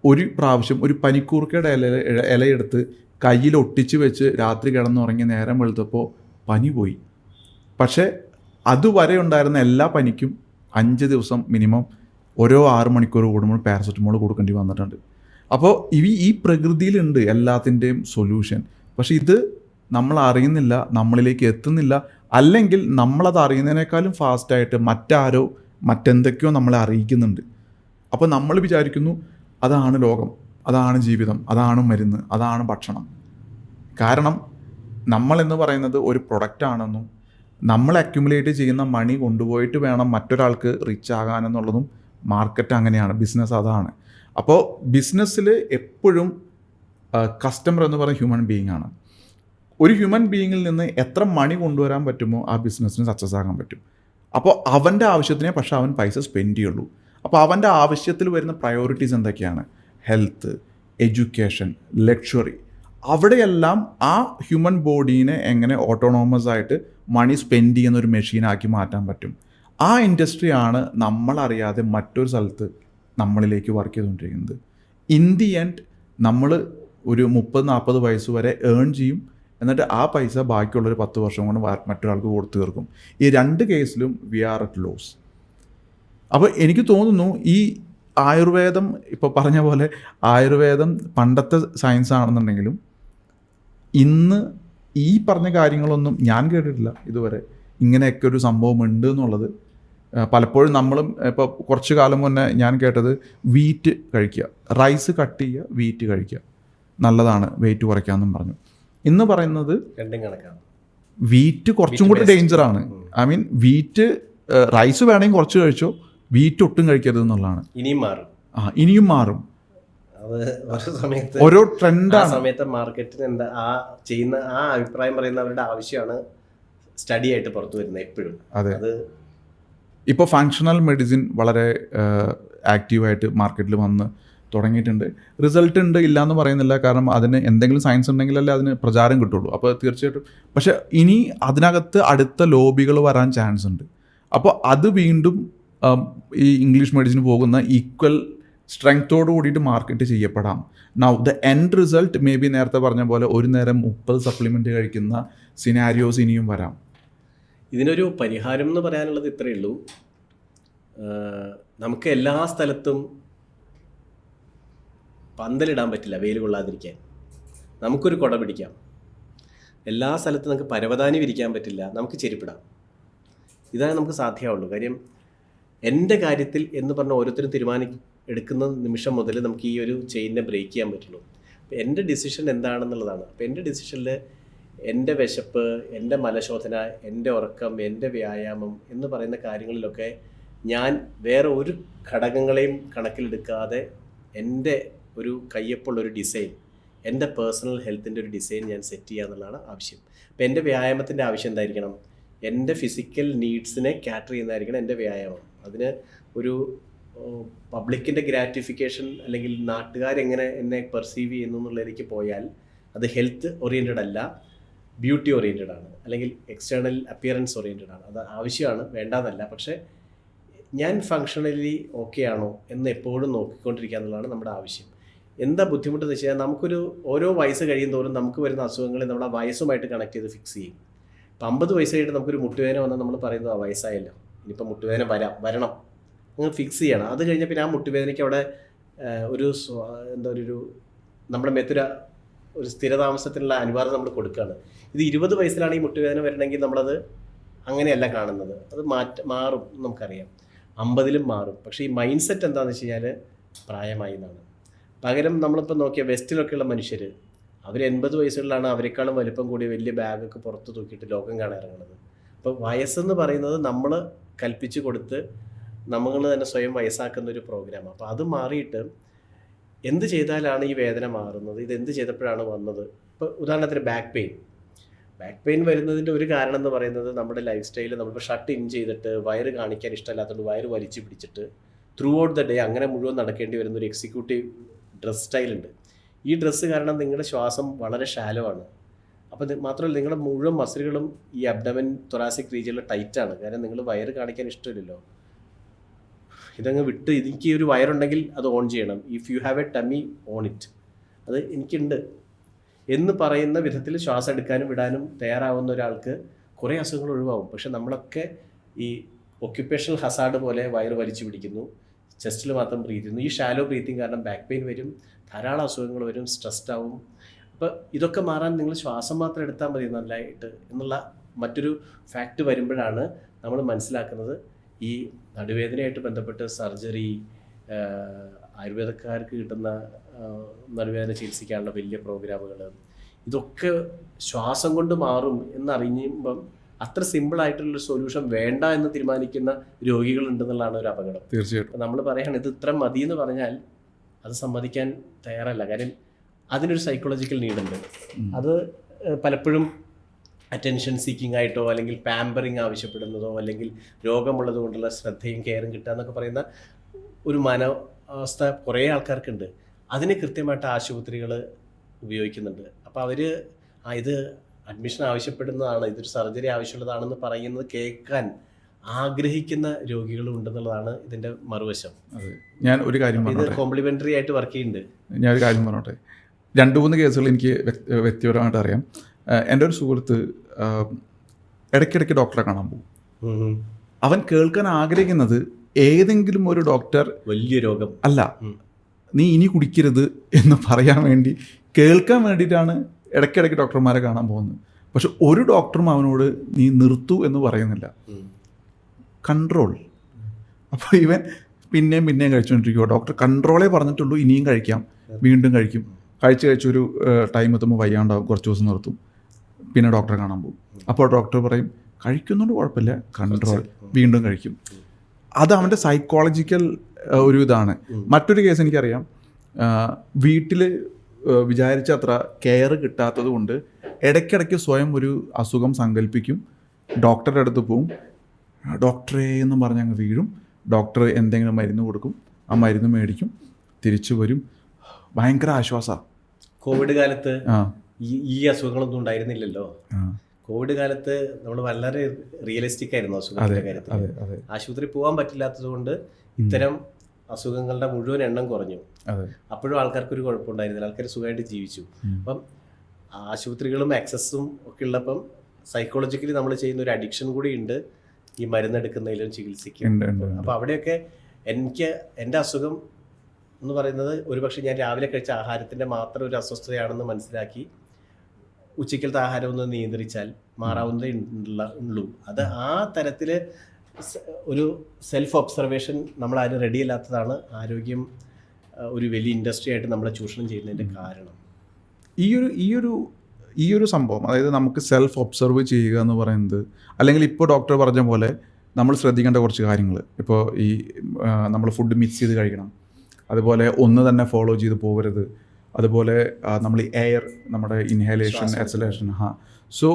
ഒരു പ്രാവശ്യം ഒരു പനിക്കൂർക്കയുടെ ഇലയെടുത്ത് കയ്യിൽ ഒട്ടിച്ച് വെച്ച് രാത്രി കിടന്നുറങ്ങി നേരം വെളുത്തപ്പോൾ പനി പോയി. പക്ഷേ അതുവരെ ഉണ്ടായിരുന്ന എല്ലാ പനിക്കും 5 ദിവസം മിനിമം ഓരോ 6 മണിക്കൂർ കൂടുമ്പോൾ പാരസെറ്റമോൾ കൊടുക്കേണ്ടി വന്നിട്ടുണ്ട്. അപ്പോൾ ഈ പ്രകൃതിയിലുണ്ട് എല്ലാത്തിൻ്റെയും സൊല്യൂഷൻ. പക്ഷെ ഇത് നമ്മൾ അറിയുന്നില്ല, നമ്മളിലേക്ക് എത്തുന്നില്ല. അല്ലെങ്കിൽ നമ്മളത് അറിയുന്നതിനേക്കാളും ഫാസ്റ്റായിട്ട് മറ്റാരോ മറ്റെന്തൊക്കെയോ നമ്മളെ അറിയിക്കുന്നുണ്ട്. അപ്പോൾ നമ്മൾ വിചാരിക്കുന്നു അതാണ് ലോകം, അതാണ് ജീവിതം, അതാണ് മരുന്ന്, അതാണ് ഭക്ഷണം. കാരണം നമ്മളെന്ന് പറയുന്നത് ഒരു പ്രൊഡക്റ്റാണെന്നും നമ്മൾ അക്യുമുലേറ്റ് ചെയ്യുന്ന മണി കൊണ്ടുപോയിട്ട് വേണം മറ്റൊരാൾക്ക് റിച്ച് ആകാനെന്നുള്ളതും മാർക്കറ്റ് അങ്ങനെയാണ്, ബിസിനസ് അതാണ്. അപ്പോൾ ബിസിനസ്സിൽ എപ്പോഴും കസ്റ്റമർ എന്ന് പറയുന്ന ഹ്യൂമൻ ബീയിങ് ആണ്. ഒരു ഹ്യൂമൻ ബീയിങ്ങിൽ നിന്ന് എത്ര മണി കൊണ്ടുവരാൻ പറ്റുമോ ആ ബിസിനസ്സിന് സക്സസ് ആകാൻ പറ്റും. അപ്പോൾ അവൻ്റെ ആവശ്യത്തിനെ പക്ഷേ അവൻ പൈസ സ്പെൻഡ് ചെയ്യുള്ളൂ. അപ്പോൾ അവൻ്റെ ആവശ്യത്തിൽ വരുന്ന പ്രയോറിറ്റീസ് എന്തൊക്കെയാണ്? Health, education, luxury. അവിടെയെല്ലാം ആ ഹ്യൂമൻ ബോഡീനെ എങ്ങനെ ഓട്ടോണോമസ് ആയിട്ട് മണി സ്പെൻഡ് ചെയ്യുന്ന ഒരു മെഷീനാക്കി മാറ്റാൻ പറ്റും. ആ ഇൻഡസ്ട്രിയാണ് നമ്മളറിയാതെ മറ്റൊരു സ്ഥലത്ത് നമ്മളിലേക്ക് വർക്ക് ചെയ്തുകൊണ്ടിരിക്കുന്നത്. ഇൻ ദി എൻഡ് നമ്മൾ ഒരു 30-40 വയസ്സ് വരെ ഏൺ ചെയ്യും. എന്നിട്ട് ആ പൈസ ബാക്കിയുള്ളൊരു 10 വർഷം കൊണ്ട് മറ്റൊരാൾക്ക് കൊടുത്തു തീർക്കും. ഈ 2 കേസിലും വി ആർ അറ്റ് ലോസ്. അപ്പോൾ എനിക്ക് തോന്നുന്നു ഈ ആയുർവേദം, ഇപ്പോൾ പറഞ്ഞ പോലെ ആയുർവേദം പണ്ടത്തെ സയൻസ് ആണെന്നുണ്ടെങ്കിലും ഇന്ന് ഈ പറഞ്ഞ കാര്യങ്ങളൊന്നും ഞാൻ കേട്ടിട്ടില്ല ഇതുവരെ. ഇങ്ങനെയൊക്കെ ഒരു സംഭവം ഉണ്ട് എന്നുള്ളത് പലപ്പോഴും നമ്മളും ഇപ്പോൾ കുറച്ച് കാലം മുന്നേ ഞാൻ കേട്ടത് വീറ്റ് കഴിക്കുക, റൈസ് കട്ട് ചെയ്യുക, വീറ്റ് കഴിക്കുക നല്ലതാണ്, വെയിറ്റ് കുറയ്ക്കാമെന്നും പറഞ്ഞു. ഇന്ന് പറയുന്നത് വീറ്റ് കുറച്ചും കൂടി ഡേഞ്ചറാണ്. ഐ മീൻ വീറ്റ്, റൈസ് വേണമെങ്കിൽ കുറച്ച് കഴിച്ചോ, വീറ്റ് ഒട്ടും കഴിക്കരുത് എന്നുള്ളതാണ്. ഇനിയും മാറും. ഓരോ ട്രെൻഡാണ്. സമയത്ത് മാർക്കറ്റിന് എന്താ ചെയ്യുന്ന ആ അഭിപ്രായം പറയുന്നവരുടെ ആവശ്യമാണ് സ്റ്റഡി ആയിട്ട് പുറത്തു വരുന്നത് എപ്പോഴും. അതെ, ഇപ്പോൾ ഫങ്ഷണൽ മെഡിസിൻ വളരെ ആക്റ്റീവായിട്ട് മാർക്കറ്റിൽ വന്ന് തുടങ്ങിയിട്ടുണ്ട്. റിസൾട്ട് ഉണ്ട് ഇല്ല എന്ന് പറയുന്നില്ല, കാരണം അതിന് എന്തെങ്കിലും സയൻസ് ഉണ്ടെങ്കിലല്ലേ അതിന് പ്രചാരം കിട്ടുള്ളൂ. അപ്പോൾ തീർച്ചയായിട്ടും, പക്ഷേ ഇനി അതിനകത്ത് അടുത്ത ലോബികൾ വരാൻ ചാൻസ് ഉണ്ട്. അപ്പോൾ അത് വീണ്ടും ഈ ഇംഗ്ലീഷ് മെഡിസിന് പോകുന്ന ഈക്വൽ സ്ട്രെങ്ത്തോട് കൂടിയിട്ട് മാർക്കറ്റ് ചെയ്യപ്പെടാം. Now the end result may be നേരത്തെ പറഞ്ഞ പോലെ ഒരു നേരം 30 സപ്ലിമെൻ്റ് കഴിക്കുന്ന സിനാരിയോസ് ഇനിയും വരാം. ഇതിനൊരു പരിഹാരം എന്ന് പറയാനുള്ളത് ഇത്രയേ ഉള്ളൂ. നമുക്ക് എല്ലാ സ്ഥലത്തും പന്തലിടാൻ പറ്റില്ല വെയിൽ കൊള്ളാതിരിക്കാൻ. നമുക്കൊരു കുട പിടിക്കാം. എല്ലാ സ്ഥലത്തും നമുക്ക് പരവതാനി വിരിക്കാൻ പറ്റില്ല, നമുക്ക് ചെരുപ്പിടാം. ഇതാണ് നമുക്ക് സാധ്യമാവുള്ളൂ. കാര്യം എൻ്റെ കാര്യത്തിൽ എന്ന് പറഞ്ഞാൽ ഓരോരുത്തരും എടുക്കുന്ന നിമിഷം മുതൽ നമുക്ക് ഈ ഒരു ചെയിനെ ബ്രേക്ക് ചെയ്യാൻ പറ്റുള്ളൂ. അപ്പോൾ എൻ്റെ ഡിസിഷൻ എന്താണെന്നുള്ളതാണ്. അപ്പോൾ എൻ്റെ ഡിസിഷനിൽ എൻ്റെ വിശപ്പ്, എൻ്റെ മലശോധന, എൻ്റെ ഉറക്കം, എൻ്റെ വ്യായാമം എന്ന് പറയുന്ന കാര്യങ്ങളിലൊക്കെ ഞാൻ വേറെ ഒരു ഘടകങ്ങളെയും കണക്കിലെടുക്കാതെ എൻ്റെ ഒരു കയ്യൊപ്പുള്ളൊരു ഡിസൈൻ, എൻ്റെ പേഴ്സണൽ ഹെൽത്തിൻ്റെ ഒരു ഡിസൈൻ ഞാൻ സെറ്റ് ചെയ്യുക എന്നുള്ളതാണ് ആവശ്യം. അപ്പോൾ എൻ്റെ വ്യായാമത്തിൻ്റെ ആവശ്യം എന്തായിരിക്കണം? എൻ്റെ ഫിസിക്കൽ നീഡ്സിനെ ക്യാറ്റർ ചെയ്യുന്നതായിരിക്കണം എൻ്റെ വ്യായാമം. അതിന് ഒരു പബ്ലിക്കിൻ്റെ ഗ്രാറ്റിഫിക്കേഷൻ അല്ലെങ്കിൽ നാട്ടുകാരെങ്ങനെ എന്നെ പെർസീവ് ചെയ്യുന്നു എന്നുള്ളതിലേക്ക് പോയാൽ അത് ഹെൽത്ത് ഓറിയൻറ്റഡ് അല്ല, ബ്യൂട്ടി ഓറിയൻറ്റഡ് ആണ്, അല്ലെങ്കിൽ എക്സ്റ്റേണൽ അപ്പിയറൻസ് ഓറിയൻറ്റഡ് ആണ്. അത് ആവശ്യമാണ്, വേണ്ടാന്നല്ല. പക്ഷേ ഞാൻ ഫങ്ഷണലി ഓക്കെ ആണോ എന്ന് എപ്പോഴും നോക്കിക്കൊണ്ടിരിക്കുക എന്നുള്ളതാണ് നമ്മുടെ ആവശ്യം. എന്താ ബുദ്ധിമുട്ടെന്ന് വെച്ച് കഴിഞ്ഞാൽ നമുക്കൊരു ഓരോ വയസ്സ് കഴിയും തോറും നമുക്ക് വരുന്ന അസുഖങ്ങളെ നമ്മൾ ആ വയസ്സുമായിട്ട് കണക്ട് ചെയ്ത് ഫിക്സ് ചെയ്യും. ഇപ്പം 50 വയസ്സ് കഴിഞ്ഞിട്ട് നമുക്കൊരു മുട്ടുവേദന വന്നാൽ നമ്മൾ പറയുന്നത് ആ വയസ്സായല്ലോ, ഇനിയിപ്പോൾ മുട്ടുവേദന വരണം നിങ്ങൾ ഫിക്സ് ചെയ്യണം. അത് കഴിഞ്ഞാൽ പിന്നെ ആ മുട്ടുവേദനയ്ക്ക് അവിടെ ഒരു എന്താ ഒരു നമ്മുടെ മെത്തുര ഒരു സ്ഥിരതാമസത്തിനുള്ള അനുവാദം നമ്മൾ കൊടുക്കുകയാണ്. ഇത് 20 വയസ്സിലാണ് ഈ മുട്ടുവേദന വരണമെങ്കിൽ നമ്മളത് അങ്ങനെയല്ല കാണുന്നത്. അത് മാറും നമുക്കറിയാം, 50-ലും മാറും. പക്ഷേ ഈ മൈൻഡ് സെറ്റ് എന്താണെന്ന് വെച്ച് കഴിഞ്ഞാൽ പ്രായമായി എന്നാണ്. പകരം നമ്മളിപ്പോൾ നോക്കിയാൽ വെസ്റ്റിലൊക്കെയുള്ള മനുഷ്യർ അവർ 80 വയസ്സുകളിലാണ് അവരെക്കാളും വലിപ്പം കൂടി വലിയ ബാഗൊക്കെ പുറത്ത് തൂക്കിയിട്ട് ലോകം കാണാൻ ഇറങ്ങുന്നത്. അപ്പോൾ വയസ്സെന്ന് പറയുന്നത് നമ്മൾ കൽപ്പിച്ച് കൊടുത്ത് നമ്മൾ തന്നെ സ്വയം വയസ്സാക്കുന്ന ഒരു പ്രോഗ്രാമാണ്. അപ്പോൾ അത് മാറിയിട്ട് എന്ത് ചെയ്താലാണ് ഈ വേദന മാറുന്നത്, ഇത് എന്ത് ചെയ്തപ്പോഴാണ് വന്നത്? ഇപ്പോൾ ഉദാഹരണത്തിന് ബാക്ക് പെയിൻ വരുന്നതിൻ്റെ ഒരു കാരണം എന്ന് പറയുന്നത് നമ്മുടെ ലൈഫ് സ്റ്റൈൽ. നമ്മളിപ്പോൾ ഷർട്ട് ഇൻ ചെയ്തിട്ട് വയറ് കാണിക്കാൻ ഇഷ്ടമല്ലാത്തതുകൊണ്ട് വയറ് വലിച്ചു പിടിച്ചിട്ട് ത്രൂ ഔട്ട് ദ ഡേ അങ്ങനെ മുഴുവൻ നടക്കേണ്ടി വരുന്ന ഒരു എക്സിക്യൂട്ടീവ് ഡ്രസ് സ്റ്റൈലുണ്ട്. ഈ ഡ്രസ്സ് കാരണം നിങ്ങളുടെ ശ്വാസം വളരെ ഷാലോ ആണ്. അപ്പോൾ മാത്രമല്ല നിങ്ങളുടെ മുഴുവൻ മസിലുകളും ഈ അബ്ഡമൻ തൊറാസിക് റീജിയനിൽ ടൈറ്റാണ്. കാരണം നിങ്ങൾ വയറ് കാണിക്കാൻ ഇഷ്ടമില്ലല്ലോ. ഇതങ്ങ് വിട്ട് എനിക്ക് ഒരു വയറുണ്ടെങ്കിൽ അത് ഓൺ ചെയ്യണം. If you have A tummy on it. അത് എനിക്കുണ്ട് എന്ന് പറയുന്ന വിധത്തിൽ ശ്വാസം എടുക്കാനും വിടാനും തയ്യാറാവുന്ന ഒരാൾക്ക് കുറേ അസുഖങ്ങൾ ഒഴിവാകും. പക്ഷെ നമ്മളൊക്കെ ഈ ഒക്യുപ്പേഷണൽ ഹസാർഡ് പോലെ വയറ് വലിച്ചു പിടിക്കുന്നു, ചെസ്റ്റിൽ മാത്രം ബ്രീത്ത് ചെയ്യുന്നു. ഈ ഷാലോ ബ്രീത്തിങ് കാരണം ബാക്ക് പെയിൻ വരും, ധാരാളം അസുഖങ്ങൾ വരും, സ്ട്രെസ്ഡ് ആവും. അപ്പോൾ ഇതൊക്കെ മാറാൻ നിങ്ങൾ ശ്വാസം മാത്രം എടുത്താൽ മതി നല്ലതായിട്ട് എന്നുള്ള മറ്റൊരു ഫാക്റ്റ് വരുമ്പോഴാണ് നമ്മൾ മനസ്സിലാക്കുന്നത് ഈ നടുവേദനയായിട്ട് ബന്ധപ്പെട്ട് സർജറി, ആയുർവേദക്കാർക്ക് കിട്ടുന്ന നടുവേദന ചികിത്സിക്കാനുള്ള വലിയ പ്രോഗ്രാമുകൾ, ഇതൊക്കെ ശ്വാസം കൊണ്ട് മാറും എന്നറിയുമ്പം അത്ര സിമ്പിളായിട്ടുള്ളൊരു സൊല്യൂഷൻ വേണ്ട എന്ന് തീരുമാനിക്കുന്ന രോഗികളുണ്ടെന്നുള്ളതാണ് ഒരു അപകടം. തീർച്ചയായിട്ടും നമ്മൾ പറയുകയാണ് ഇത് ഇത്ര മതി എന്ന് പറഞ്ഞാൽ അത് സമ്മതിക്കാൻ തയ്യാറല്ല. കാര്യം അതിനൊരു സൈക്കോളജിക്കൽ നീഡുണ്ട്. അത് പലപ്പോഴും അറ്റൻഷൻ സീക്കിംഗ് ആയിട്ടോ അല്ലെങ്കിൽ പാമ്പറിങ് ആവശ്യപ്പെടുന്നതോ അല്ലെങ്കിൽ രോഗമുള്ളത് കൊണ്ടുള്ള ശ്രദ്ധയും കെയറും കിട്ടുക എന്നൊക്കെ പറയുന്ന ഒരു മനോവസ്ഥ കുറേ ആൾക്കാർക്കുണ്ട്. അതിന് കൃത്യമായിട്ട് ആശുപത്രികൾ ഉപയോഗിക്കുന്നുണ്ട്. അപ്പോൾ അവർ ഇത് അഡ്മിഷൻ ആവശ്യപ്പെടുന്നതാണ്, ഇതൊരു സർജറി ആവശ്യമുള്ളതാണെന്ന് പറയുന്നത് കേൾക്കാൻ ആഗ്രഹിക്കുന്ന രോഗികളും ഉണ്ടെന്നുള്ളതാണ് ഇതിൻ്റെ മറുവശം. ഞാൻ ഒരു കാര്യം ഇത് കോംപ്ലിമെൻ്ററി ആയിട്ട് വർക്ക് ചെയ്യുന്നുണ്ട്. ഞാൻ ഒരു കാര്യം പറഞ്ഞോട്ടെ. 2-3 കേസുകൾ എനിക്ക് വ്യക്തിപരമായിട്ട് അറിയാം. എൻ്റെ ഒരു സുഹൃത്ത് ഇടയ്ക്കിടയ്ക്ക് ഡോക്ടറെ കാണാൻ പോകും. അവൻ കേൾക്കാൻ ആഗ്രഹിക്കുന്നത് ഏതെങ്കിലും ഒരു ഡോക്ടർ വലിയ രോഗം അല്ല, നീ ഇനി കുടിക്കരുത് എന്ന് പറയാൻ വേണ്ടി കേൾക്കാൻ വേണ്ടിയിട്ടാണ് ഇടയ്ക്കിടയ്ക്ക് ഡോക്ടർമാരെ കാണാൻ പോകുന്നത്. പക്ഷെ ഒരു ഡോക്ടറും അവനോട് നീ നിർത്തൂ എന്ന് പറയുന്നില്ല. കൺട്രോൾ. അപ്പോൾ ഇവൻ പിന്നെയും കഴിച്ചുകൊണ്ടിരിക്കുമോ. ഡോക്ടർ കൺട്രോളേ പറഞ്ഞിട്ടുള്ളൂ, ഇനിയും കഴിക്കാം, വീണ്ടും കഴിക്കും. കഴിച്ചൊരു ടൈം എത്തുമ്പോൾ വയ്യാണ്ടാവും, കുറച്ച് ദിവസം നിർത്തും, പിന്നെ ഡോക്ടറെ കാണാൻ പോകും. അപ്പോൾ ഡോക്ടർ പറയും കഴിക്കുന്നുണ്ട് കുഴപ്പമില്ല, കൺട്രോൾ, വീണ്ടും കഴിക്കും. അത് അവൻ്റെ സൈക്കോളജിക്കൽ ഒരു ഇതാണ്. മറ്റൊരു കേസ് എനിക്കറിയാം. വീട്ടിൽ വിചാരിച്ച അത്ര കെയർ കിട്ടാത്തത് കൊണ്ട് ഇടയ്ക്കിടയ്ക്ക് സ്വയം ഒരു അസുഖം സങ്കല്പിക്കും, ഡോക്ടറുടെ അടുത്ത് പോവും, ഡോക്ടറെ എന്ന് പറഞ്ഞ് അങ്ങ് വീഴും. ഡോക്ടർ എന്തെങ്കിലും മരുന്ന് കൊടുക്കും, ആ മരുന്ന് മേടിക്കും, തിരിച്ചു വരും, ഭയങ്കര ആശ്വാസമാണ്. കോവിഡ് കാലത്ത് ഈ അസുഖങ്ങളൊന്നും ഉണ്ടായിരുന്നില്ലല്ലോ. കോവിഡ് കാലത്ത് നമ്മൾ വളരെ റിയലിസ്റ്റിക് ആയിരുന്നു അസുഖങ്ങളുടെ കാര്യത്തിൽ. ആശുപത്രി പോകാൻ പറ്റില്ലാത്തത് കൊണ്ട് ഇത്തരം അസുഖങ്ങളുടെ മുഴുവൻ എണ്ണം കുറഞ്ഞു. അപ്പോഴും ആൾക്കാർക്കൊരു കുഴപ്പമുണ്ടായിരുന്നില്ല, ആൾക്കാർ സുഖമായിട്ട് ജീവിച്ചു. അപ്പം ആശുപത്രികളും ആക്സസും ഒക്കെ ഉള്ളപ്പം സൈക്കോളജിക്കലി നമ്മൾ ചെയ്യുന്ന ഒരു അഡിക്ഷൻ കൂടി ഉണ്ട് ഈ മരുന്നെടുക്കുന്നതിലും ചികിത്സയ്ക്കും. അപ്പോൾ അവിടെയൊക്കെ എൻ്റെ അസുഖം എന്ന് പറയുന്നത് ഒരുപക്ഷെ ഞാൻ രാവിലെ കഴിച്ച ആഹാരത്തിൻ്റെ മാത്രം ഒരു അസ്വസ്ഥതയാണെന്ന് മനസ്സിലാക്കി ഉച്ചക്കലത്തെ ആഹാരം ഒന്ന് നിയന്ത്രിച്ചാൽ മാറാവുന്നതേ ഉള്ളൂ. അത് ആ തരത്തിൽ ഒരു സെൽഫ് ഒബ്സർവേഷൻ നമ്മളാരും റെഡിയല്ലാത്തതാണ് ആരോഗ്യം ഒരു വലിയ ഇൻഡസ്ട്രി ആയിട്ട് നമ്മളെ ചൂഷണം ചെയ്യുന്നതിൻ്റെ കാരണം. ഈ ഒരു സംഭവം, അതായത് നമുക്ക് സെൽഫ് ഒബ്സർവ് ചെയ്യുക എന്ന് പറയുന്നത്, അല്ലെങ്കിൽ ഇപ്പോൾ ഡോക്ടർ പറഞ്ഞ പോലെ നമ്മൾ ശ്രദ്ധിക്കേണ്ട കുറച്ച് കാര്യങ്ങൾ. ഇപ്പോൾ ഈ നമ്മൾ ഫുഡ് മിക്സ് ചെയ്ത് കഴിക്കണം, അതുപോലെ ഒന്ന് തന്നെ ഫോളോ ചെയ്ത് പോകരുത്, അതുപോലെ നമ്മൾ ഈ എയർ, നമ്മുടെ ഇൻഹലേഷൻ, എക്സലേഷൻ, സോ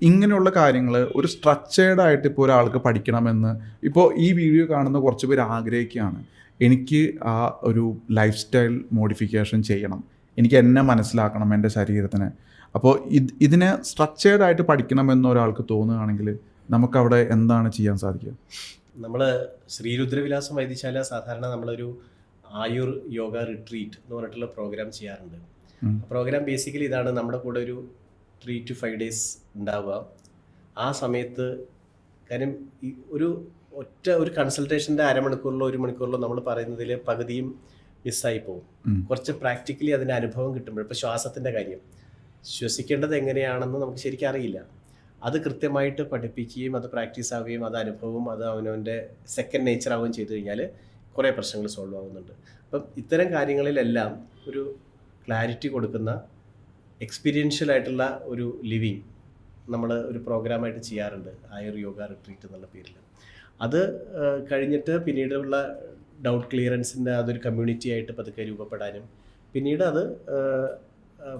ഇങ്ങനെയുള്ള കാര്യങ്ങൾ ഒരു സ്ട്രക്ചേർഡായിട്ട് ഇപ്പോൾ ഒരാൾക്ക് പഠിക്കണമെന്ന് ഇപ്പോൾ ഈ വീഡിയോ കാണുന്ന കുറച്ച് പേര് ആഗ്രഹിക്കുകയാണ്. എനിക്ക് ആ ഒരു ലൈഫ് സ്റ്റൈൽ മോഡിഫിക്കേഷൻ ചെയ്യണം, എനിക്ക് എന്നെ മനസ്സിലാക്കണം, എൻ്റെ ശരീരത്തിന്. അപ്പോൾ ഇതിനെ സ്ട്രക്ചേർഡായിട്ട് പഠിക്കണമെന്ന് ഒരാൾക്ക് തോന്നുകയാണെങ്കിൽ നമുക്കവിടെ എന്താണ് ചെയ്യാൻ സാധിക്കുക? നമ്മൾ ശ്രീരുദ്രവിലാസം വൈദ്യശാല സാധാരണ നമ്മളൊരു ആയുർ യോഗ റിട്രീറ്റ് എന്ന് പറഞ്ഞിട്ടുള്ള പ്രോഗ്രാം ചെയ്യാറുണ്ട്. പ്രോഗ്രാം ബേസിക്കലി ഇതാണ്: നമ്മുടെ കൂടെ ഒരു 3 to 5 days ഉണ്ടാവുക. ആ സമയത്ത് കാര്യം ഈ ഒരു കൺസൾട്ടേഷൻ്റെ അരമണിക്കൂറിലോ 1 മണിക്കൂറിലോ നമ്മൾ പറയുന്നതിൽ പകുതിയും മിസ്സായി പോകും. കുറച്ച് പ്രാക്ടിക്കലി അതിൻ്റെ അനുഭവം കിട്ടുമ്പോൾ, ഇപ്പോൾ ശ്വാസത്തിൻ്റെ കാര്യം, ശ്വസിക്കേണ്ടത് എങ്ങനെയാണെന്ന് നമുക്ക് ശരിക്കും അറിയില്ല. അത് കൃത്യമായിട്ട് പഠിപ്പിക്കുകയും അത് പ്രാക്ടീസ് ആവുകയും അത് അനുഭവവും അത് അവനവൻ്റെ സെക്കൻഡ് നേച്ചർ ആവുകയും ചെയ്തു കഴിഞ്ഞാൽ കുറേ പ്രശ്നങ്ങൾ സോൾവ് ആവുന്നുണ്ട്. അപ്പം ഇത്തരം കാര്യങ്ങളിലെല്ലാം ഒരു ക്ലാരിറ്റി കൊടുക്കുന്ന എക്സ്പീരിയൻഷ്യൽ ആയിട്ടുള്ള ഒരു ലിവിങ് നമ്മൾ ഒരു പ്രോഗ്രാമായിട്ട് ചെയ്യാറുണ്ട്, ആയുർ യോഗ റിട്രീറ്റ് എന്നുള്ള പേരിൽ. അത് കഴിഞ്ഞിട്ട് പിന്നീടുള്ള ഡൗട്ട് ക്ലിയറൻസിൻ്റെ അതൊരു കമ്മ്യൂണിറ്റി ആയിട്ട് പതുക്കെ രൂപപ്പെടാനും, പിന്നീട് അത്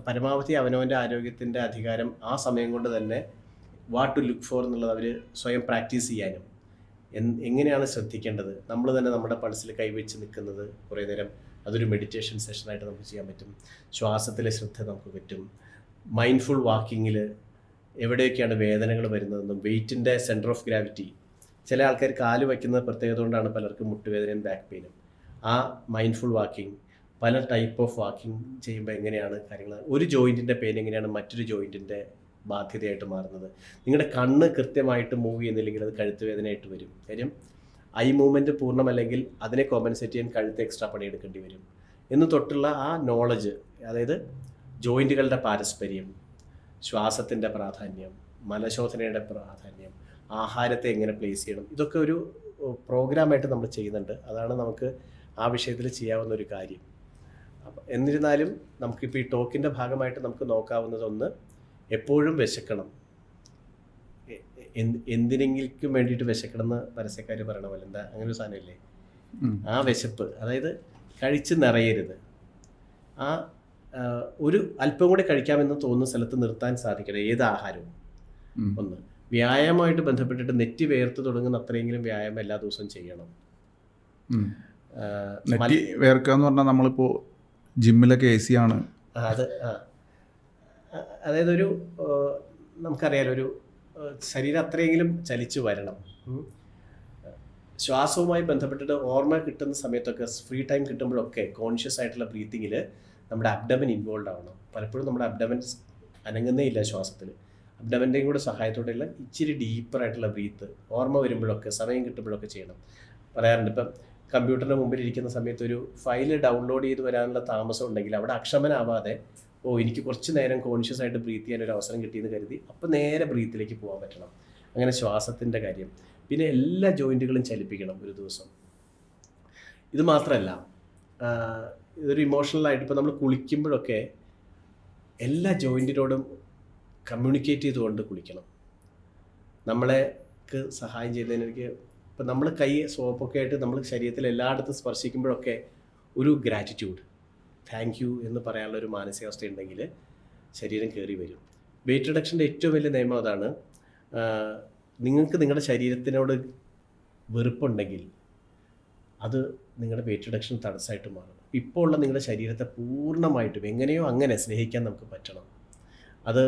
പരമാവധി അവനവൻ്റെ ആരോഗ്യത്തിൻ്റെ അധികാരം ആ സമയം കൊണ്ട് തന്നെ വാട്ട് ടു ലുക്ക് ഫോർ എന്നുള്ളത് അവർ സ്വയം പ്രാക്ടീസ് ചെയ്യാനും, എങ്ങനെയാണ് ശ്രദ്ധിക്കേണ്ടത്, നമ്മൾ തന്നെ നമ്മുടെ പൾസിൽ കൈവച്ച് നിൽക്കുന്നത് കുറേ നേരം, അതൊരു മെഡിറ്റേഷൻ സെഷനായിട്ട് നമുക്ക് ചെയ്യാൻ പറ്റും. ശ്വാസത്തിലെ ശ്രദ്ധ നമുക്ക് പറ്റും. മൈൻഡ്ഫുൾ വാക്കിങ്ങിൽ എവിടെയൊക്കെയാണ് വേദനകൾ വരുന്നതെന്നും വെയ്റ്റിൻ്റെ സെൻറ്റർ ഓഫ് ഗ്രാവിറ്റി, ചില ആൾക്കാർ കാല് വയ്ക്കുന്നത് പ്രത്യേകത കൊണ്ടാണ് പലർക്കും മുട്ടുവേദനയും ബാക്ക് പെയിനും. ആ മൈൻഡ്ഫുൾ വാക്കിംഗ്, പല ടൈപ്പ് ഓഫ് വാക്കിംഗ് ചെയ്യുമ്പോൾ എങ്ങനെയാണ് കാര്യങ്ങൾ, ഒരു ജോയിൻറ്റിൻ്റെ പെയിൻ എങ്ങനെയാണ് മറ്റൊരു ജോയിൻറ്റിൻ്റെ ബാധ്യതയായിട്ട് മാറുന്നത്. നിങ്ങളുടെ കണ്ണ് കൃത്യമായിട്ട് മൂവ് ചെയ്യുന്നില്ലെങ്കിൽ അത് കഴുത്ത് വേദനയായിട്ട് വരും. കാര്യം ഐ മൂവ്മെൻറ്റ് പൂർണ്ണമല്ലെങ്കിൽ അതിനെ കോമ്പൻസേറ്റ് ചെയ്യാൻ കഴുത്ത് എക്സ്ട്രാ പണിയെടുക്കേണ്ടി വരും എന്ന് തൊട്ടുള്ള ആ നോളജ്, അതായത് ജോയിൻറ്റുകളുടെ പാരസ്പര്യം, ശ്വാസത്തിൻ്റെ പ്രാധാന്യം, മലശോധനയുടെ പ്രാധാന്യം, ആഹാരത്തെ എങ്ങനെ പ്ലേസ് ചെയ്യണം, ഇതൊക്കെ ഒരു പ്രോഗ്രാമായിട്ട് നമ്മൾ ചെയ്യുന്നുണ്ട്. അതാണ് നമുക്ക് ആ വിഷയത്തിൽ ചെയ്യാവുന്ന ഒരു കാര്യം. അപ്പം എന്നിരുന്നാലും നമുക്കിപ്പോൾ ഈ ടോക്കിൻ്റെ ഭാഗമായിട്ട് നമുക്ക് നോക്കാവുന്നതൊന്ന്, എപ്പോഴും വിശക്കണം. എന്തിനെങ്കിലും വേണ്ടിയിട്ട് വിശക്കണം എന്ന് പരസ്യക്കാർ പറയണ പോലെ, എന്താ അങ്ങനെ ഒരു സാധനമില്ലേ, ആ വിശപ്പ്, അതായത് കഴിച്ച് നിറയരുത്. ആ ഒരു അല്പം കൂടി കഴിക്കാമെന്ന് തോന്നുന്ന സ്ഥലത്ത് നിർത്താൻ സാധിക്കണം ഏത് ആഹാരവും. ഒന്ന്, വ്യായാമമായിട്ട് ബന്ധപ്പെട്ടിട്ട് നെറ്റി വേർത്ത് തുടങ്ങുന്ന അത്രയെങ്കിലും വ്യായാമം എല്ലാ ദിവസവും ചെയ്യണം. നെറ്റി വേർക്കുക എന്ന് പറഞ്ഞാൽ നമ്മളിപ്പോൾ ജിമ്മിലൊക്കെ AC ആണ്. അത് അതായത് ഒരു നമുക്കറിയാലോ, ഒരു ശരീരം അത്രയെങ്കിലും ചലിച്ചു വരണം. ശ്വാസവുമായി ബന്ധപ്പെട്ടിട്ട് ഓർമ്മ കിട്ടുന്ന സമയത്തൊക്കെ, ഫ്രീ ടൈം കിട്ടുമ്പോഴൊക്കെ കോൺഷ്യസ് ആയിട്ടുള്ള ബ്രീത്തിങ്ങിൽ നമ്മുടെ അബ്ഡമൻ ഇൻവോൾവ് ആവണം. പലപ്പോഴും നമ്മുടെ അബ്ഡമൻ അനങ്ങുന്നേ ഇല്ല ശ്വാസത്തിൽ. അബ്ഡമൻ്റെയും കൂടെ സഹായത്തോടെയുള്ള ഇച്ചിരി ഡീപ്പറായിട്ടുള്ള ബ്രീത്ത് ഓർമ്മ വരുമ്പോഴൊക്കെ, സമയം കിട്ടുമ്പോഴൊക്കെ ചെയ്യണം. പറയാറുണ്ട്, ഇപ്പം കമ്പ്യൂട്ടറിന് മുമ്പിൽ ഇരിക്കുന്ന സമയത്ത് ഒരു ഫയൽ ഡൗൺലോഡ് ചെയ്ത് വരാനുള്ള താമസം ഉണ്ടെങ്കിൽ അവിടെ അക്ഷമനാവാതെ, എനിക്ക് കുറച്ച് നേരം കോൺഷ്യസ് ആയിട്ട് ബ്രീത്ത് ചെയ്യാൻ ഒരു അവസരം കിട്ടിയെന്ന് കരുതി അപ്പോൾ നേരെ ബ്രീത്തിലേക്ക് പോകാൻ പറ്റണം. അങ്ങനെ ശ്വാസത്തിൻ്റെ കാര്യം. പിന്നെ എല്ലാ ജോയിൻറ്റുകളും ചലിപ്പിക്കണം ഒരു ദിവസം. ഇത് മാത്രമല്ല, ഇതൊരു ഇമോഷണലായിട്ട് ഇപ്പോൾ നമ്മൾ കുളിക്കുമ്പോഴൊക്കെ എല്ലാ ജോയിൻറ്റിനോടും കമ്മ്യൂണിക്കേറ്റ് ചെയ്തുകൊണ്ട് കുളിക്കണം. നമ്മളെക്ക് സഹായം ചെയ്യുന്നതിന് ഇപ്പം നമ്മൾ കൈ സോപ്പൊക്കെ ആയിട്ട് നമ്മൾ ശരീരത്തിൽ എല്ലായിടത്തും സ്പർശിക്കുമ്പോഴൊക്കെ ഒരു ഗ്രാറ്റിറ്റ്യൂഡ്, താങ്ക് യു എന്ന് പറയാനുള്ള ഒരു മാനസികാവസ്ഥ ഉണ്ടെങ്കിൽ ശരീരം കയറി വരും. വെയിറ്റ് റിഡക്ഷൻ്റെ ഏറ്റവും വലിയ നിയമം അതാണ്. നിങ്ങൾക്ക് നിങ്ങളുടെ ശരീരത്തിനോട് വെറുപ്പുണ്ടെങ്കിൽ അത് നിങ്ങളുടെ വെയിറ്റ് റിഡക്ഷൻ തടസ്സമായിട്ട് മാറും. ഇപ്പോൾ ഉള്ള നിങ്ങളുടെ ശരീരത്തെ പൂർണ്ണമായിട്ടും എങ്ങനെയോ അങ്ങനെ സ്നേഹിക്കാൻ നമുക്ക് പറ്റണം. അത്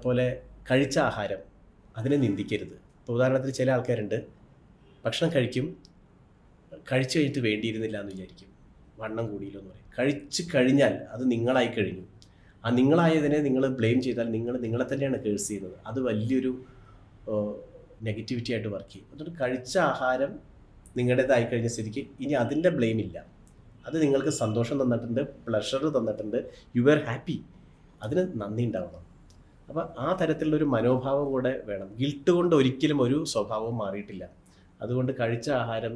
പോലെ കഴിച്ച ആഹാരം, അതിനെ നിന്ദിക്കരുത്. ഇപ്പോൾ ഉദാഹരണത്തിന് ചില ആൾക്കാരുണ്ട്, ഭക്ഷണം കഴിക്കും, കഴിച്ചു കഴിഞ്ഞിട്ട് വേണ്ടിയിരുന്നില്ല എന്ന് വിചാരിക്കും, വണ്ണം കൂടിയില്ലോ എന്ന് പറയും. കഴിച്ച് കഴിഞ്ഞാൽ അത് നിങ്ങളായി കഴിഞ്ഞു. ആ നിങ്ങളായതിനെ നിങ്ങൾ ബ്ലെയിം ചെയ്താൽ നിങ്ങളെ തന്നെയാണ് കേഴ്സ് ചെയ്യുന്നത്. അത് വലിയൊരു നെഗറ്റിവിറ്റി ആയിട്ട് വർക്ക് ചെയ്യും. അതുകൊണ്ട് കഴിച്ച ആഹാരം നിങ്ങളുടേതായി കഴിഞ്ഞ സ്ഥിതിക്ക് ഇനി അതിൻ്റെ ബ്ലെയിം ഇല്ല. അത് നിങ്ങൾക്ക് സന്തോഷം തന്നിട്ടുണ്ട്, പ്ലഷർ തന്നിട്ടുണ്ട്, യു ആർ ഹാപ്പി, അതിന് നന്ദി ഉണ്ടാവണം. അപ്പോൾ ആ തരത്തിലുള്ളൊരു മനോഭാവം കൂടെ വേണം. ഗിൽട്ട് കൊണ്ട് ഒരിക്കലും ഒരു സ്വഭാവവും മാറിയിട്ടില്ല. അതുകൊണ്ട് കഴിച്ച ആഹാരം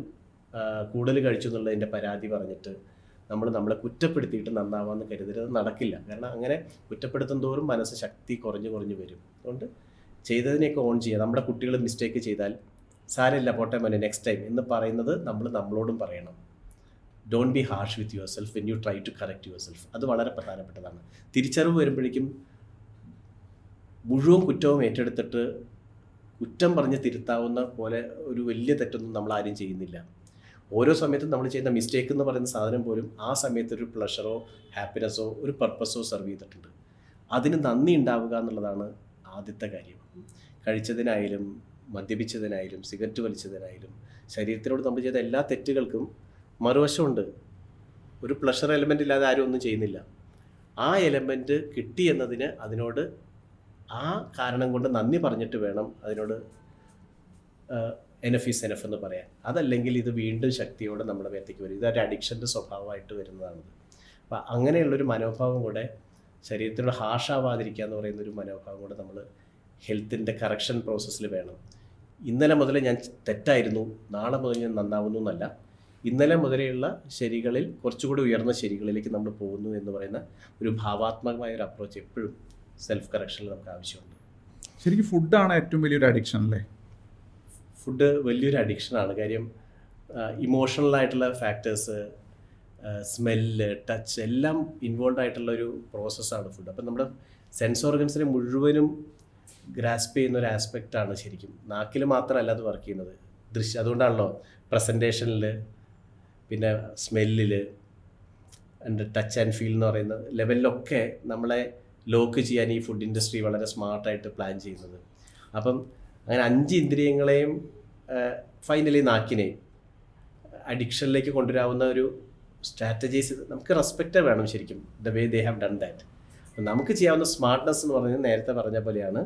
കൂടുതൽ കഴിച്ചു എന്നുള്ളതിൻ്റെ പരാതി പറഞ്ഞിട്ട് നമ്മളെ കുറ്റപ്പെടുത്തിയിട്ട് നന്നാവാമെന്ന് കരുതരുത്. നടക്കില്ല. കാരണം അങ്ങനെ കുറ്റപ്പെടുത്തും തോറും മനസ്സ് ശക്തി കുറഞ്ഞു വരും. അതുകൊണ്ട് ചെയ്തതിനെയൊക്കെ ഓൺ ചെയ്യുക. നമ്മുടെ കുട്ടികൾ മിസ്റ്റേക്ക് ചെയ്താൽ സാരമില്ല, പോട്ടെ മോനെ, നെക്സ്റ്റ് ടൈം എന്ന് പറയുന്നത് നമ്മളോടും പറയണം. Don't be harsh with yourself when you try to correct yourself. അത് വളരെ പ്രധാനപ്പെട്ടതാണ്. തിരിച്ചറിവ് വരുമ്പോഴേക്കും മുഴുവൻ കുറ്റവും ഏറ്റെടുത്തിട്ട് കുറ്റം പറഞ്ഞ് തിരുത്താവുന്ന പോലെ ഒരു വലിയ തെറ്റൊന്നും നമ്മൾ ആരും ചെയ്യുന്നില്ല. ഓരോ സമയത്തും നമ്മൾ ചെയ്യുന്ന മിസ്റ്റേക്ക് എന്ന് പറയുന്ന സാധനം പോലും ആ സമയത്ത് ഒരു പ്ലഷറോ ഹാപ്പിനെസ്സോ ഒരു പർപ്പസോ സെർവ് ചെയ്തിട്ടുണ്ട്. അതിന് നന്ദി ഉണ്ടാവുക എന്നുള്ളതാണ് ആദ്യത്തെ കാര്യം. കഴിച്ചതിനായാലും മദ്യപിച്ചതിനായാലും സിഗരറ്റ് വലിച്ചതിനായാലും ശരീരത്തിനോട് നമ്മൾ ചെയ്ത എല്ലാ തെറ്റുകൾക്കും മറുവശമുണ്ട്. ഒരു പ്ലഷർ എലമെൻ്റ് ഇല്ലാതെ ആരും ഒന്നും ചെയ്യുന്നില്ല. ആ എലമെൻറ്റ് കിട്ടി എന്നതിന് അതിനോട് ആ കാരണം കൊണ്ട് നന്ദി പറഞ്ഞിട്ട് വേണം അതിനോട് എനഫ് ഈസ് എനഫ് എന്ന് പറയാൻ. അതല്ലെങ്കിൽ ഇത് വീണ്ടും ശക്തിയോടെ നമ്മുടെ മേത്തേക്ക് വരും. ഇതൊരു അഡിക്ഷൻ്റെ സ്വഭാവമായിട്ട് വരുന്നതാണത്. അപ്പം അങ്ങനെയുള്ളൊരു മനോഭാവം കൂടെ, ശരീരത്തിനോട് ഹാഷാവാതിരിക്കുക എന്ന് പറയുന്നൊരു മനോഭാവം കൂടെ നമ്മൾ ഹെൽത്തിൻ്റെ കറക്ഷൻ പ്രോസസ്സിൽ വേണം. ഇന്നലെ മുതലേ ഞാൻ തെറ്റായിരുന്നു, നാളെ മുതൽ ഞാൻ നന്നാവുന്നു എന്നല്ല. ഇന്നലെ മുതലെയുള്ള ശരികളിൽ കുറച്ചുകൂടി ഉയർന്ന ശരികളിലേക്ക് നമ്മൾ പോകുന്നു എന്ന് പറയുന്ന ഒരു ഭാവാത്മകമായ ഒരു അപ്രോച്ച് എപ്പോഴും സെൽഫ് കറക്ഷനിൽ നമുക്ക് ആവശ്യമുണ്ട്. ശരിക്കും ഫുഡാണ് ഏറ്റവും വലിയൊരു അഡിക്ഷൻ അല്ലേ? ഫുഡ് വലിയൊരു അഡിക്ഷനാണ്. കാര്യം ഇമോഷണലായിട്ടുള്ള ഫാക്ടേഴ്സ്, സ്മെല്ല്, ടച്ച് എല്ലാം ഇൻവോൾവ് ആയിട്ടുള്ള ഒരു പ്രോസസ്സാണ് ഫുഡ്. അപ്പം നമ്മുടെ സെൻസ് ഓർഗൻസിനെ മുഴുവനും ഗ്രാസ്പ് ചെയ്യുന്ന ഒരു ആസ്പെക്റ്റാണ് ശരിക്കും. നാക്കിൽ മാത്രമല്ല അത് വർക്ക് ചെയ്യുന്നത്, അതുകൊണ്ടാണല്ലോ പ്രസൻറ്റേഷനിൽ, പിന്നെ സ്മെല്ലിൽ, ആൻഡ് ടച്ച് ആൻഡ് ഫീൽ എന്ന് പറയുന്ന ലെവലിലൊക്കെ നമ്മളെ ലോക്ക് ചെയ്യാൻ ഈ ഫുഡ് ഇൻഡസ്ട്രി വളരെ സ്മാർട്ടായിട്ട് പ്ലാൻ ചെയ്യുന്നത്. അപ്പം അങ്ങനെ 5 ഇന്ദ്രിയങ്ങളെയും ഫൈനലി നാക്കിനെയും അഡിക്ഷനിലേക്ക് കൊണ്ടുവരാവുന്ന ഒരു സ്ട്രാറ്റജീസ് നമുക്ക് റെസ്പെക്റ്റ് വേണം ശരിക്കും, the way they have done that. അപ്പം നമുക്ക് ചെയ്യാവുന്ന സ്മാർട്ട്നെസ് എന്ന് പറഞ്ഞാൽ നേരത്തെ പറഞ്ഞ പോലെയാണ്,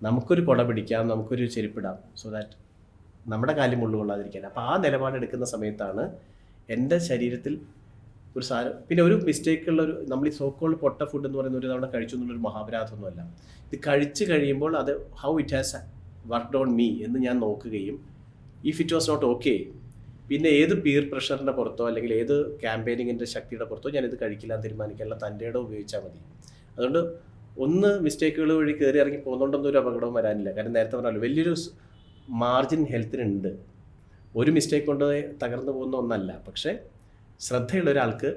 നമുക്കൊരു കുട പിടിക്കാം, നമുക്കൊരു ചെരുപ്പിടാം, സോ ദാറ്റ് നമ്മുടെ കാലിൽ മുള്ളു കൊള്ളാതിരിക്കാൻ. അപ്പോൾ ആ നിലപാടെടുക്കുന്ന സമയത്താണ് എൻ്റെ ശരീരത്തിൽ ഒരു സാധനം, പിന്നെ ഒരു മിസ്റ്റേക്കുള്ളൊരു, നമ്മൾ ഈ സോക്കോൾഡ് പൊട്ട ഫുഡ് എന്ന് പറയുന്ന ഒരു തവണ കഴിച്ചു എന്നുള്ളൊരു മഹാപരാധമൊന്നുമല്ല. ഇത് കഴിച്ച് കഴിയുമ്പോൾ അത് how it has worked on me എന്ന് ഞാൻ നോക്കുകയും, if it was not okay, പിന്നെ ഏത് പീർ പ്രഷറിൻ്റെ പുറത്തോ അല്ലെങ്കിൽ ഏത് ക്യാമ്പയിനിങ്ങിൻ്റെ ശക്തിയുടെ പുറത്തോ ഞാനിത് കഴിക്കില്ല എന്ന് തീരുമാനിക്കാനുള്ള തൻ്റെ ഇടം ഉപയോഗിച്ചാൽ മതി. അതുകൊണ്ട് ഒന്ന് മിസ്റ്റേക്കുകൾ വഴി കയറി ഇറങ്ങി പോകുന്നുണ്ടൊന്നും ഒരു അപകടവും വരാനില്ല. കാരണം നേരത്തെ പറഞ്ഞല്ലോ, വലിയൊരു മാർജിൻ ഹെൽത്തിനുണ്ട്. ഒരു മിസ്റ്റേക്ക് കൊണ്ട് തകർന്നു പോകുന്ന ഒന്നല്ല. പക്ഷേ ശ്രദ്ധയുള്ള ഒരാൾക്ക്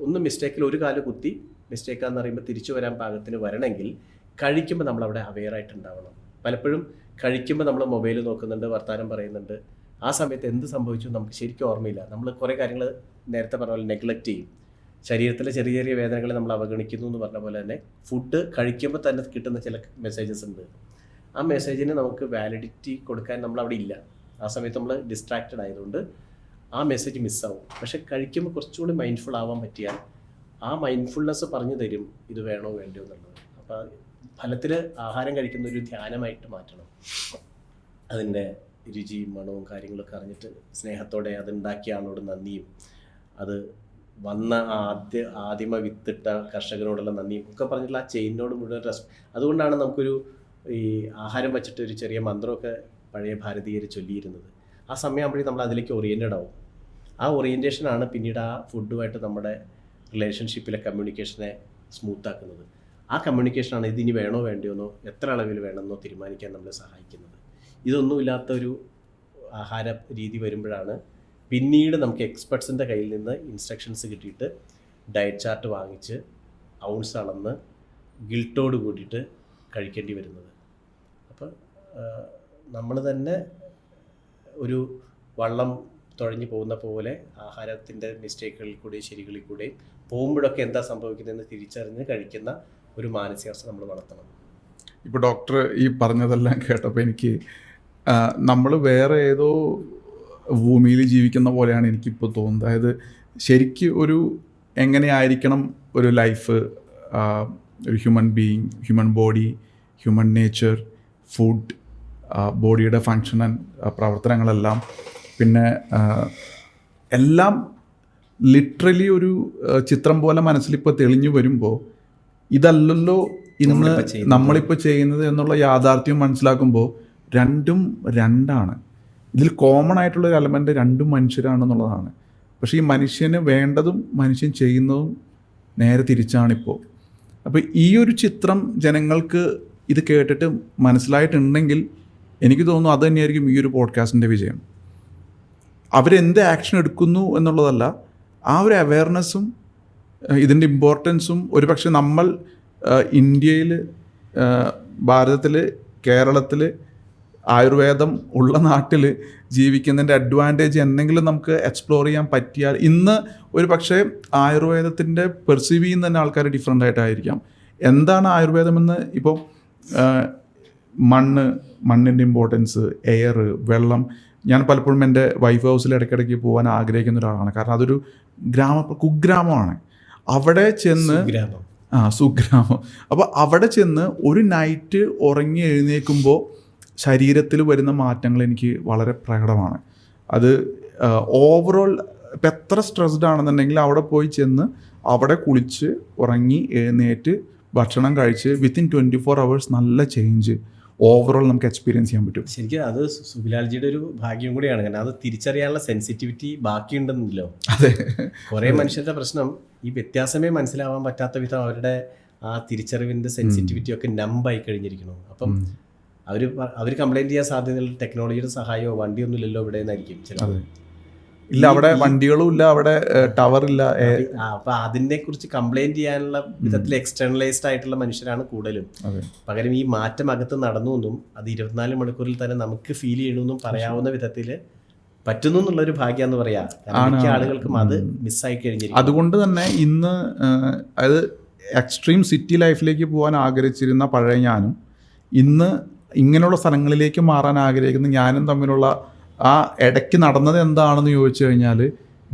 ഒന്ന് മിസ്റ്റേക്കിൽ ഒരു കാല് കുത്തി മിസ്റ്റേക്കാന്ന് പറയുമ്പോൾ തിരിച്ചു വരാൻ പാകത്തിന് വരണമെങ്കിൽ കഴിക്കുമ്പോൾ നമ്മളവിടെ അവെയറായിട്ടുണ്ടാവണം. പലപ്പോഴും കഴിക്കുമ്പോൾ നമ്മൾ മൊബൈൽ നോക്കുന്നുണ്ട്, വർത്തമാനം പറയുന്നുണ്ട്, ആ സമയത്ത് എന്ത് സംഭവിച്ചു നമുക്ക് ശരിക്കും ഓർമ്മയില്ല. നമ്മൾ കുറേ കാര്യങ്ങൾ നേരത്തെ പറഞ്ഞ പോലെ നെഗ്ലക്റ്റ് ചെയ്യും. ശരീരത്തിലെ ചെറിയ ചെറിയ വേദനകളെ നമ്മൾ അവഗണിക്കുന്നു എന്ന് പറഞ്ഞ പോലെ തന്നെ ഫുഡ് കഴിക്കുമ്പോൾ തന്നെ കിട്ടുന്ന ചില മെസ്സേജസ് ഉണ്ട്. ആ മെസ്സേജിന് നമുക്ക് വാലിഡിറ്റി കൊടുക്കാൻ നമ്മളവിടെ ഇല്ല. ആ സമയത്ത് നമ്മൾ ഡിസ്ട്രാക്റ്റഡ് ആയതുകൊണ്ട് ആ മെസ്സേജ് മിസ്സാവും. പക്ഷെ കഴിക്കുമ്പോൾ കുറച്ചുകൂടി മൈൻഡ്ഫുൾ ആവാൻ പറ്റിയാൽ ആ മൈൻഡ്ഫുൾനെസ് പറഞ്ഞു തരും ഇത് വേണോ വേണ്ടയോ എന്നുള്ളത്. അപ്പോൾ ഫലത്തിൽ ആഹാരം കഴിക്കുന്ന ഒരു ധ്യാനമായിട്ട് മാറ്റണം. അതിൻ്റെ രുചിയും മണവും കാര്യങ്ങളൊക്കെ അറിഞ്ഞിട്ട് സ്നേഹത്തോടെ അതുണ്ടാക്കിയ ആളോട് നന്ദിയും, അത് വന്ന ആദ്യമ വിത്തിട്ട കർഷകരോടുള്ള നന്ദിയും ഒക്കെ പറഞ്ഞിട്ടുള്ള ആ ചെയിനോട് മുഴുവൻ അതുകൊണ്ടാണ് നമുക്കൊരു ഈ ആഹാരം വച്ചിട്ട് ഒരു ചെറിയ മന്ത്രമൊക്കെ പഴയ ഭാരതീയർ ചൊല്ലിയിരുന്നത്. ആ സമയമാകുമ്പോഴേ നമ്മൾ അതിലേക്ക് ഓറിയൻറ്റഡ് ആവും. ആ ഓറിയൻറ്റേഷനാണ് പിന്നീട് ആ ഫുഡുമായിട്ട് നമ്മുടെ റിലേഷൻഷിപ്പിലെ കമ്മ്യൂണിക്കേഷനെ സ്മൂത്താക്കുന്നത്. ആ കമ്മ്യൂണിക്കേഷനാണ് ഇതിനി വേണോ വേണ്ടയോന്നോ എത്ര അളവിൽ വേണമെന്നോ തീരുമാനിക്കാൻ നമ്മളെ സഹായിക്കുന്നത്. ഇതൊന്നുമില്ലാത്തൊരു ആഹാര രീതി വരുമ്പോഴാണ് പിന്നീട് നമുക്ക് എക്സ്പെർട്സിൻ്റെ കയ്യിൽ നിന്ന് ഇൻസ്ട്രക്ഷൻസ് കിട്ടിയിട്ട് ഡയറ്റ് ചാർട്ട് വാങ്ങിച്ച് ഔൺസ് അളന്ന് ഗിൽട്ടോട് കൂടിയിട്ട് കഴിക്കേണ്ടി വരുന്നത്. അപ്പോൾ നമ്മൾ തന്നെ ഒരു വള്ളം തുഴഞ്ഞു പോകുന്ന പോലെ ആഹാരത്തിൻ്റെ മിസ്റ്റേക്കുകളിൽ കൂടെയും ശരികളിൽ കൂടെയും പോകുമ്പോഴൊക്കെ എന്താ സംഭവിക്കുന്നതെന്ന് തിരിച്ചറിഞ്ഞ് കഴിക്കുന്ന ഒരു മാനസികാവസ്ഥ നമ്മൾ വളർത്തണം. ഇപ്പോൾ ഡോക്ടർ ഈ പറഞ്ഞതെല്ലാം കേട്ടപ്പോൾ എനിക്ക് നമ്മൾ വേറെ ഏതോ ഭൂമിയിൽ ജീവിക്കുന്ന പോലെയാണ് എനിക്കിപ്പോൾ തോന്നുന്നത്. അതായത് ശരിക്കും ഒരു എങ്ങനെയായിരിക്കണം ഒരു ലൈഫ്, ഒരു human being, human body, human nature, food, ബോഡിയുടെ ഫങ്ഷൻ ആൻഡ് പ്രവർത്തനങ്ങളെല്ലാം, പിന്നെ എല്ലാം ലിറ്ററലി ഒരു ചിത്രം പോലെ മനസ്സിലിപ്പോൾ തെളിഞ്ഞു വരുമ്പോൾ ഇതല്ലല്ലോ ഇന്ന് നമ്മളിപ്പോൾ ചെയ്യുന്നത് എന്നുള്ള യാഥാർത്ഥ്യം മനസ്സിലാക്കുമ്പോൾ രണ്ടും രണ്ടാണ്. ഇതിൽ കോമൺ ആയിട്ടുള്ളൊരു എലമെൻ്റ് രണ്ടും മനുഷ്യരാണെന്നുള്ളതാണ്. പക്ഷേ ഈ മനുഷ്യന് വേണ്ടതും മനുഷ്യൻ ചെയ്യുന്നതും നേരെ തിരിച്ചാണിപ്പോൾ. അപ്പോൾ ഈ ഒരു ചിത്രം ജനങ്ങൾക്ക് ഇത് കേട്ടിട്ട് മനസ്സിലായിട്ടുണ്ടെങ്കിൽ എനിക്ക് തോന്നുന്നു അത് തന്നെയായിരിക്കും ഈ ഒരു പോഡ്കാസ്റ്റിൻ്റെ വിജയം. അവരെന്ത് ആക്ഷൻ എടുക്കുന്നു എന്നുള്ളതല്ല, ആ ഒരു അവയർനെസ്സും ഇതിൻ്റെ ഇമ്പോർട്ടൻസും ഒരുപക്ഷെ നമ്മൾ ഇന്ത്യയിൽ, ഭാരതത്തിൽ, കേരളത്തിൽ, ആയുർവേദം ഉള്ള നാട്ടിൽ ജീവിക്കുന്നതിൻ്റെ അഡ്വാൻറ്റേജ് എന്തെങ്കിലും നമുക്ക് എക്സ്പ്ലോർ ചെയ്യാൻ പറ്റിയാൽ, ഇന്ന് ഒരു പക്ഷേ ആയുർവേദത്തിൻ്റെ പെർസീവ് ചെയ്യുന്ന തന്നെ ആൾക്കാർ ഡിഫറെൻ്റ് ആയിട്ടായിരിക്കാം. എന്താണ് ആയുർവേദമെന്ന് ഇപ്പോൾ മണ്ണിൻ്റെ ഇമ്പോർട്ടൻസ്, എയർ, വെള്ളം. ഞാൻ പലപ്പോഴും എൻ്റെ വൈഫ് ഹൗസിൽ ഇടയ്ക്കിടയ്ക്ക് പോകാൻ ആഗ്രഹിക്കുന്ന ഒരാളാണ്. കാരണം അതൊരു കുഗ്രാമമാണ്. അവിടെ ചെന്ന് സുഗ്രാമം. അപ്പോൾ അവിടെ ചെന്ന് ഒരു നൈറ്റ് ഉറങ്ങി എഴുന്നേൽക്കുമ്പോൾ ശരീരത്തിൽ വരുന്ന മാറ്റങ്ങൾ എനിക്ക് വളരെ പ്രകടമാണ്. അത് ഓവറോൾ ഇപ്പം എത്ര സ്ട്രെസ്ഡ് ആണെന്നുണ്ടെങ്കിൽ അവിടെ പോയി ചെന്ന് അവിടെ കുളിച്ച് ഉറങ്ങി എഴുന്നേറ്റ് ഭക്ഷണം കഴിച്ച് വിത്തിൻ 24 hours നല്ല ചേഞ്ച് ഓവറോൾ നമുക്ക് എക്സ്പീരിയൻസ് ചെയ്യാൻ പറ്റും. ശരിക്കും അത് സുബിലാൽജിയുടെ ഒരു ഭാഗ്യം കൂടിയാണ്. കാരണം അത് തിരിച്ചറിയാനുള്ള സെൻസിറ്റിവിറ്റി ബാക്കിയുണ്ടെന്നല്ലോ. അതെ, കുറേ മനുഷ്യരുടെ പ്രശ്നം ഈ വ്യത്യാസമേ മനസ്സിലാവാൻ പറ്റാത്ത വിധം അവരുടെ ആ തിരിച്ചറിവിൻ്റെ സെൻസിറ്റിവിറ്റി ഒക്കെ നമ്പായി കഴിഞ്ഞിരിക്കുന്നു. അപ്പം അവർ കംപ്ലൈൻറ്റ് ചെയ്യാൻ സാധ്യതയുള്ള ടെക്നോളജിയുടെ സഹായമോ വണ്ടിയൊന്നും ഇല്ലല്ലോ ഇവിടെ നിന്നായിരിക്കും ചില. ഇല്ല, അവിടെ വണ്ടികളും ഇല്ല, അവിടെ ടവർ ഇല്ല. അപ്പൊ അതിനെ കുറിച്ച് കംപ്ലൈന്റ് ചെയ്യാനുള്ള വിധത്തിൽ എക്സ്റ്റേണലൈസ്ഡ് ആയിട്ടുള്ള മനുഷ്യരാണ് കൂടുതലും. പകരം ഈ മാറ്റം അകത്ത് നടന്നു എന്നും അത് 24 മണിക്കൂറിൽ തന്നെ നമുക്ക് ഫീൽ ചെയ്യണമെന്നും പറയാവുന്ന വിധത്തില് പറ്റുന്നു എന്നുള്ളൊരു ഭാഗ്യം എന്ന് പറയാം. മിക്ക ആളുകൾക്കും അത് മിസ്സായി കഴിഞ്ഞിരിക്കും. അതുകൊണ്ട് തന്നെ ഇന്ന് അതായത് എക്സ്ട്രീം സിറ്റി ലൈഫിലേക്ക് പോകാൻ ആഗ്രഹിച്ചിരുന്ന പഴയ ഞാനും ഇന്ന് ഇങ്ങനെയുള്ള സ്ഥലങ്ങളിലേക്ക് മാറാൻ ആഗ്രഹിക്കുന്ന ഞാനും തമ്മിലുള്ള ആ ഇടയ്ക്ക് നടന്നത് എന്താണെന്ന് ചോദിച്ചു കഴിഞ്ഞാൽ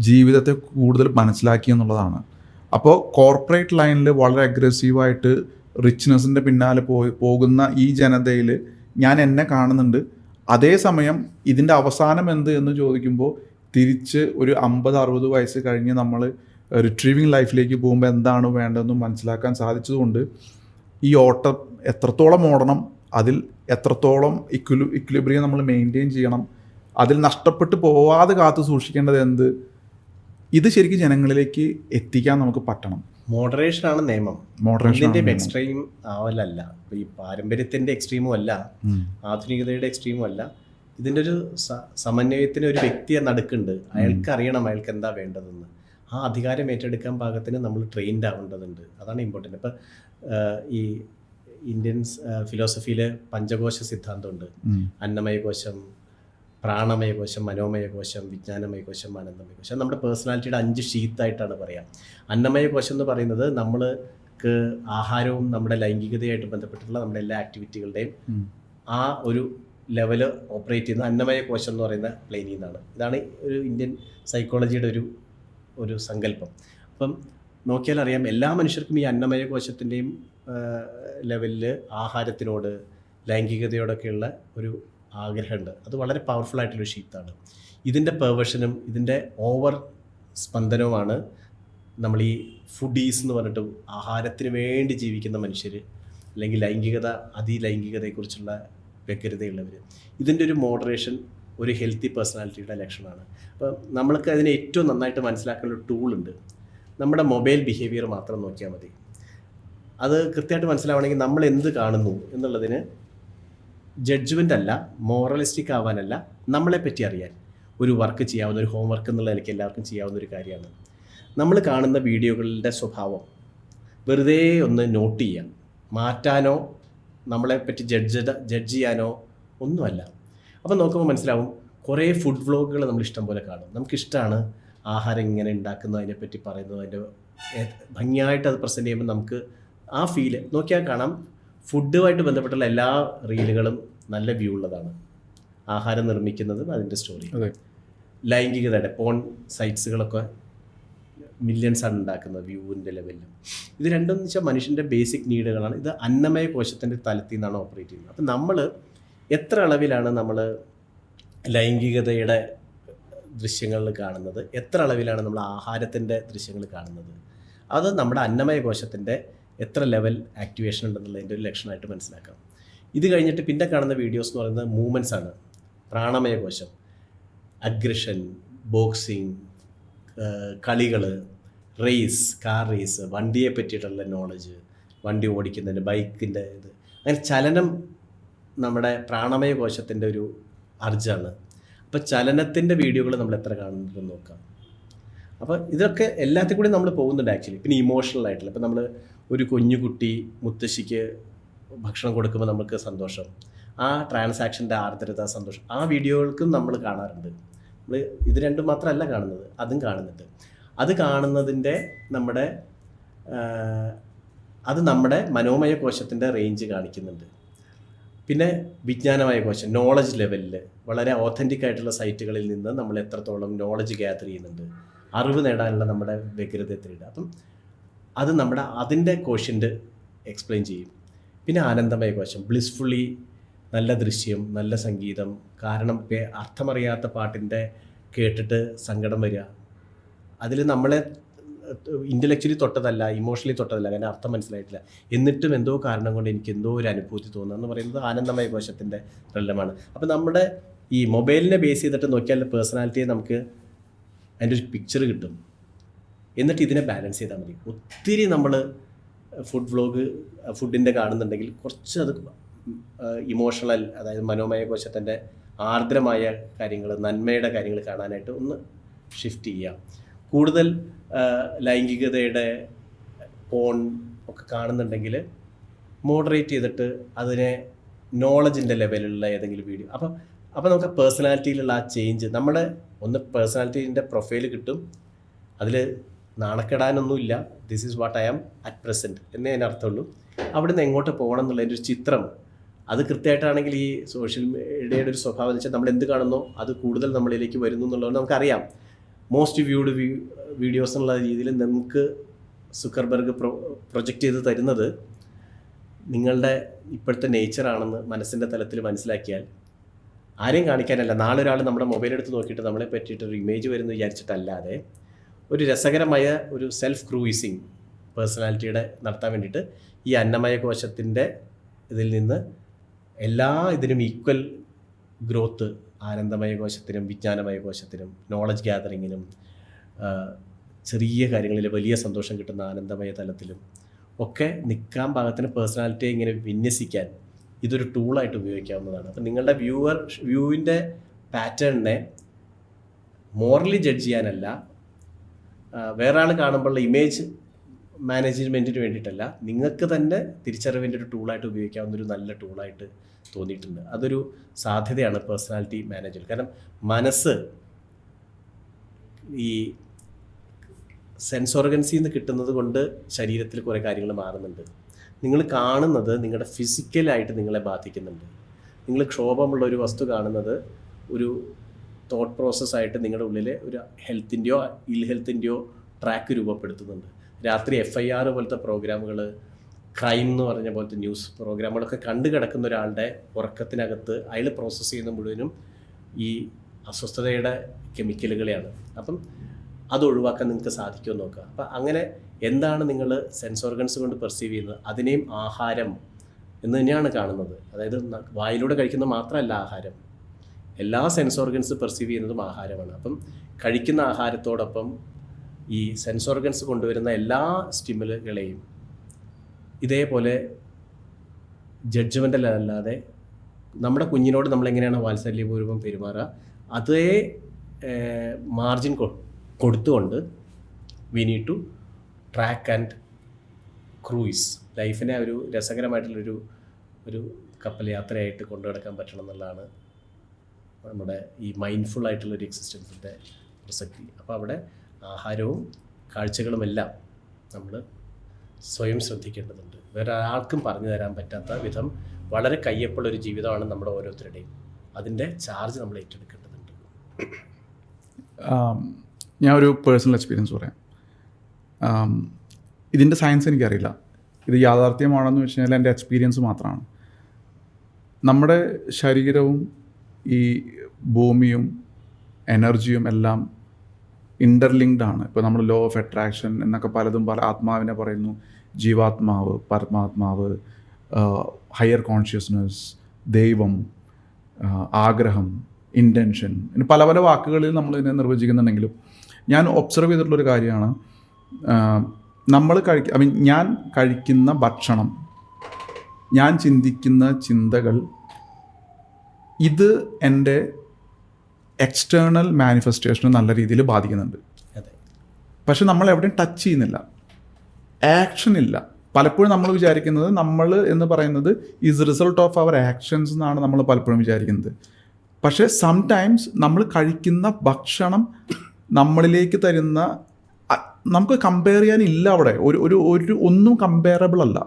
ജീവിതത്തെ കൂടുതൽ മനസ്സിലാക്കി എന്നുള്ളതാണ്. അപ്പോൾ കോർപ്പറേറ്റ് ലൈനിൽ വളരെ അഗ്രസീവായിട്ട് റിച്ച്നെസ്സിൻ്റെ പിന്നാലെ പോകുന്ന ഈ ജനതയിൽ ഞാൻ എന്നെ കാണുന്നുണ്ട്. അതേസമയം ഇതിൻ്റെ അവസാനം എന്ത് എന്ന് ചോദിക്കുമ്പോൾ തിരിച്ച് ഒരു 50-60 വയസ്സ് കഴിഞ്ഞ് നമ്മൾ റിട്രീവിങ് ലൈഫിലേക്ക് പോകുമ്പോൾ എന്താണ് വേണ്ടതെന്നും മനസ്സിലാക്കാൻ സാധിച്ചതുകൊണ്ട് ഈ ഓട്ടം എത്രത്തോളം ഓടണം, അതിൽ എത്രത്തോളം ഇക്വിലിബ്രിയം നമ്മൾ മെയിൻറ്റെയിൻ ചെയ്യണം, അതിൽ നഷ്ടപ്പെട്ടു പോവാതെ കാത്തു സൂക്ഷിക്കേണ്ടത് എന്ത്, ഇത് ശരിക്കും ജനങ്ങളിലേക്ക് എത്തിക്കാൻ നമുക്ക് പറ്റണം. മോഡറേഷനാണ് നിയമം. മോഡറേഷൻ്റെ എക്സ്ട്രീം ആവലല്ല, ഈ പാരമ്പര്യത്തിൻ്റെ എക്സ്ട്രീമും അല്ല, ആധുനികതയുടെ എക്സ്ട്രീമും അല്ല. ഇതിൻ്റെ ഒരു സമന്വയത്തിന് ഒരു വ്യക്തിയെ നടുക്കുണ്ട്. അയാൾക്ക് അറിയണം അയാൾക്ക് എന്താ വേണ്ടതെന്ന്. ആ അധികാരം ഏറ്റെടുക്കാൻ പാകത്തിന് നമ്മൾ ട്രെയിൻഡ് ആവേണ്ടതുണ്ട്. അതാണ് ഇമ്പോർട്ടൻ്റ്. ഇപ്പം ഈ ഇന്ത്യൻ ഫിലോസഫിയിൽ പഞ്ചകോശ സിദ്ധാന്തമുണ്ട്. അന്നമയ കോശം, പ്രാണമയ കോശം, മനോമയ കോശം, വിജ്ഞാനമയ കോശം, ആനന്ദമയ കോശം. നമ്മുടെ പേഴ്സണാലിറ്റിയുടെ 5 ഷീത്തായിട്ടാണ് പറയാം. അന്നമയ കോശം എന്ന് പറയുന്നത് നമ്മൾക്ക് ആഹാരവും നമ്മുടെ ലൈംഗികതയായിട്ട് ബന്ധപ്പെട്ടിട്ടുള്ള നമ്മുടെ എല്ലാ ആക്ടിവിറ്റികളുടെയും ആ ഒരു ലെവല് ഓപ്പറേറ്റ് ചെയ്യുന്ന അന്നമയ കോശം എന്ന് പറയുന്ന പ്ലെയിനിൽ നിന്നാണ്. ഇതാണ് ഒരു ഇന്ത്യൻ സൈക്കോളജിയുടെ ഒരു സങ്കല്പം. അപ്പം നോക്കിയാൽ അറിയാം എല്ലാ മനുഷ്യർക്കും ഈ അന്നമയ കോശത്തിൻ്റെയും ലെവലിൽ ആഹാരത്തിനോട് ലൈംഗികതയോടൊക്കെയുള്ള ഒരു ആഗ്രഹമുണ്ട്. അത് വളരെ പവർഫുൾ ആയിട്ടുള്ളൊരു ഷീത്താണ്. ഇതിൻ്റെ പെർവേഷനും ഇതിൻ്റെ ഓവർ സ്പന്ദനവുമാണ് നമ്മൾ ഈ ഫുഡീസ് എന്ന് പറഞ്ഞിട്ട് ആഹാരത്തിന് വേണ്ടി ജീവിക്കുന്ന മനുഷ്യർ, അല്ലെങ്കിൽ അതിലൈംഗികതയെക്കുറിച്ചുള്ള വ്യഗ്രതയുള്ളവർ. ഇതിൻ്റെ ഒരു മോഡറേഷൻ ഒരു ഹെൽത്തി പേഴ്സണാലിറ്റിയുടെ ലക്ഷണമാണ്. അപ്പോൾ നമ്മൾക്ക് അതിനെ ഏറ്റവും നന്നായിട്ട് മനസ്സിലാക്കാനുള്ള ടൂളുണ്ട്. നമ്മുടെ മൊബൈൽ ബിഹേവിയർ മാത്രം നോക്കിയാൽ മതി. അത് കൃത്യമായിട്ട് മനസ്സിലാവണമെങ്കിൽ നമ്മൾ എന്ത് കാണുന്നു എന്നുള്ളതിന് ജഡ്ജ്മെൻ്റ് അല്ല, മോറലിസ്റ്റിക് ആവാനല്ല, നമ്മളെപ്പറ്റി അറിയാൻ ഒരു വർക്ക് ചെയ്യാവുന്ന, ഒരു ഹോംവർക്ക് എന്നുള്ള നിലയ്ക്ക് എല്ലാവർക്കും ചെയ്യാവുന്ന ഒരു കാര്യമാണ്. നമ്മൾ കാണുന്ന വീഡിയോകളുടെ സ്വഭാവം വെറുതെ ഒന്ന് നോട്ട് ചെയ്യാം. മാറ്റാനോ നമ്മളെപ്പറ്റി ജഡ്ജ് ചെയ്യാനോ ഒന്നുമല്ല. അപ്പം നോക്കുമ്പോൾ മനസ്സിലാവും, കുറേ ഫുഡ് വ്ളോഗുകൾ നമ്മൾ ഇഷ്ടം പോലെ കാണും. നമുക്കിഷ്ടമാണ് ആഹാരം ഇങ്ങനെ ഉണ്ടാക്കുന്നത്, അതിനെപ്പറ്റി പറയുന്നത്, അതിൻ്റെ ഭംഗിയായിട്ട് അത് പ്രസൻറ്റ് ചെയ്യുമ്പോൾ നമുക്ക് ആ ഫീല് നോക്കിയാൽ കാണാം. ഫുഡുമായിട്ട് ബന്ധപ്പെട്ടുള്ള എല്ലാ റീലുകളും നല്ല വ്യൂ ഉള്ളതാണ്. ആഹാരം നിർമ്മിക്കുന്നതും അതിൻ്റെ സ്റ്റോറി. ലൈംഗികതയുടെ പോൺ സൈറ്റ്സുകളൊക്കെ മില്യൺസാണ് ഉണ്ടാക്കുന്നത് വ്യൂവിൻ്റെ ലെവലിലും. ഇത് രണ്ടെന്ന് വെച്ചാൽ മനുഷ്യൻ്റെ ബേസിക് നീഡുകളാണ്. ഇത് അന്നമയ കോശത്തിൻ്റെ തലത്തിൽ നിന്നാണ് ഓപ്പറേറ്റ് ചെയ്യുന്നത്. അപ്പം നമ്മൾ എത്ര അളവിലാണ് നമ്മൾ ലൈംഗികതയുടെ ദൃശ്യങ്ങൾ കാണുന്നത്, എത്ര അളവിലാണ് നമ്മൾ ആഹാരത്തിൻ്റെ ദൃശ്യങ്ങൾ കാണുന്നത്, അത് നമ്മുടെ അന്നമയ കോശത്തിൻ്റെ എത്ര ലെവൽ ആക്ടിവേഷൻ ഉണ്ടെന്നുള്ളതിൻ്റെ ഒരു ലക്ഷണമായിട്ട് മനസ്സിലാക്കാം. ഇത് കഴിഞ്ഞിട്ട് പിന്നെ കാണുന്ന വീഡിയോസ് എന്ന് പറയുന്നത് മൂവ്മെൻറ്റ്സ് ആണ്. പ്രാണമയ കോശം, അഗ്രഷൻ, ബോക്സിങ്, കളികൾ, റേസ്, കാർ റേസ്, വണ്ടിയെ പറ്റിയിട്ടുള്ള നോളജ്, വണ്ടി ഓടിക്കുന്നതിൻ്റെ, ബൈക്കിൻ്റെ ഇത്, അങ്ങനെ ചലനം നമ്മുടെ പ്രാണമയ കോശത്തിൻ്റെ ഒരു അർജാണ്. അപ്പോൾ ചലനത്തിൻ്റെ വീഡിയോകൾ നമ്മൾ എത്ര കാണുന്നുണ്ടെന്ന് നോക്കാം. അപ്പോൾ ഇതൊക്കെ എല്ലാത്തിൽ കൂടി നമ്മൾ പോകുന്നുണ്ട് ആക്ച്വലി. പിന്നെ ഇമോഷണൽ ആയിട്ടുള്ള, ഇപ്പോൾ നമ്മൾ ഒരു കുഞ്ഞുകുട്ടി മുത്തശ്ശിക്ക് ഭക്ഷണം കൊടുക്കുമ്പോൾ നമുക്ക് സന്തോഷം, ആ ട്രാൻസാക്ഷൻ്റെ ആർദ്രത, സന്തോഷം, ആ വീഡിയോകൾക്കും നമ്മൾ കാണാറുണ്ട്. നമ്മൾ ഇത് രണ്ടും മാത്രമല്ല കാണുന്നത്, അതും കാണുന്നുണ്ട്. അത് കാണുന്നതിൻ്റെ നമ്മുടെ മനോമയ കോശത്തിൻ്റെ റേഞ്ച് കാണിക്കുന്നുണ്ട്. പിന്നെ വിജ്ഞാനമയ കോശം, നോളജ് ലെവലിൽ വളരെ ഓതൻറ്റിക് ആയിട്ടുള്ള സൈറ്റുകളിൽ നിന്ന് നമ്മൾ എത്രത്തോളം നോളജ് ഗ്യാദർ ചെയ്യുന്നുണ്ട്, അറിവ് നേടാനുള്ള നമ്മുടെ വ്യഗ്രത എത്രയുണ്ട്. അപ്പം അത് അതിൻ്റെ കോഷ്യൻ്റ് എക്സ്പ്ലെയിൻ ചെയ്യും. പിന്നെ ആനന്ദമയ കോശം, ബ്ലിസ്ഫുള്ളി, നല്ല ദൃശ്യം, നല്ല സംഗീതം, കാരണം അർത്ഥമറിയാത്ത പാട്ടിൻ്റെ കേട്ടിട്ട് സങ്കടം വരിക, അതിൽ നമ്മളെ ഇൻ്റലക്ച്വലി തൊട്ടതല്ല, ഇമോഷണലി തൊട്ടതല്ല, കാരണം അർത്ഥം മനസ്സിലായിട്ടില്ല, എന്നിട്ടും എന്തോ കാരണം കൊണ്ട് എനിക്ക് എന്തോ ഒരു അനുഭൂതി തോന്നുക എന്ന് പറയുന്നത് ആനന്ദമയ കോശത്തിൻ്റെ പ്രകടനമാണ്. അപ്പോൾ നമ്മുടെ ഈ മൊബൈലിനെ ബേസ് ചെയ്തിട്ട് നോക്കിയാൽ പേഴ്സണാലിറ്റിയെ നമുക്ക് അതിൻ്റെ ഒരു പിക്ചർ കിട്ടും. എന്നിട്ട് ഇതിനെ ബാലൻസ് ചെയ്താൽ മതി. ഒത്തിരി നമ്മൾ ഫുഡിൻ്റെ കാണുന്നുണ്ടെങ്കിൽ കുറച്ച് അത് ഇമോഷണൽ, അതായത് മനോമയ കോശത്തിൻ്റെ ആർദ്രമായ കാര്യങ്ങൾ, നന്മയുടെ കാര്യങ്ങൾ കാണാനായിട്ട് ഒന്ന് ഷിഫ്റ്റ് ചെയ്യുക. കൂടുതൽ ലൈംഗികതയുടെ പോൺ ഒക്കെ കാണുന്നുണ്ടെങ്കിൽ മോഡറേറ്റ് ചെയ്തിട്ട് അതിനെ നോളജിൻ്റെ ലെവലിലുള്ള ഏതെങ്കിലും വീഡിയോ. അപ്പോൾ നമുക്ക് പേഴ്സണാലിറ്റിയിലുള്ള ആ ചേഞ്ച്, നമ്മുടെ ഒന്ന് പേഴ്സണാലിറ്റീൻ്റെ പ്രൊഫൈൽ കിട്ടും. അതിൽ നാണക്കെടാനൊന്നുമില്ല. This is what I am at present എന്നേ അതിനർത്ഥമുള്ളൂ. അവിടെ നിന്ന് എങ്ങോട്ട് പോകണം എന്നുള്ളതിൻ്റെ ഒരു ചിത്രം അത് കൃത്യമായിട്ടാണെങ്കിൽ ഈ സോഷ്യൽ മീഡിയയുടെ ഒരു സ്വഭാവം എന്ന് വെച്ചാൽ നമ്മൾ എന്ത് കാണുന്നോ അത് കൂടുതൽ നമ്മളിലേക്ക് വരുന്നു എന്നുള്ളത് നമുക്കറിയാം. മോസ്റ്റ് വ്യൂഡ് വീഡിയോസ് എന്നുള്ള രീതിയിൽ നമുക്ക് സുക്കർബർഗ് പ്രൊജക്റ്റ് ചെയ്ത് തരുന്നത് നിങ്ങളുടെ ഇപ്പോഴത്തെ നേച്ചറാണെന്ന് മനസ്സിൻ്റെ തലത്തിൽ മനസ്സിലാക്കിയാൽ ആരെയും കാണിക്കാനല്ല, നാളെ ഒരാൾ നമ്മുടെ മൊബൈൽ എടുത്ത് നോക്കിയിട്ട് നമ്മളെ പറ്റിയിട്ടൊരു ഇമേജ് വരുന്നു വിചാരിച്ചിട്ടല്ലാതെ ഒരു രസകരമായ ഒരു സെൽഫ് ക്രൂയിസിങ് പേഴ്സണാലിറ്റിയുടെ നടത്താൻ വേണ്ടിയിട്ട് ഈ അന്നമയ കോശത്തിൻ്റെ ഇതിൽ നിന്ന് എല്ലാ ഇതിനും ഈക്വൽ ഗ്രോത്ത്, ആനന്ദമയ കോശത്തിനും വിജ്ഞാനമയ കോശത്തിനും നോളജ് ഗ്യാതറിങ്ങിനും ചെറിയ കാര്യങ്ങളിൽ വലിയ സന്തോഷം കിട്ടുന്ന ആനന്ദമയ തലത്തിലും ഒക്കെ നിൽക്കാൻ പാകത്തിന് പേഴ്സണാലിറ്റിയെ ഇങ്ങനെ വിന്യസിക്കാൻ ഇതൊരു ടൂളായിട്ട് ഉപയോഗിക്കാവുന്നതാണ്. അപ്പം നിങ്ങളുടെ വ്യൂവിൻ്റെ പാറ്റേണിനെ മോറലി ജഡ്ജ് ചെയ്യാനല്ല, വേറെ ആൾ കാണുമ്പോഴുള്ള ഇമേജ് മാനേജ്മെൻറ്റിന് വേണ്ടിയിട്ടല്ല, നിങ്ങൾക്ക് തന്നെ തിരിച്ചറിവിൻ്റെ ഒരു ടൂളായിട്ട് ഉപയോഗിക്കാവുന്ന ഒരു നല്ല ടൂളായിട്ട് തോന്നിയിട്ടുണ്ട്. അതൊരു സാധ്യതയാണ് പേഴ്സണാലിറ്റി മാനേജർ. കാരണം മനസ്സ് ഈ സെൻസ് ഓർഗൻസിൽ നിന്ന് കിട്ടുന്നത് കൊണ്ട് ശരീരത്തിൽ കുറേ കാര്യങ്ങൾ മാറുന്നുണ്ട്. നിങ്ങൾ കാണുന്നത് നിങ്ങളുടെ ഫിസിക്കലായിട്ട് നിങ്ങളെ ബാധിക്കുന്നുണ്ട്. നിങ്ങൾ ക്ഷോഭമുള്ള ഒരു വസ്തു കാണുന്നത് ഒരു തോട്ട് പ്രോസസ്സായിട്ട് നിങ്ങളുടെ ഉള്ളിൽ ഒരു ഹെൽത്തിൻ്റെയോ ഇൽ ഹെൽത്തിൻ്റെയോ ട്രാക്ക് രൂപപ്പെടുത്തുന്നുണ്ട്. രാത്രി FIR പോലത്തെ പ്രോഗ്രാമുകൾ, ക്രൈം എന്ന് പറഞ്ഞ പോലത്തെ ന്യൂസ് പ്രോഗ്രാമുകളൊക്കെ കണ്ടു കിടക്കുന്ന ഒരാളുടെ ഉറക്കത്തിനകത്ത് അയാൾ പ്രോസസ്സ് ചെയ്യുന്ന മുഴുവനും ഈ അസ്വസ്ഥതയുടെ കെമിക്കലുകളെയാണ്. അപ്പം അത് ഒഴിവാക്കാൻ നിങ്ങൾക്ക് സാധിക്കുമെന്ന് നോക്കുക. അപ്പം അങ്ങനെ എന്താണ് നിങ്ങൾ സെൻസ് ഓർഗൻസ് കൊണ്ട് പെർസീവ് ചെയ്യുന്നത്, അതിനെയും ആഹാരം എന്ന് തന്നെയാണ് കാണുന്നത്. അതായത് വായിലൂടെ കഴിക്കുന്നത് മാത്രമല്ല ആഹാരം, എല്ലാ സെൻസ് ഓർഗൻസ് പെർസീവ് ചെയ്യുന്നതും ആഹാരമാണ്. അപ്പം കഴിക്കുന്ന ആഹാരത്തോടൊപ്പം ഈ സെൻസ് ഓർഗൻസ് കൊണ്ടുവരുന്ന എല്ലാ സ്റ്റിമുലുകളെയും ഇതേപോലെ ജഡ്ജ്മെൻ്റൽ അല്ലാതെ നമ്മുടെ കുഞ്ഞിനോട് നമ്മളെങ്ങനെയാണ് വാത്സല്യപൂർവ്വം പെരുമാറുക അതേ മാർജിൻ കൊടുത്തുകൊണ്ട് we need to track and cruise ലൈഫിനെ ഒരു രസകരമായിട്ടുള്ളൊരു കപ്പൽ യാത്രയായിട്ട് കൊണ്ടു നടക്കാൻ പറ്റണം എന്നുള്ളതാണ് നമ്മുടെ ഈ മൈൻഡ്ഫുൾ ആയിട്ടുള്ളൊരു എക്സിസ്റ്റൻസിൻ്റെ പ്രസക്തി. അപ്പോൾ അവിടെ ആഹാരവും കാഴ്ചകളുമെല്ലാം നമ്മൾ സ്വയം ശ്രദ്ധിക്കേണ്ടതുണ്ട്. വേറെ ആർക്കും പറഞ്ഞു തരാൻ പറ്റാത്ത വിധം വളരെ കയ്യപ്പുള്ളൊരു ജീവിതമാണ് നമ്മുടെ ഓരോരുത്തരുടെയും. അതിൻ്റെ ചാർജ് നമ്മൾ ഏറ്റെടുക്കേണ്ടതുണ്ട്. ഞാൻ ഒരു പേഴ്സണൽ എക്സ്പീരിയൻസ് പറയാം. ഇതിൻ്റെ സയൻസ് എനിക്കറിയില്ല, ഇത് യാഥാർത്ഥ്യമാണെന്ന് വെച്ച് കഴിഞ്ഞാൽ എൻ്റെ എക്സ്പീരിയൻസ് മാത്രമാണ്. നമ്മുടെ ശരീരവും ഈ ഭൂമിയും എനർജിയും എല്ലാം ഇൻ്റർലിങ്ക്ഡ് ആണ്. ഇപ്പോൾ നമ്മൾ ലോ ഓഫ് അട്രാക്ഷൻ എന്നൊക്കെ പലതും പല ആത്മാവിനെ പറയുന്നു, ജീവാത്മാവ്, പരമാത്മാവ്, ഹയർ കോൺഷ്യസ്നസ്, ദൈവം, ആഗ്രഹം, ഇൻറ്റൻഷൻ, ഇനി പല പല വാക്കുകളിൽ നമ്മൾ ഇതിനെ നിർവചിക്കുന്നുണ്ടെങ്കിലും ഞാൻ ഒബ്സർവ് ചെയ്തിട്ടുള്ളൊരു കാര്യമാണ്, ഞാൻ കഴിക്കുന്ന ഭക്ഷണം, ഞാൻ ചിന്തിക്കുന്ന ചിന്തകൾ, ഇത് എൻ്റെ എക്സ്റ്റേണൽ മാനിഫെസ്റ്റേഷനെ നല്ല രീതിയിൽ ബാധിക്കുന്നുണ്ട്. പക്ഷെ നമ്മൾ എവിടെയും ടച്ച് ചെയ്യുന്നില്ല, ആക്ഷൻ ഇല്ല. പലപ്പോഴും നമ്മൾ വിചാരിക്കുന്നത് നമ്മൾ എന്ന് പറയുന്നത് is result of our actions എന്നാണ് നമ്മൾ പലപ്പോഴും വിചാരിക്കുന്നത്. പക്ഷേ സംടൈംസ് നമ്മൾ കഴിക്കുന്ന ഭക്ഷണം നമ്മളിലേക്ക് തരുന്ന, നമുക്ക് കമ്പയർ ചെയ്യാനില്ല അവിടെ, ഒന്നും കമ്പയറബിൾ അല്ല.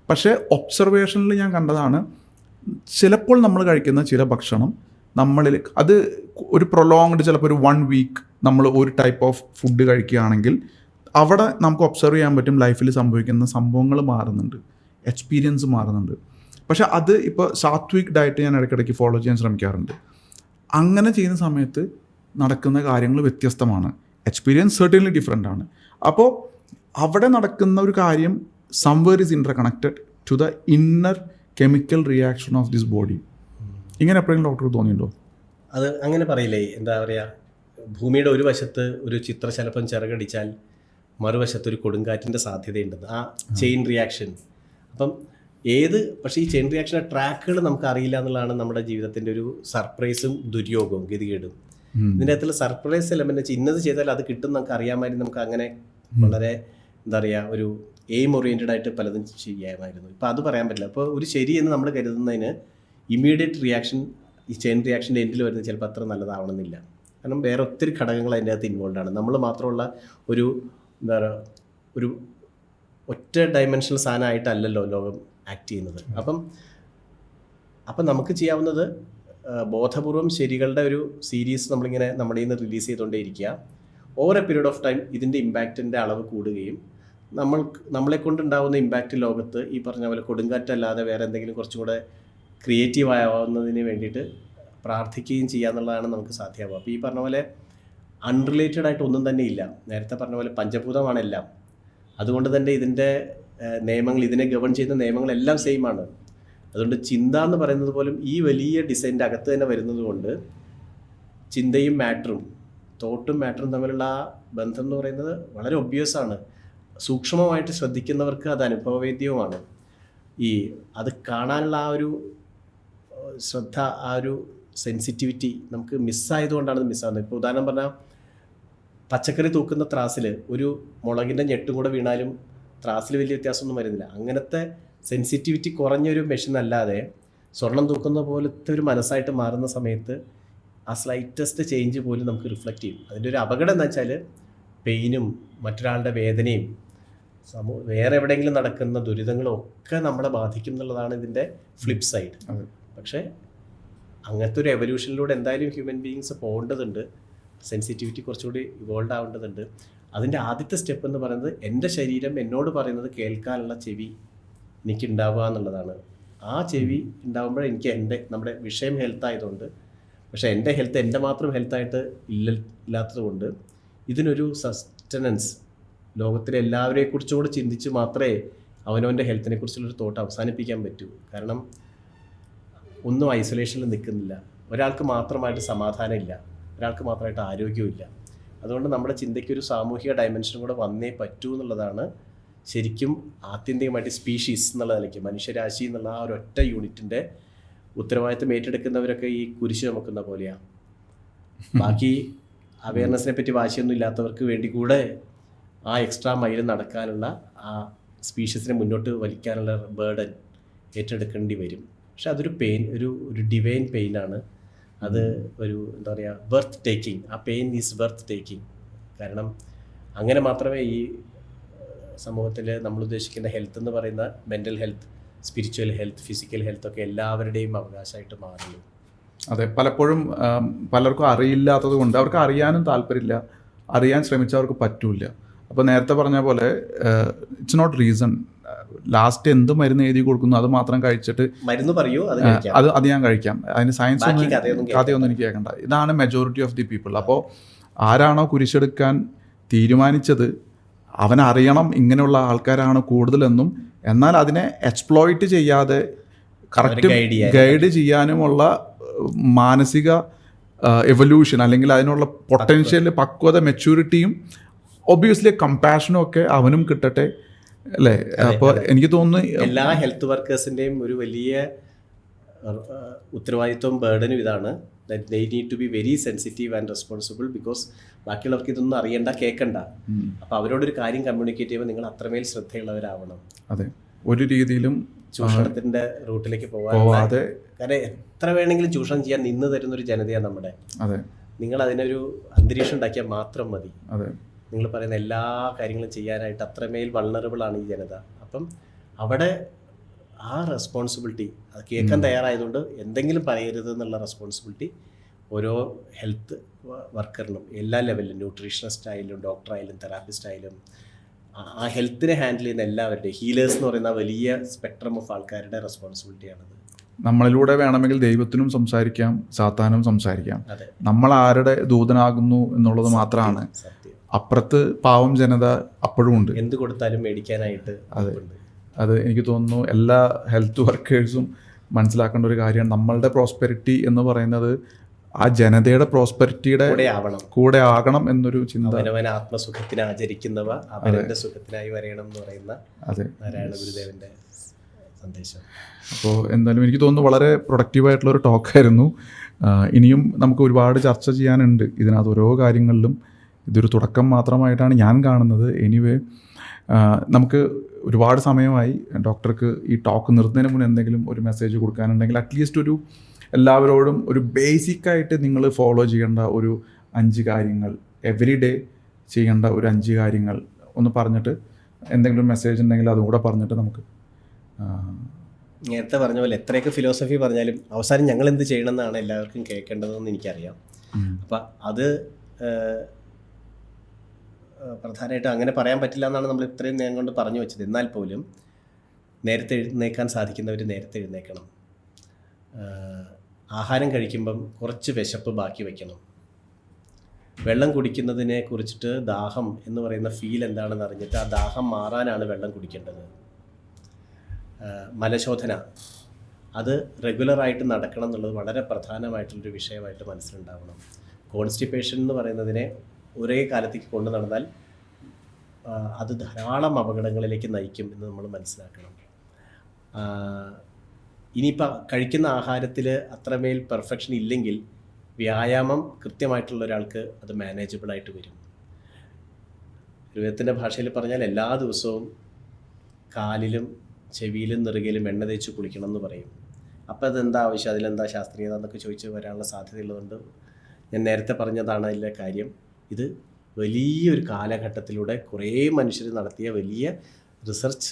പക്ഷേ ഒബ്സർവേഷനിൽ ഞാൻ കണ്ടതാണ്, ചിലപ്പോൾ നമ്മൾ കഴിക്കുന്ന ചില ഭക്ഷണം നമ്മളിൽ അത് ഒരു പ്രൊലോങ്ഡ്, ചിലപ്പോൾ ഒരു 1 വീക്ക് നമ്മൾ ഒരു ടൈപ്പ് ഓഫ് ഫുഡ് കഴിക്കുകയാണെങ്കിൽ അവിടെ നമുക്ക് ഒബ്സർവ് ചെയ്യാൻ പറ്റും ലൈഫിൽ സംഭവിക്കുന്ന സംഭവങ്ങൾ മാറുന്നുണ്ട്, എക്സ്പീരിയൻസ് മാറുന്നുണ്ട്. പക്ഷേ അത് ഇപ്പോൾ സാത്വിക് ഡയറ്റ് ഞാൻ ഇടയ്ക്കിടയ്ക്ക് ഫോളോ ചെയ്യാൻ ശ്രമിക്കാറുണ്ട്. അങ്ങനെ ചെയ്യുന്ന സമയത്ത് നടക്കുന്ന കാര്യങ്ങൾ വ്യത്യസ്തമാണ്, എക്സ്പീരിയൻസ് സെർട്ടൻലി ഡിഫറെൻ്റ് ആണ്. അപ്പോൾ അവിടെ നടക്കുന്ന ഒരു കാര്യം somewhere is interconnected to the inner chemical reaction of this body. ഇങ്ങനെ എപ്പോഴെങ്കിലും ഡോക്ടർ തോന്നിയിട്ടുണ്ടോ? അത് അങ്ങനെ പറയില്ലേ, എന്താ പറയുക, ഭൂമിയുടെ ഒരു വശത്ത് ഒരു ചിത്രശലഭം ചിറകടിച്ചാൽ മറുവശത്ത് ഒരു കൊടുങ്കാറ്റിൻ്റെ സാധ്യതയുണ്ടെന്ന്, ആ ചെയിൻ റിയാക്ഷൻ. അപ്പം പക്ഷേ ഈ ചെയിൻ റിയാക്ഷൻ്റെ ട്രാക്കുകൾ നമുക്ക് അറിയില്ല എന്നുള്ളതാണ് നമ്മുടെ ജീവിതത്തിൻ്റെ ഒരു സർപ്രൈസും ദുര്യോഗവും ഗതികേടും. ഇതിൻ്റെ അകത്തുള്ള സർപ്രൈസ് എലമെന്റ് വെച്ചാൽ ഇന്നത് ചെയ്താൽ അത് കിട്ടും നമുക്ക് അറിയാമായിരുന്നു. നമുക്ക് അങ്ങനെ വളരെ എന്താ പറയുക ഒരു എയിം ഓറിയൻറ്റഡ് ആയിട്ട് പലതും ചെയ്യാമായിരുന്നു. ഇപ്പോൾ അത് പറയാൻ പറ്റില്ല. അപ്പോൾ ഒരു ശരിയെന്ന് നമ്മൾ കരുതുന്നതിന് ഇമ്മീഡിയറ്റ് റിയാക്ഷൻ, ഈ ചെയിൻ റിയാക്ഷൻ്റെ എൻഡിൽ വരുന്നത് ചിലപ്പോൾ അത്ര നല്ലതാവണമെന്നില്ല. കാരണം വേറെ ഒത്തിരി ഘടകങ്ങൾ അതിൻ്റെ അകത്ത് ഇൻവോൾവ് ആണ്. നമ്മൾ മാത്രമുള്ള ഒരു എന്താ പറയുക ഒരു ഒറ്റ ഡയമെൻഷണൽ സാധനമായിട്ടല്ലല്ലോ ലോകം ആക്ട് ചെയ്യുന്നത്. അപ്പം നമുക്ക് ചെയ്യാവുന്നത് ബോധപൂർവം ശരികളുടെ ഒരു സീരീസ് നമ്മളിങ്ങനെ നമ്മുടെ നിന്ന് റിലീസ് ചെയ്തുകൊണ്ടേയിരിക്കുക. Over a period of time ഇതിൻ്റെ ഇമ്പാക്റ്റിൻ്റെ അളവ് കൂടുകയും നമ്മളെ കൊണ്ടുണ്ടാകുന്ന ഇമ്പാക്റ്റ് ലോകത്ത് ഈ പറഞ്ഞ പോലെ കൊടുങ്കാറ്റല്ലാതെ വേറെ എന്തെങ്കിലും കുറച്ചും കൂടെ ക്രിയേറ്റീവ് ആവുന്നതിന് വേണ്ടിയിട്ട് പ്രാർത്ഥിക്കുകയും ചെയ്യുക എന്നുള്ളതാണ് നമുക്ക് സാധ്യമാവുക. അപ്പോൾ ഈ പറഞ്ഞ പോലെ അൺറിലേറ്റഡ് ആയിട്ട് ഒന്നും തന്നെ ഇല്ല. നേരത്തെ പറഞ്ഞ പോലെ പഞ്ചഭൂതമാണ് എല്ലാം. അതുകൊണ്ട് തന്നെ ഇതിൻ്റെ നിയമങ്ങൾ, ഇതിനെ ഗവൺ ചെയ്യുന്ന നിയമങ്ങളെല്ലാം സെയിം ആണ്. അതുകൊണ്ട് ചിന്ത എന്ന് പറയുന്നത് പോലും ഈ വലിയ ഡിസൈൻ്റെ അകത്ത് തന്നെ വരുന്നത് കൊണ്ട് ചിന്തയും മാറ്ററും, തോട്ടും മാറ്ററും തമ്മിലുള്ള ആ ബന്ധം എന്ന് പറയുന്നത് വളരെ ഒബ്വിയസ് ആണ്. സൂക്ഷ്മമായിട്ട് ശ്രദ്ധിക്കുന്നവർക്ക് അത് അനുഭവവേദ്യവുമാണ്. അത് കാണാനുള്ള ആ ഒരു ശ്രദ്ധ, ആ ഒരു സെൻസിറ്റിവിറ്റി നമുക്ക് മിസ്സായതുകൊണ്ടാണ് ഇത് മിസ്സാകുന്നത്. ഇപ്പോൾ ഉദാഹരണം പറഞ്ഞാൽ പച്ചക്കറി തൂക്കുന്ന ത്രാസിൽ ഒരു മുളകിൻ്റെ ഞെട്ടും കൂടെ വീണാലും ത്രാസിൽ വലിയ വ്യത്യാസമൊന്നും വരുന്നില്ല. അങ്ങനത്തെ സെൻസിറ്റിവിറ്റി കുറഞ്ഞൊരു മെഷീൻ അല്ലാതെ സ്വർണം തൂക്കുന്ന പോലത്തെ ഒരു മനസ്സായിട്ട് മാറുന്ന സമയത്ത് ആ സ്ലൈറ്റസ്റ്റ് ചേഞ്ച് പോലും നമുക്ക് റിഫ്ലക്റ്റ് ചെയ്യും. അതിൻ്റെ ഒരു അപകടം എന്താ വെച്ചാൽ പെയിനും മറ്റൊരാളുടെ വേദനയും വേറെ എവിടെയെങ്കിലും നടക്കുന്ന ദുരിതങ്ങളും ഒക്കെ നമ്മളെ ബാധിക്കും എന്നുള്ളതാണ് ഇതിൻ്റെ ഫ്ലിപ്പ് സൈഡ്. പക്ഷേ അങ്ങനത്തെ ഒരു എവല്യൂഷനിലൂടെ എന്തായാലും ഹ്യൂമൻ ബീയിങ്സ് പോകേണ്ടതുണ്ട്. സെൻസിറ്റിവിറ്റി കുറച്ചുകൂടി ഇവോൾവ് ആവേണ്ടതുണ്ട്. അതിൻ്റെ ആദ്യത്തെ സ്റ്റെപ്പ് എന്ന് പറയുന്നത് എൻ്റെ ശരീരം എന്നോട് പറയുന്നത് കേൾക്കാനുള്ള ചെവി എനിക്കുണ്ടാവുക എന്നുള്ളതാണ്. ആ ചെവി ഉണ്ടാകുമ്പോൾ എനിക്ക് നമ്മുടെ വിഷയം ഹെൽത്ത് ആയതുകൊണ്ട്, പക്ഷേ എൻ്റെ ഹെൽത്ത് എൻ്റെ മാത്രം ഹെൽത്തായിട്ട് ഇല്ലാത്തത് കൊണ്ട് ഇതിനൊരു സസ്റ്റനൻസ് ലോകത്തിലെ എല്ലാവരെക്കുറിച്ചും കൂടെ ചിന്തിച്ച് മാത്രമേ അവനവൻ്റെ ഹെൽത്തിനെ കുറിച്ചുള്ളൊരു തോട്ട് അവസാനിപ്പിക്കാൻ പറ്റൂ. കാരണം ഒന്നും ഐസൊലേഷനിൽ നിൽക്കുന്നില്ല. ഒരാൾക്ക് മാത്രമായിട്ട് സമാധാനം ഇല്ല, ഒരാൾക്ക് മാത്രമായിട്ട് ആരോഗ്യമില്ല. അതുകൊണ്ട് നമ്മുടെ ചിന്തയ്ക്കൊരു സാമൂഹിക ഡയമെൻഷനും കൂടെ വന്നേ പറ്റൂ എന്നുള്ളതാണ് ശരിക്കും ആത്യന്തികമായിട്ട് സ്പീഷീസ് എന്നുള്ള നിലയ്ക്ക്, മനുഷ്യരാശി എന്നുള്ള ആ ഒരൊറ്റ യൂണിറ്റിൻ്റെ ഉത്തരവാദിത്തം ഏറ്റെടുക്കുന്നവരൊക്കെ ഈ കുരിശ് ചുമക്കുന്ന പോലെയാണ്. ബാക്കി അവയർനെസ്സിനെ പറ്റി വാശിയൊന്നും ഇല്ലാത്തവർക്ക് വേണ്ടി കൂടെ ആ എക്സ്ട്രാ മൈൽ നടക്കാനുള്ള, ആ സ്പീഷീസിനെ മുന്നോട്ട് വലിക്കാനുള്ള ബേർഡൻ ഏറ്റെടുക്കേണ്ടി വരും. പക്ഷെ അതൊരു പെയിൻ, ഒരു ഡിവൈൻ പെയിനാണ്. അത് ഒരു എന്താ പറയുക ബർത്ത് ടേക്കിംഗ്. ആ പെയിൻ ഈസ് ബർത്ത് ടേക്കിംഗ്. കാരണം അങ്ങനെ മാത്രമേ ഈ സമൂഹത്തിൽ നമ്മൾ ഉദ്ദേശിക്കുന്ന ഹെൽത്ത് എന്ന് പറയുന്ന mental health, spiritual health, physical health ഒക്കെ എല്ലാവരുടെയും അവകാശമായിട്ട് മാറുള്ളൂ. അതെ, പലപ്പോഴും പലർക്കും അറിയില്ലാത്തത് കൊണ്ട്, അവർക്ക് അറിയാനും താല്പര്യമില്ല, അറിയാൻ ശ്രമിച്ചവർക്ക് പറ്റൂല. അപ്പോൾ നേരത്തെ പറഞ്ഞ പോലെ ഇറ്റ്സ് നോട്ട് റീസൺ. ലാസ്റ്റ് എന്ത് മരുന്ന് എഴുതി കൊടുക്കുന്നു അത് മാത്രം കഴിച്ചിട്ട് മരുന്ന് പറയൂ, അത് ഞാൻ കഴിക്കാം, അതിന് സയൻസ് കഥയൊന്നും എനിക്ക് കേൾക്കണ്ട. ഇതാണ് മെജോറിറ്റി ഓഫ് ദി പീപ്പിൾ. അപ്പോൾ ആരാണോ കുരിശെടുക്കാൻ തീരുമാനിച്ചത് അവനറിയണം ഇങ്ങനെയുള്ള ആൾക്കാരാണ് കൂടുതലെന്നും, എന്നാൽ അതിനെ എക്സ്പ്ലോയിറ്റ് ചെയ്യാതെ കറക്റ്റ് ഗൈഡ് ചെയ്യാനുമുള്ള മാനസിക എവല്യൂഷൻ അല്ലെങ്കിൽ അതിനുള്ള പൊട്ടൻഷ്യൽ, പക്വത, മെച്യൂരിറ്റിയും ഒബ്വിയസ്ലി കമ്പാഷനും ഒക്കെ അവനും കിട്ടട്ടെ അല്ലേ? അപ്പോൾ എനിക്ക് തോന്നുന്നു എല്ലാ ഹെൽത്ത് വർക്കേഴ്സിൻ്റെയും ഒരു വലിയ ഉത്തരവാദിത്വം, ബേർഡനും ഇതാണ്. That they need to be very sensitive and responsible. Because ബാക്കിയുള്ളവർക്ക് ഇതൊന്നും അറിയണ്ട, കേൾക്കണ്ട. അപ്പോൾ അവരോടൊരു കാര്യം കമ്മ്യൂണിക്കേറ്റ് ചെയ്യുമ്പോൾ നിങ്ങൾ അത്രമേൽ ശ്രദ്ധയുള്ളവരാവണം. അതെ, ഒരു രീതിയിലും ചൂഷണത്തിൻ്റെ റൂട്ടിലേക്ക് പോകാതെ. കാരണം എത്ര വേണമെങ്കിലും ചൂഷണം ചെയ്യാൻ നിന്ന് തരുന്നൊരു ജനതയാണ് നമ്മുടെ. അതെ, നിങ്ങൾ അതിനൊരു അന്തരീക്ഷം ഉണ്ടാക്കിയാൽ മാത്രം മതി. അതെ, നിങ്ങൾ പറയുന്ന എല്ലാ കാര്യങ്ങളും ചെയ്യാനായിട്ട് അത്രമേൽ വൾണറബിളാണ് ഈ ജനത. അപ്പം അവിടെ ആ റെസ്പോൺസിബിലിറ്റി, അത് കേൾക്കാൻ തയ്യാറായതുകൊണ്ട് എന്തെങ്കിലും പറയരുത് എന്നുള്ള റെസ്പോൺസിബിലിറ്റി ഓരോ ഹെൽത്ത് വർക്കറിനും എല്ലാ ലെവലിലും, ന്യൂട്രീഷനിസ്റ്റ് ആയാലും ഡോക്ടർ ആയാലും തെറാപ്പിസ്റ്റ് ആയാലും ആ ഹെൽത്തിനെ ഹാൻഡിൽ ചെയ്യുന്ന എല്ലാവരുടെയും, ഹീലേഴ്സ് എന്ന് പറയുന്ന വലിയ സ്പെക്ട്രം ഓഫ് ആൾക്കാരുടെ റെസ്പോൺസിബിലിറ്റിയാണത്. നമ്മളിലൂടെ വേണമെങ്കിൽ ദൈവത്തിനും സംസാരിക്കാം, സാത്താനും സംസാരിക്കാം. നമ്മൾ ആരുടെ ദൂതനാകുന്നു എന്നുള്ളത് മാത്രമാണ്. അപ്പുറത്ത് പാവം ജനത അപ്പോഴും ഉണ്ട്, എന്ത് കൊടുത്താലും മേടിക്കാനായിട്ട്. അതെ, അത് എനിക്ക് തോന്നുന്നു എല്ലാ ഹെൽത്ത് വർക്കേഴ്സും മനസ്സിലാക്കേണ്ട ഒരു കാര്യമാണ്. നമ്മളുടെ പ്രോസ്പെരിറ്റി എന്ന് പറയുന്നത് ആ ജനതയുടെ പ്രോസ്പെരിറ്റിയുടെ കൂടെ ആകണം എന്നൊരു ചിന്ത. അവനവൻ ആത്മസുഖത്തിന് ആചരിക്കുന്നവ അവരുടെ സുഖത്തിനായി വരയണം എന്ന് പറയുന്ന നാരായണ ഗുരുദേവന്റെ സന്ദേശം. അപ്പോൾ എന്തായാലും എനിക്ക് തോന്നുന്നു വളരെ പ്രൊഡക്റ്റീവായിട്ടുള്ളൊരു ടോക്കായിരുന്നു. ഇനിയും നമുക്ക് ഒരുപാട് ചർച്ച ചെയ്യാനുണ്ട് ഇതിനകത്ത് ഓരോ കാര്യങ്ങളിലും. ഇതൊരു തുടക്കം മാത്രമായിട്ടാണ് ഞാൻ കാണുന്നത്. എനിവേ, നമുക്ക് ഒരുപാട് സമയമായി. ഡോക്ടർക്ക് ഈ ടോക്ക് നിർത്തുന്നതിന് മുന്നേ എന്തെങ്കിലും ഒരു മെസ്സേജ് കൊടുക്കാനുണ്ടെങ്കിൽ അറ്റ്ലീസ്റ്റ് ഒരു എല്ലാവരോടും ഒരു ബേസിക്കായിട്ട് നിങ്ങൾ ഫോളോ ചെയ്യേണ്ട ഒരു 5 കാര്യങ്ങൾ, എവറി ഡേ ചെയ്യേണ്ട ഒരു 5 കാര്യങ്ങൾ ഒന്ന് പറഞ്ഞിട്ട് എന്തെങ്കിലും മെസ്സേജ് ഉണ്ടെങ്കിൽ അതും കൂടെ പറഞ്ഞിട്ട് നമുക്ക്. നേരത്തെ പറഞ്ഞ പോലെ എത്രയൊക്കെ ഫിലോസഫി പറഞ്ഞാലും അവസാനം ഞങ്ങൾ എന്ത് ചെയ്യണമെന്നാണ് എല്ലാവർക്കും കേൾക്കേണ്ടതെന്ന് എനിക്കറിയാം. അപ്പം അത് പ്രധാനമായിട്ടും അങ്ങനെ പറയാൻ പറ്റില്ല എന്നാണ് നമ്മൾ ഇത്രയും നേരം കൊണ്ട് പറഞ്ഞു വെച്ചത്. എന്നാൽ പോലും നേരത്തെ എഴുന്നേക്കാൻ സാധിക്കുന്നവർ നേരത്തെ എഴുന്നേക്കണം. ആഹാരം കഴിക്കുമ്പം കുറച്ച് വിശപ്പ് ബാക്കി വയ്ക്കണം. വെള്ളം കുടിക്കുന്നതിനെ കുറിച്ചിട്ട് ദാഹം എന്ന് പറയുന്ന ഫീൽ എന്താണെന്ന് അറിഞ്ഞിട്ട് ആ ദാഹം മാറാനാണ് വെള്ളം കുടിക്കേണ്ടത്. മലശോധന അത് റെഗുലറായിട്ട് നടക്കണം എന്നുള്ളത് വളരെ പ്രധാനമായിട്ടുള്ളൊരു വിഷയമായിട്ട് മനസ്സിലുണ്ടാവണം. കോൺസ്റ്റിപ്പേഷൻ എന്ന് പറയുന്നതിനെ ഒരേ കാലത്തേക്ക് കൊണ്ടു നടന്നാൽ അത് ധാരാളം അപകടങ്ങളിലേക്ക് നയിക്കും എന്ന് നമ്മൾ മനസ്സിലാക്കണം. ഇനിയിപ്പോൾ കഴിക്കുന്ന ആഹാരത്തിൽ അത്രമേൽ പെർഫെക്ഷൻ ഇല്ലെങ്കിൽ വ്യായാമം കൃത്യമായിട്ടുള്ള ഒരാൾക്ക് അത് മാനേജബിളായിട്ട് വരും. ഒരു വിധത്തിൻ്റെ ഭാഷയിൽ പറഞ്ഞാൽ എല്ലാ ദിവസവും കാലിലും ചെവിയിലും നെറുകയിലും എണ്ണ തേച്ച് കുളിക്കണം എന്ന് പറയും. അപ്പോൾ അതെന്താ ആവശ്യം, അതിലെന്താ ശാസ്ത്രീയത എന്നൊക്കെ ചോദിച്ച് വരാനുള്ള സാധ്യതയുള്ളതുകൊണ്ട് ഞാൻ നേരത്തെ പറഞ്ഞതാണ് അതിലെ കാര്യം. ഇത് വലിയൊരു കാലഘട്ടത്തിലൂടെ കുറേ മനുഷ്യർ നടത്തിയ വലിയ റിസർച്ച്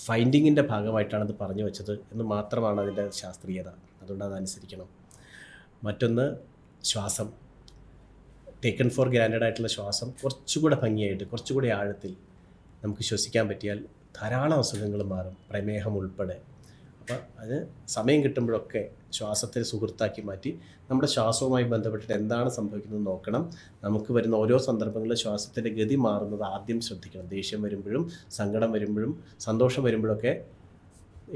ഫൈൻഡിങ്ങിൻ്റെ ഭാഗമായിട്ടാണ് ഇത് പറഞ്ഞു വെച്ചത് എന്ന് മാത്രമാണ് അതിൻ്റെ ശാസ്ത്രീയത. അതുകൊണ്ട് അതനുസരിക്കണം. മറ്റൊന്ന് ശ്വാസം. ടേക്കൺ ഫോർ ഗ്രാൻഡഡ് ആയിട്ടുള്ള ശ്വാസം കുറച്ചുകൂടെ ഭംഗിയായിട്ട് കുറച്ചുകൂടി ആഴത്തിൽ നമുക്ക് ശ്വസിക്കാൻ പറ്റിയാൽ ധാരാളം അസുഖങ്ങൾ മാറും, പ്രമേഹം ഉൾപ്പെടെ. അപ്പോൾ അത് സമയം കിട്ടുമ്പോഴൊക്കെ ശ്വാസത്തെ സുഹൃത്താക്കി മാറ്റി നമ്മുടെ ശ്വാസവുമായി ബന്ധപ്പെട്ടിട്ട് എന്താണ് സംഭവിക്കുന്നത് നോക്കണം. നമുക്ക് വരുന്ന ഓരോ സന്ദർഭങ്ങളിലും ശ്വാസത്തിൻ്റെ ഗതി മാറുന്നത് ആദ്യം ശ്രദ്ധിക്കണം. ദേഷ്യം വരുമ്പോഴും സങ്കടം വരുമ്പോഴും സന്തോഷം വരുമ്പോഴൊക്കെ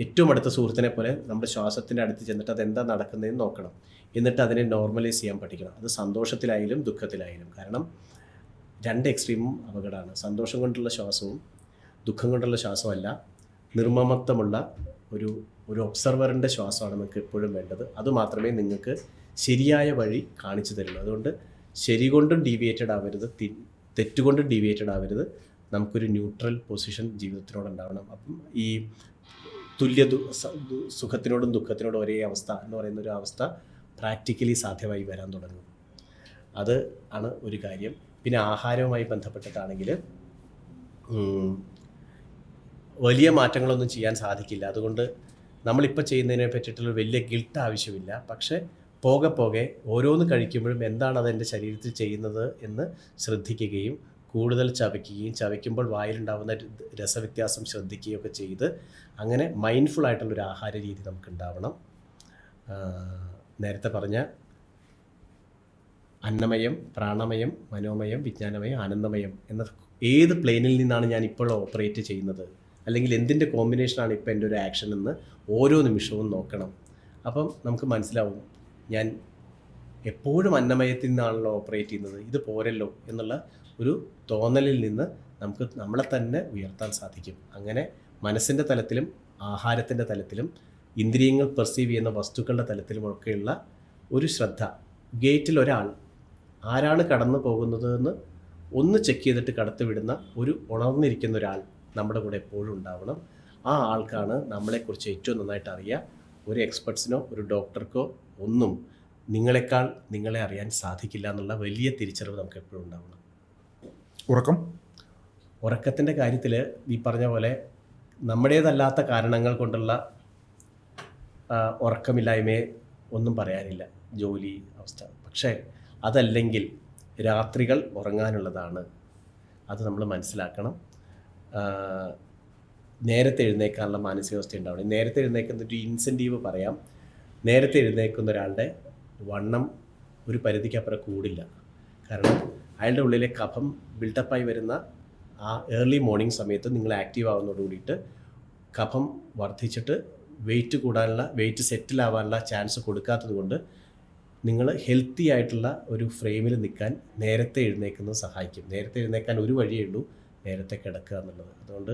ഏറ്റവും അടുത്ത സുഹൃത്തിനെ പോലെ നമ്മുടെ ശ്വാസത്തിൻ്റെ അടുത്ത് ചെന്നിട്ട് അതെന്താ നടക്കുന്നതെന്ന് നോക്കണം. എന്നിട്ട് അതിനെ നോർമലൈസ് ചെയ്യാൻ പഠിക്കണം. അത് സന്തോഷത്തിലായാലും ദുഃഖത്തിലായാലും. കാരണം 2 എക്സ്ട്രീമും അപകടമാണ്. സന്തോഷം കൊണ്ടുള്ള ശ്വാസവും ദുഃഖം കൊണ്ടുള്ള ശ്വാസമല്ല, നിർമ്മമത്വമുള്ള ഒരു ഒബ്സർവറിൻ്റെ ശ്വാസമാണ് നിങ്ങൾക്ക് എപ്പോഴും വേണ്ടത്. അതുമാത്രമേ നിങ്ങൾക്ക് ശരിയായ വഴി കാണിച്ചു തരുള്ളൂ. അതുകൊണ്ട് ശരി കൊണ്ടും ഡീവിയേറ്റഡ് ആവരുത്, തെറ്റുകൊണ്ടും ഡീവിയേറ്റഡ് ആവരുത്. നമുക്കൊരു ന്യൂട്രൽ പൊസിഷൻ ജീവിതത്തിനോടുണ്ടാവണം. അപ്പം ഈ സുഖത്തിനോടും ദുഃഖത്തിനോടും ഒരേ അവസ്ഥ എന്ന് പറയുന്ന ഒരു അവസ്ഥ പ്രാക്ടിക്കലി സാധ്യമായി വരാൻ തുടങ്ങും. അത് ആണ് ഒരു കാര്യം. പിന്നെ ആഹാരവുമായി ബന്ധപ്പെട്ടിട്ടാണെങ്കിൽ വലിയ മാറ്റങ്ങളൊന്നും ചെയ്യാൻ സാധിക്കില്ല. അതുകൊണ്ട് നമ്മളിപ്പോൾ ചെയ്യുന്നതിനെ പറ്റിയിട്ടുള്ള വലിയ ഗിൽട്ട് ആവശ്യമില്ല. പക്ഷേ പോകെ പോകെ ഓരോന്ന് കഴിക്കുമ്പോഴും എന്താണ് അതെൻ്റെ ശരീരത്തിൽ ചെയ്യുന്നത് എന്ന് ശ്രദ്ധിക്കുകയും കൂടുതൽ ചവയ്ക്കുമ്പോൾ വായിലുണ്ടാകുന്ന രസവ്യത്യാസം ശ്രദ്ധിക്കുകയും ഒക്കെ ചെയ്ത് അങ്ങനെ മൈൻഡ്ഫുൾ ആയിട്ടുള്ളൊരു ആഹാര രീതി നമുക്കുണ്ടാവണം. നേരത്തെ പറഞ്ഞ അന്നമയം, പ്രാണമയം, മനോമയം, വിജ്ഞാനമയം, ആനന്ദമയം എന്ന ഏത് പ്ലെയിനിൽ നിന്നാണ് ഞാൻ ഇപ്പോൾ ഓപ്പറേറ്റ് ചെയ്യുന്നത്, അല്ലെങ്കിൽ എന്തിൻ്റെ കോമ്പിനേഷനാണ് ഇപ്പോൾ എൻ്റെ ഒരു ആക്ഷൻ എന്ന് ഓരോ നിമിഷവും നോക്കണം. അപ്പം നമുക്ക് മനസ്സിലാവും ഞാൻ എപ്പോഴും അന്നമയത്തിൽ നിന്നാണല്ലോ ഓപ്പറേറ്റ് ചെയ്യുന്നത്, ഇത് പോരല്ലോ എന്നുള്ള ഒരു തോന്നലിൽ നിന്ന് നമുക്ക് നമ്മളെ തന്നെ ഉയർത്താൻ സാധിക്കും. അങ്ങനെ മനസ്സിൻ്റെ തലത്തിലും ആഹാരത്തിൻ്റെ തലത്തിലും ഇന്ദ്രിയങ്ങൾ പെർസീവ് ചെയ്യുന്ന വസ്തുക്കളുടെ തലത്തിലുമൊക്കെയുള്ള ഒരു ശ്രദ്ധ. ഗേറ്റിൽ ഒരാൾ ആരാണ് കടന്നു പോകുന്നതെന്ന് ഒന്ന് ചെക്ക് ചെയ്തിട്ട് കടത്തി വിടുന്ന ഒരു ഉണർന്നിരിക്കുന്ന ഒരാൾ നമ്മുടെ കൂടെ എപ്പോഴും ഉണ്ടാവണം. ആ ആൾക്കാണ് നമ്മളെക്കുറിച്ച് ഏറ്റവും നന്നായിട്ട് അറിയുക. ഒരു എക്സ്പെർട്സിനോ ഒരു ഡോക്ടർക്കോ ഒന്നും നിങ്ങളെക്കാൾ നിങ്ങളെ അറിയാൻ സാധിക്കില്ല എന്നുള്ള വലിയ തിരിച്ചറിവ് നമുക്ക് എപ്പോഴും ഉണ്ടാവണം. ഉറക്കത്തിൻ്റെ കാര്യത്തിൽ ഈ പറഞ്ഞ പോലെ നമ്മുടേതല്ലാത്ത കാരണങ്ങൾ കൊണ്ടുള്ള ഉറക്കമില്ലായ്മയെ ഒന്നും പറയാനില്ല, ജോലി അവസ്ഥ. പക്ഷേ അതല്ലെങ്കിൽ രാത്രികൾ ഉറങ്ങാനുള്ളതാണ്. അത് നമ്മൾ മനസ്സിലാക്കണം. നേരത്തെ എഴുന്നേക്കാനുള്ള മാനസികാവസ്ഥ ഉണ്ടാവണം. നേരത്തെ എഴുന്നേക്കുന്ന ഒരു ഇൻസെൻറ്റീവ് പറയാം. നേരത്തെ എഴുന്നേക്കുന്ന ഒരാളുടെ വണ്ണം ഒരു പരിധിക്കപ്പുറം കൂടില്ല. കാരണം അയാളുടെ ഉള്ളിലെ കഫം ബിൽഡപ്പായി വരുന്ന ആ ഏർലി മോർണിംഗ് സമയത്ത് നിങ്ങൾ ആക്റ്റീവ് ആവുന്നതോട് കൂടിയിട്ട് കഫം വർദ്ധിച്ചിട്ട് വെയിറ്റ് സെറ്റിലാവാനുള്ള ചാൻസ് കൊടുക്കാത്തത് കൊണ്ട് നിങ്ങൾ ഹെൽത്തി ആയിട്ടുള്ള ഒരു ഫ്രെയിമിൽ നിൽക്കാൻ നേരത്തെ എഴുന്നേക്കുന്നത് സഹായിക്കും. നേരത്തെ എഴുന്നേക്കാൻ ഒരു വഴിയേ ഉള്ളൂ, നേരത്തെ കിടക്കുക എന്നുള്ളത്. അതുകൊണ്ട്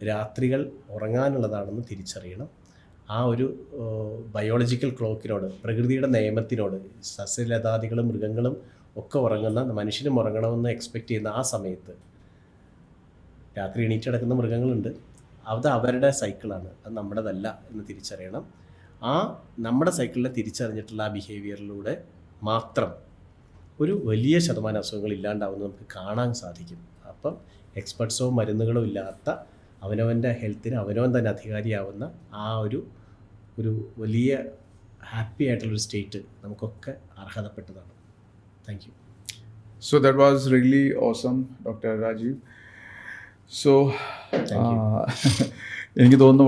രാത്രികൾ ഉറങ്ങാനുള്ളതാണെന്ന് തിരിച്ചറിയണം. ആ ഒരു ബയോളജിക്കൽ ക്ലോക്കിനോട്, പ്രകൃതിയുടെ നിയമത്തിനോട്, സസ്യലതാദികളും മൃഗങ്ങളും ഒക്കെ ഉറങ്ങുന്ന, മനുഷ്യനും ഉറങ്ങണമെന്ന് എക്സ്പെക്റ്റ് ചെയ്യുന്ന ആ സമയത്ത് രാത്രി എണീറ്റ് കിടക്കുന്ന മൃഗങ്ങളുണ്ട്. അത് അവരുടെ സൈക്കിളാണ്, അത് നമ്മുടേതല്ല എന്ന് തിരിച്ചറിയണം. ആ നമ്മുടെ സൈക്കിളിനെ തിരിച്ചറിഞ്ഞിട്ടുള്ള ആ ബിഹേവിയറിലൂടെ മാത്രം ഒരു വലിയ ശതമാനം അസുഖങ്ങൾ ഇല്ലാണ്ടാവുന്നത് നമുക്ക് കാണാൻ സാധിക്കും. അപ്പം എക്സ്പെർട്സോ മരുന്നുകളോ ഇല്ലാത്ത അവനവൻ്റെ ഹെൽത്തിന് അവനവൻ തന്നെ അധികാരിയാവുന്ന ആ ഒരു വലിയ ഹാപ്പി ആയിട്ടുള്ളൊരു സ്റ്റേറ്റ് നമുക്കൊക്കെ അർഹതപ്പെട്ടതാണ്. Thank you. So that was really awesome, Dr. Rajeev. So എനിക്ക് തോന്നുന്നു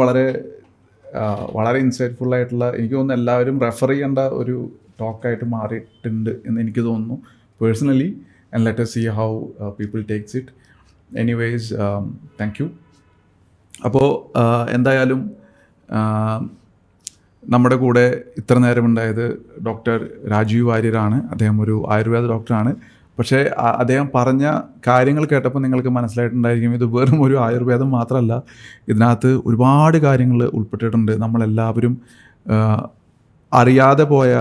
വളരെ ഇൻസൈറ്റ്ഫുൾ ആയിട്ടുള്ള, എനിക്ക് തോന്നുന്നു എല്ലാവരും റെഫർ ചെയ്യേണ്ട ഒരു ടോക്കായിട്ട് മാറിയിട്ടുണ്ട് എന്ന് എനിക്ക് തോന്നുന്നു personally. And let us see how people takes it. Anyways, thank you. അപ്പോൾ എന്തായാലും നമ്മുടെ കൂടെ ഇത്ര നേരം ഉണ്ടായത് ഡോക്ടർ രാജീവ് വാര്യരാണ്. അദ്ദേഹം ഒരു ആയുർവേദ ഡോക്ടറാണ്. പക്ഷേ അദ്ദേഹം പറഞ്ഞ കാര്യങ്ങൾ കേട്ടപ്പോൾ നിങ്ങൾക്ക് മനസ്സിലായിട്ടുണ്ടായിരിക്കും ഇത് വെറും ഒരു ആയുർവേദം മാത്രമല്ല, ഇതിനകത്ത് ഒരുപാട് കാര്യങ്ങൾ ഉൾപ്പെട്ടിട്ടുണ്ട്. നമ്മളെല്ലാവരും അറിയാതെ പോയ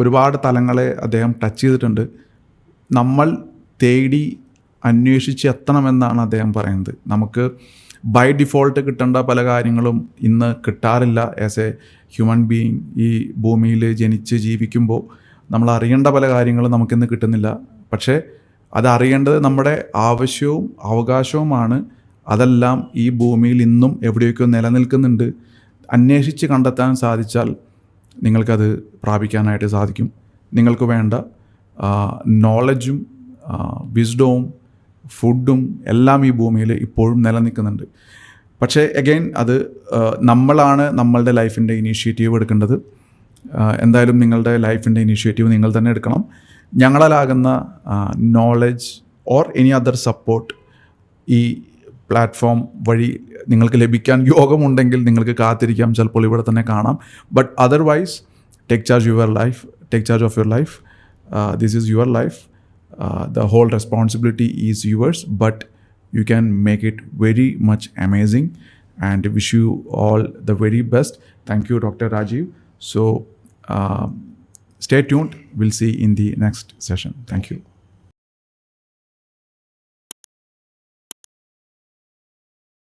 ഒരുപാട് തലങ്ങളെ അദ്ദേഹം ടച്ച് ചെയ്തിട്ടുണ്ട്. നമ്മൾ തേടി അന്വേഷിച്ച് എത്തണമെന്നാണ് അദ്ദേഹം പറയുന്നത്. നമുക്ക് ബൈ ഡിഫോൾട്ട് കിട്ടേണ്ട പല കാര്യങ്ങളും ഇന്ന് കിട്ടാറില്ല. ആസ് എ ഹ്യൂമൻ ബീയിങ് ഈ ഭൂമിയിൽ ജനിച്ച് ജീവിക്കുമ്പോൾ നമ്മൾ അറിയേണ്ട പല കാര്യങ്ങളും നമുക്കിന്ന് കിട്ടുന്നില്ല. പക്ഷേ അതറിയേണ്ടത് നമ്മുടെ ആവശ്യവും അവകാശവുമാണ്. അതെല്ലാം ഈ ഭൂമിയിൽ ഇന്നും എവിടെയൊക്കെയോ നിലനിൽക്കുന്നുണ്ട്. അന്വേഷിച്ച് കണ്ടെത്താൻ സാധിച്ചാൽ നിങ്ങൾക്കത് പ്രാപിക്കാനായിട്ട് സാധിക്കും. നിങ്ങൾക്ക് വേണ്ട നോളജും വിസ്ഡവും ഫുഡും എല്ലാം ഈ ഭൂമിയിൽ ഇപ്പോഴും നിലനിൽക്കുന്നുണ്ട്. പക്ഷേ അഗൈൻ അത് നമ്മളാണ് നമ്മളുടെ ലൈഫിൻ്റെ ഇനീഷ്യേറ്റീവ് എടുക്കേണ്ടത്. എന്തായാലും നിങ്ങളുടെ ലൈഫിൻ്റെ ഇനീഷ്യേറ്റീവ് നിങ്ങൾ തന്നെ എടുക്കണം. ഞങ്ങളാലാകുന്ന knowledge or any other support ഈ പ്ലാറ്റ്ഫോം വഴി നിങ്ങൾക്ക് ലഭിക്കാൻ യോഗമുണ്ടെങ്കിൽ നിങ്ങൾക്ക് കാത്തിരിക്കാം, ചിലപ്പോൾ ഇവിടെ തന്നെ കാണാം. But otherwise take charge your life, take charge of your life. This is your life. The whole responsibility is yours, but you can make it very much amazing, and wish you all the very best. Thank you, Dr. Rajeev. So stay tuned. We'll see in the next session. Thank you.